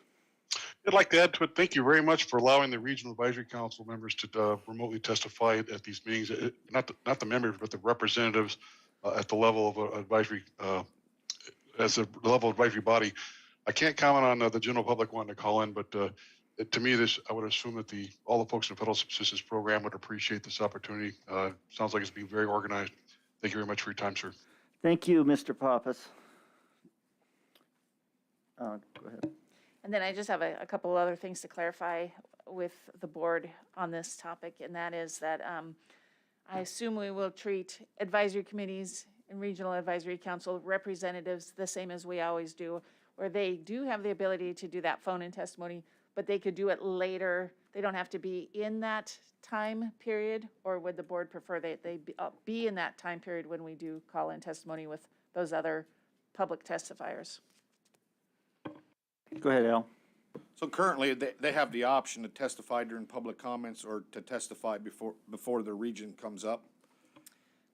I'd like to add to it. Thank you very much for allowing the Regional Advisory Council members to remotely testify at these meetings. Not the members, but the representatives at the level of advisory, as a level of advisory body. I can't comment on the general public wanting to call in, but to me, I would assume that all the folks in the Federal Subsistence Program would appreciate this opportunity. Sounds like it's being very organized. Thank you very much for your time, sir. Thank you, Mr. Pappas. Go ahead. And then I just have a couple other things to clarify with the board on this topic, and that is that I assume we will treat advisory committees and regional advisory council representatives the same as we always do, where they do have the ability to do that phone-in testimony, but they could do it later. They don't have to be in that time period, or would the board prefer that they be in that time period when we do call-in testimony with those other public testifiers. Go ahead, Al. So currently, they have the option to testify during public comments or to testify before the region comes up.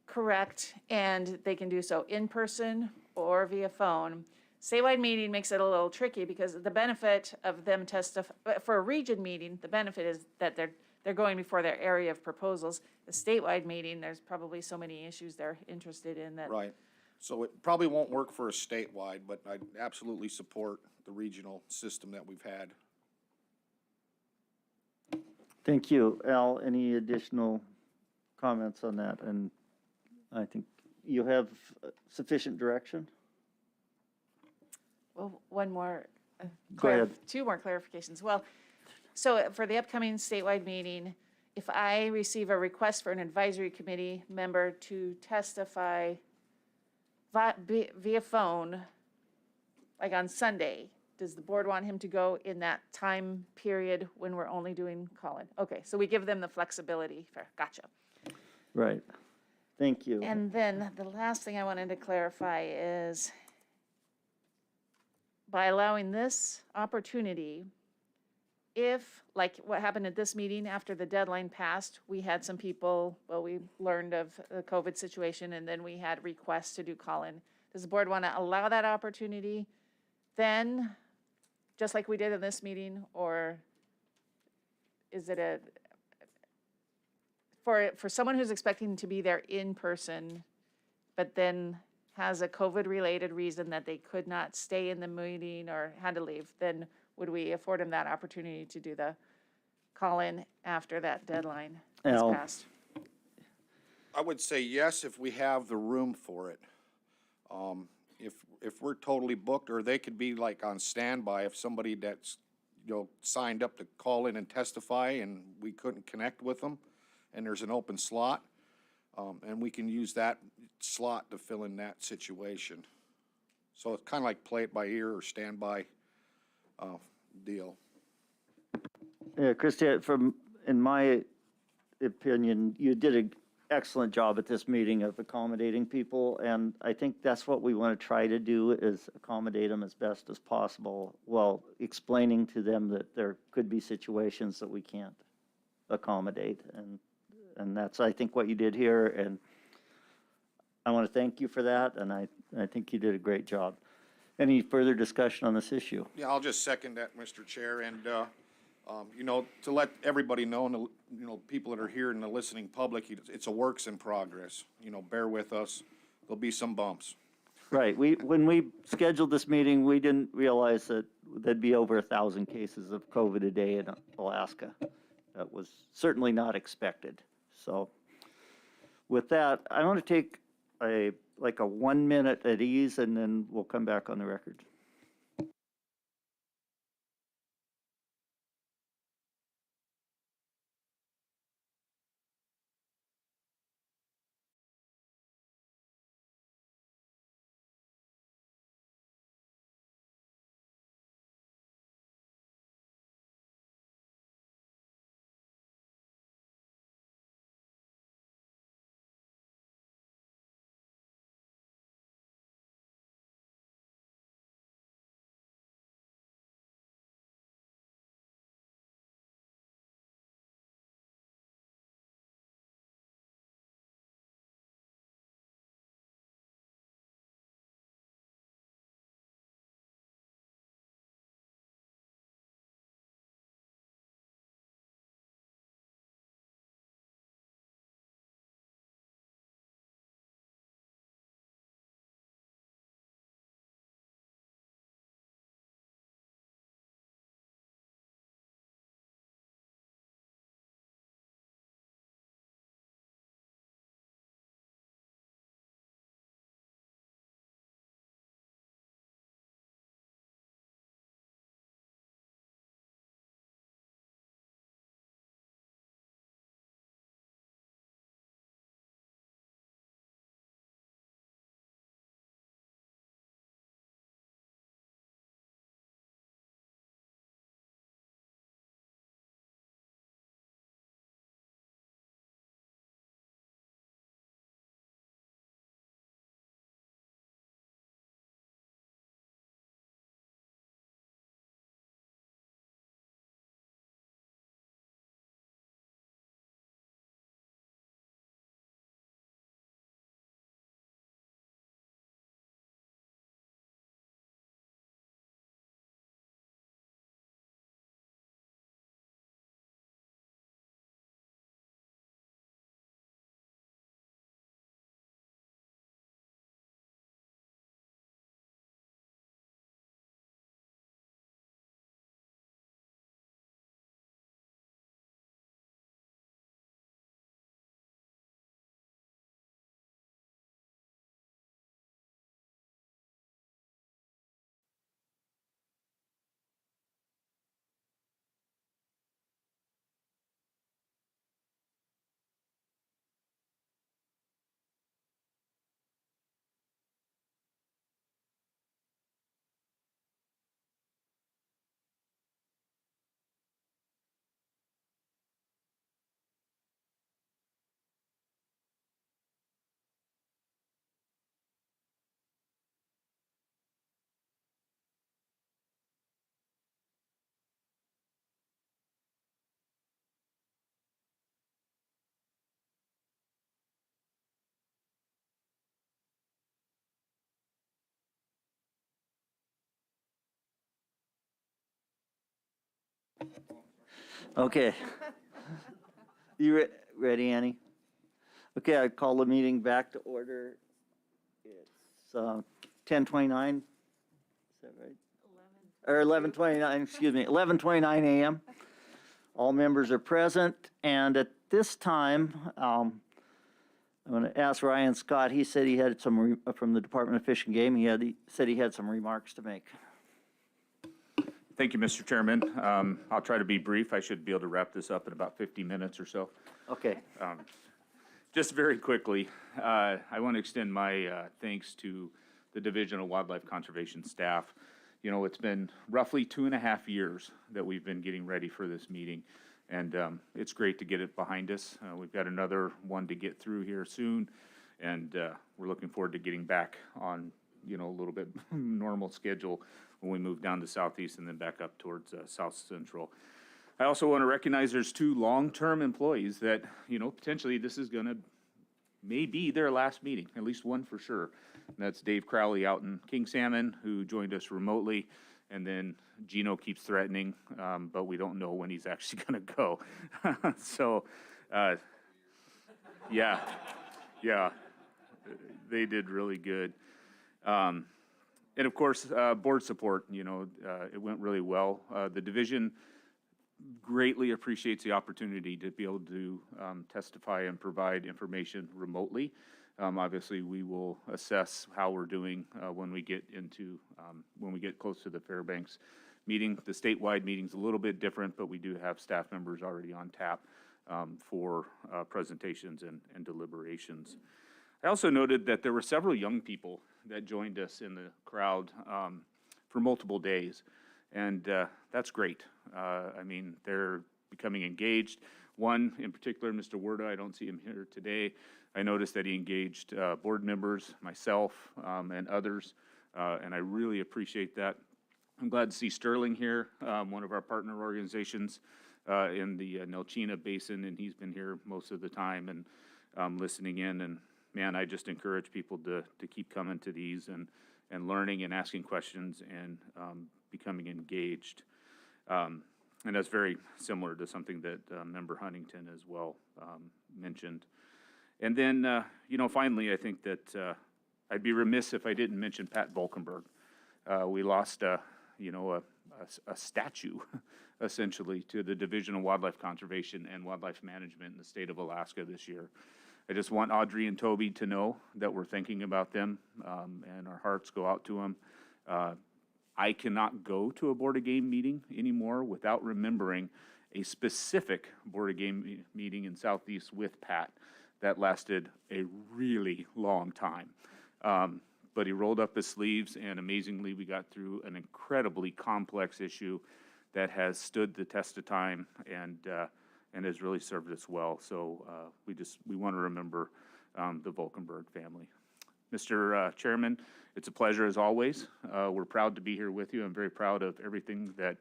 Correct, and they can do so in person or via phone. Statewide meeting makes it a little tricky because the benefit of them for a region meeting, the benefit is that they're going before their area of proposals. The statewide meeting, there's probably so many issues they're interested in that. Right. So it probably won't work for a statewide, but I absolutely support the regional system that we've had. Thank you. Al, any additional comments on that? And I think you have sufficient direction? Well, one more, Go ahead. two more clarifications. Well, so for the upcoming statewide meeting, if I receive a request for an advisory committee member to testify via phone, like on Sunday, does the board want him to go in that time period when we're only doing call-in? Okay, so we give them the flexibility for, gotcha. Right. Thank you. And then the last thing I wanted to clarify is by allowing this opportunity, if, like what happened at this meeting after the deadline passed, we had some people, well, we learned of the COVID situation and then we had requests to do call-in. Does the board want to allow that opportunity then, just like we did in this meeting, or is it for someone who's expecting to be there in person, but then has a COVID-related reason that they could not stay in the meeting or had to leave, then would we afford them that opportunity to do the call-in after that deadline is Al. passed? I would say yes if we have the room for it. If we're totally booked, or they could be like on standby if somebody that's, signed up to call in and testify and we couldn't connect with them and there's an open slot, and we can use that slot to fill in that situation. So it's kind of like play it by ear or standby deal. Yeah, Christie, in my opinion, you did an excellent job at this meeting of accommodating people, and I think that's what we want to try to do, is accommodate them as best as possible, while explaining to them that there could be situations that we can't accommodate, and that's, I think, what you did here, and I want to thank you for that, and I think you did a great job. Any further discussion on this issue? Yeah, I'll just second that, Mr. Chair, and, to let everybody know, and, people that are here in the listening public, it's a works in progress. Bear with us. There'll be some bumps. Right, when we scheduled this meeting, we didn't realize that there'd be over 1,000 cases of COVID a day in Alaska. That was certainly not expected. So with that, I want to take a 1 minute at ease, and then we'll come back on the record. Okay. You ready, Annie? Okay, I call the meeting back to order. It's 10:29, is that right? Or 11:29, excuse me, 11:29 a.m. All members are present, and at this time, I'm going to ask Ryan Scott. He said he had from the Department of Fish and Game, he said he had some remarks to make. Thank you, Mr. Chairman. I'll try to be brief. I should be able to wrap this up in about 50 minutes or so. Okay. Just very quickly, I want to extend my thanks to the Division of Wildlife Conservation staff. You know, it's been roughly 2.5 years that we've been getting ready for this meeting, and it's great to get it behind us. We've got another one to get through here soon, and we're looking forward to getting back on, you know, a little bit normal schedule when we move down to Southeast and then back up towards South Central. I also want to recognize there's 2 long-term employees that, you know, potentially this is going to maybe their last meeting, at least one for sure. And that's Dave Crowley out in King Salmon, who joined us remotely, and then Gino keeps threatening, but we don't know when he's actually going to go. So, yeah, they did really good. And of course, board support, you know, it went really well. The division greatly appreciates the opportunity to be able to testify and provide information remotely. Obviously, we will assess how we're doing when we get close to the Fairbanks meeting. The statewide meeting's a little bit different, but we do have staff members already on tap for presentations and deliberations. I also noted that there were several young people that joined us in the crowd for multiple days, and that's great. I mean, they're becoming engaged. One in particular, Mr. Werda, I don't see him here today. I noticed that he engaged board members, myself, and others, and I really appreciate that. I'm glad to see Sterling here, one of our partner organizations in the Nelchina Basin, and he's been here most of the time and listening in. And man, I just encourage people to keep coming to these and learning and asking questions and becoming engaged. And that's very similar to something that Member Huntington as well mentioned. And then, you know, finally, I think that I'd be remiss if I didn't mention Pat Volkenberg. We lost, you know, a statue, essentially, to the Division of Wildlife Conservation and Wildlife Management in the state of Alaska this year. I just want Audrey and Toby to know that we're thinking about them, and our hearts go out to them. I cannot go to a Board of Game meeting anymore without remembering a specific Board of Game meeting in Southeast with Pat that lasted a really long time. But he rolled up his sleeves, and amazingly, we got through an incredibly complex issue that has stood the test of time and has really served us well. So we want to remember the Volkenberg family. Mr. Chairman, it's a pleasure as always. We're proud to be here with you. I'm very proud of everything that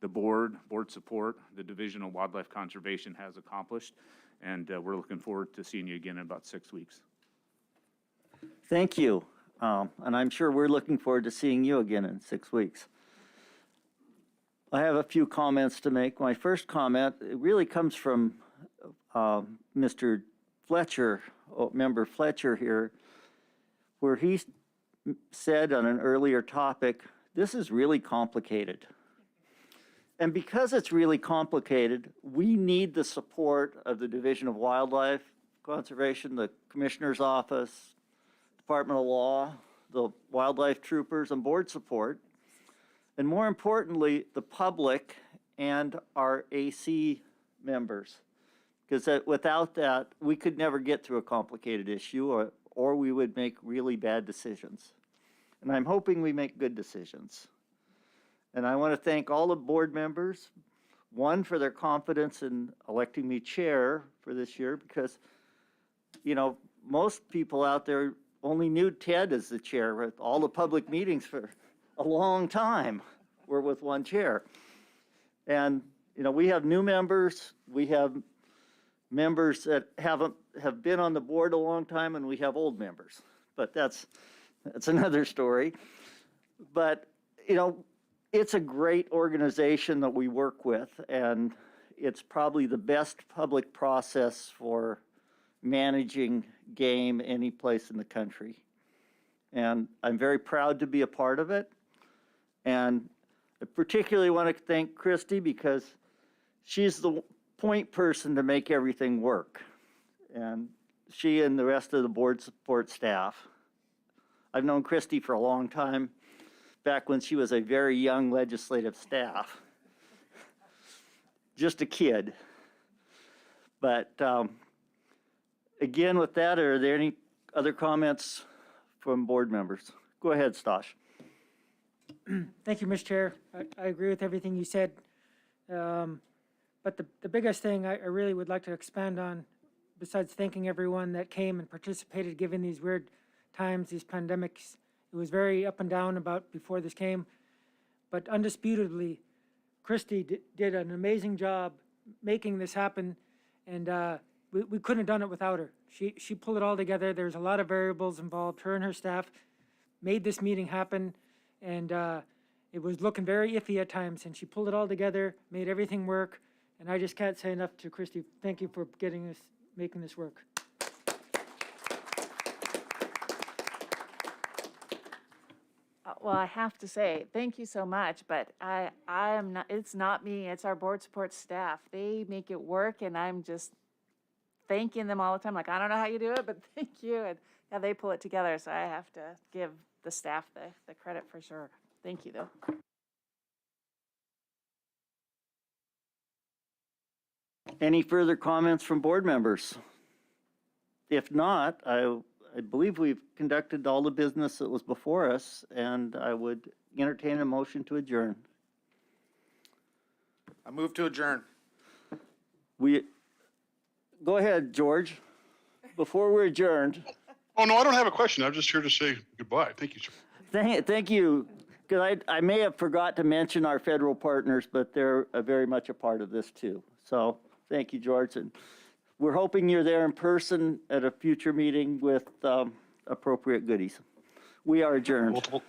the board support, the Division of Wildlife Conservation has accomplished, and we're looking forward to seeing you again in about 6 weeks. Thank you. And I'm sure we're looking forward to seeing you again in 6 weeks. I have a few comments to make. My first comment, it really comes from Mr. Fletcher, Member Fletcher here, where he said on an earlier topic, this is really complicated. And because it's really complicated, we need the support of the Division of Wildlife Conservation, the Commissioner's Office, Department of Law, the wildlife troopers, and board support. And more importantly, the public and our AC members. Because without that, we could never get through a complicated issue, or we would make really bad decisions. And I'm hoping we make good decisions. And I want to thank all the board members, one, for their confidence in electing me chair for this year, because, you know, most people out there only knew Ted as the chair with all the public meetings for a long time. We're with one chair. And, you know, we have new members, we have members that have been on the board a long time, and we have old members. But that's another story. But, you know, it's a great organization that we work with, and it's probably the best public process for managing game any place in the country. And I'm very proud to be a part of it. And I particularly want to thank Christy because she's the point person to make everything work. And she and the rest of the board support staff. I've known Christy for a long time, back when she was a very young legislative staff. Just a kid. But again, with that, are there any other comments from board members? Go ahead, Stosh. Thank you, Mr. Chair. I agree with everything you said. But the biggest thing I really would like to expand on, besides thanking everyone that came and participated, given these weird times, these pandemics, it was very up and down about before this came. But undisputably, Christy did an amazing job making this happen, and we couldn't have done it without her. She pulled it all together. There's a lot of variables involved. Her and her staff made this meeting happen, and it was looking very iffy at times, and she pulled it all together, made everything work, and I just can't say enough to Christy. Thank you for making this work. Well, I have to say, thank you so much, but I am not, it's not me, it's our board support staff. They make it work, and I'm just thanking them all the time. Like, I don't know how you do it, but thank you. And yeah, they pull it together, so I have to give the staff the credit for sure. Thank you, though. Any further comments from board members? If not, I believe we've conducted all the business that was before us, and I would entertain a motion to adjourn. I move to adjourn. Go ahead, George. Before we're adjourned. Oh, no, I don't have a question. I'm just here to say goodbye. Thank you, sir. Thank you, because I may have forgot to mention our federal partners, but they're very much a part of this too. So thank you, George. And we're hoping you're there in person at a future meeting with appropriate goodies. We are adjourned. Multiple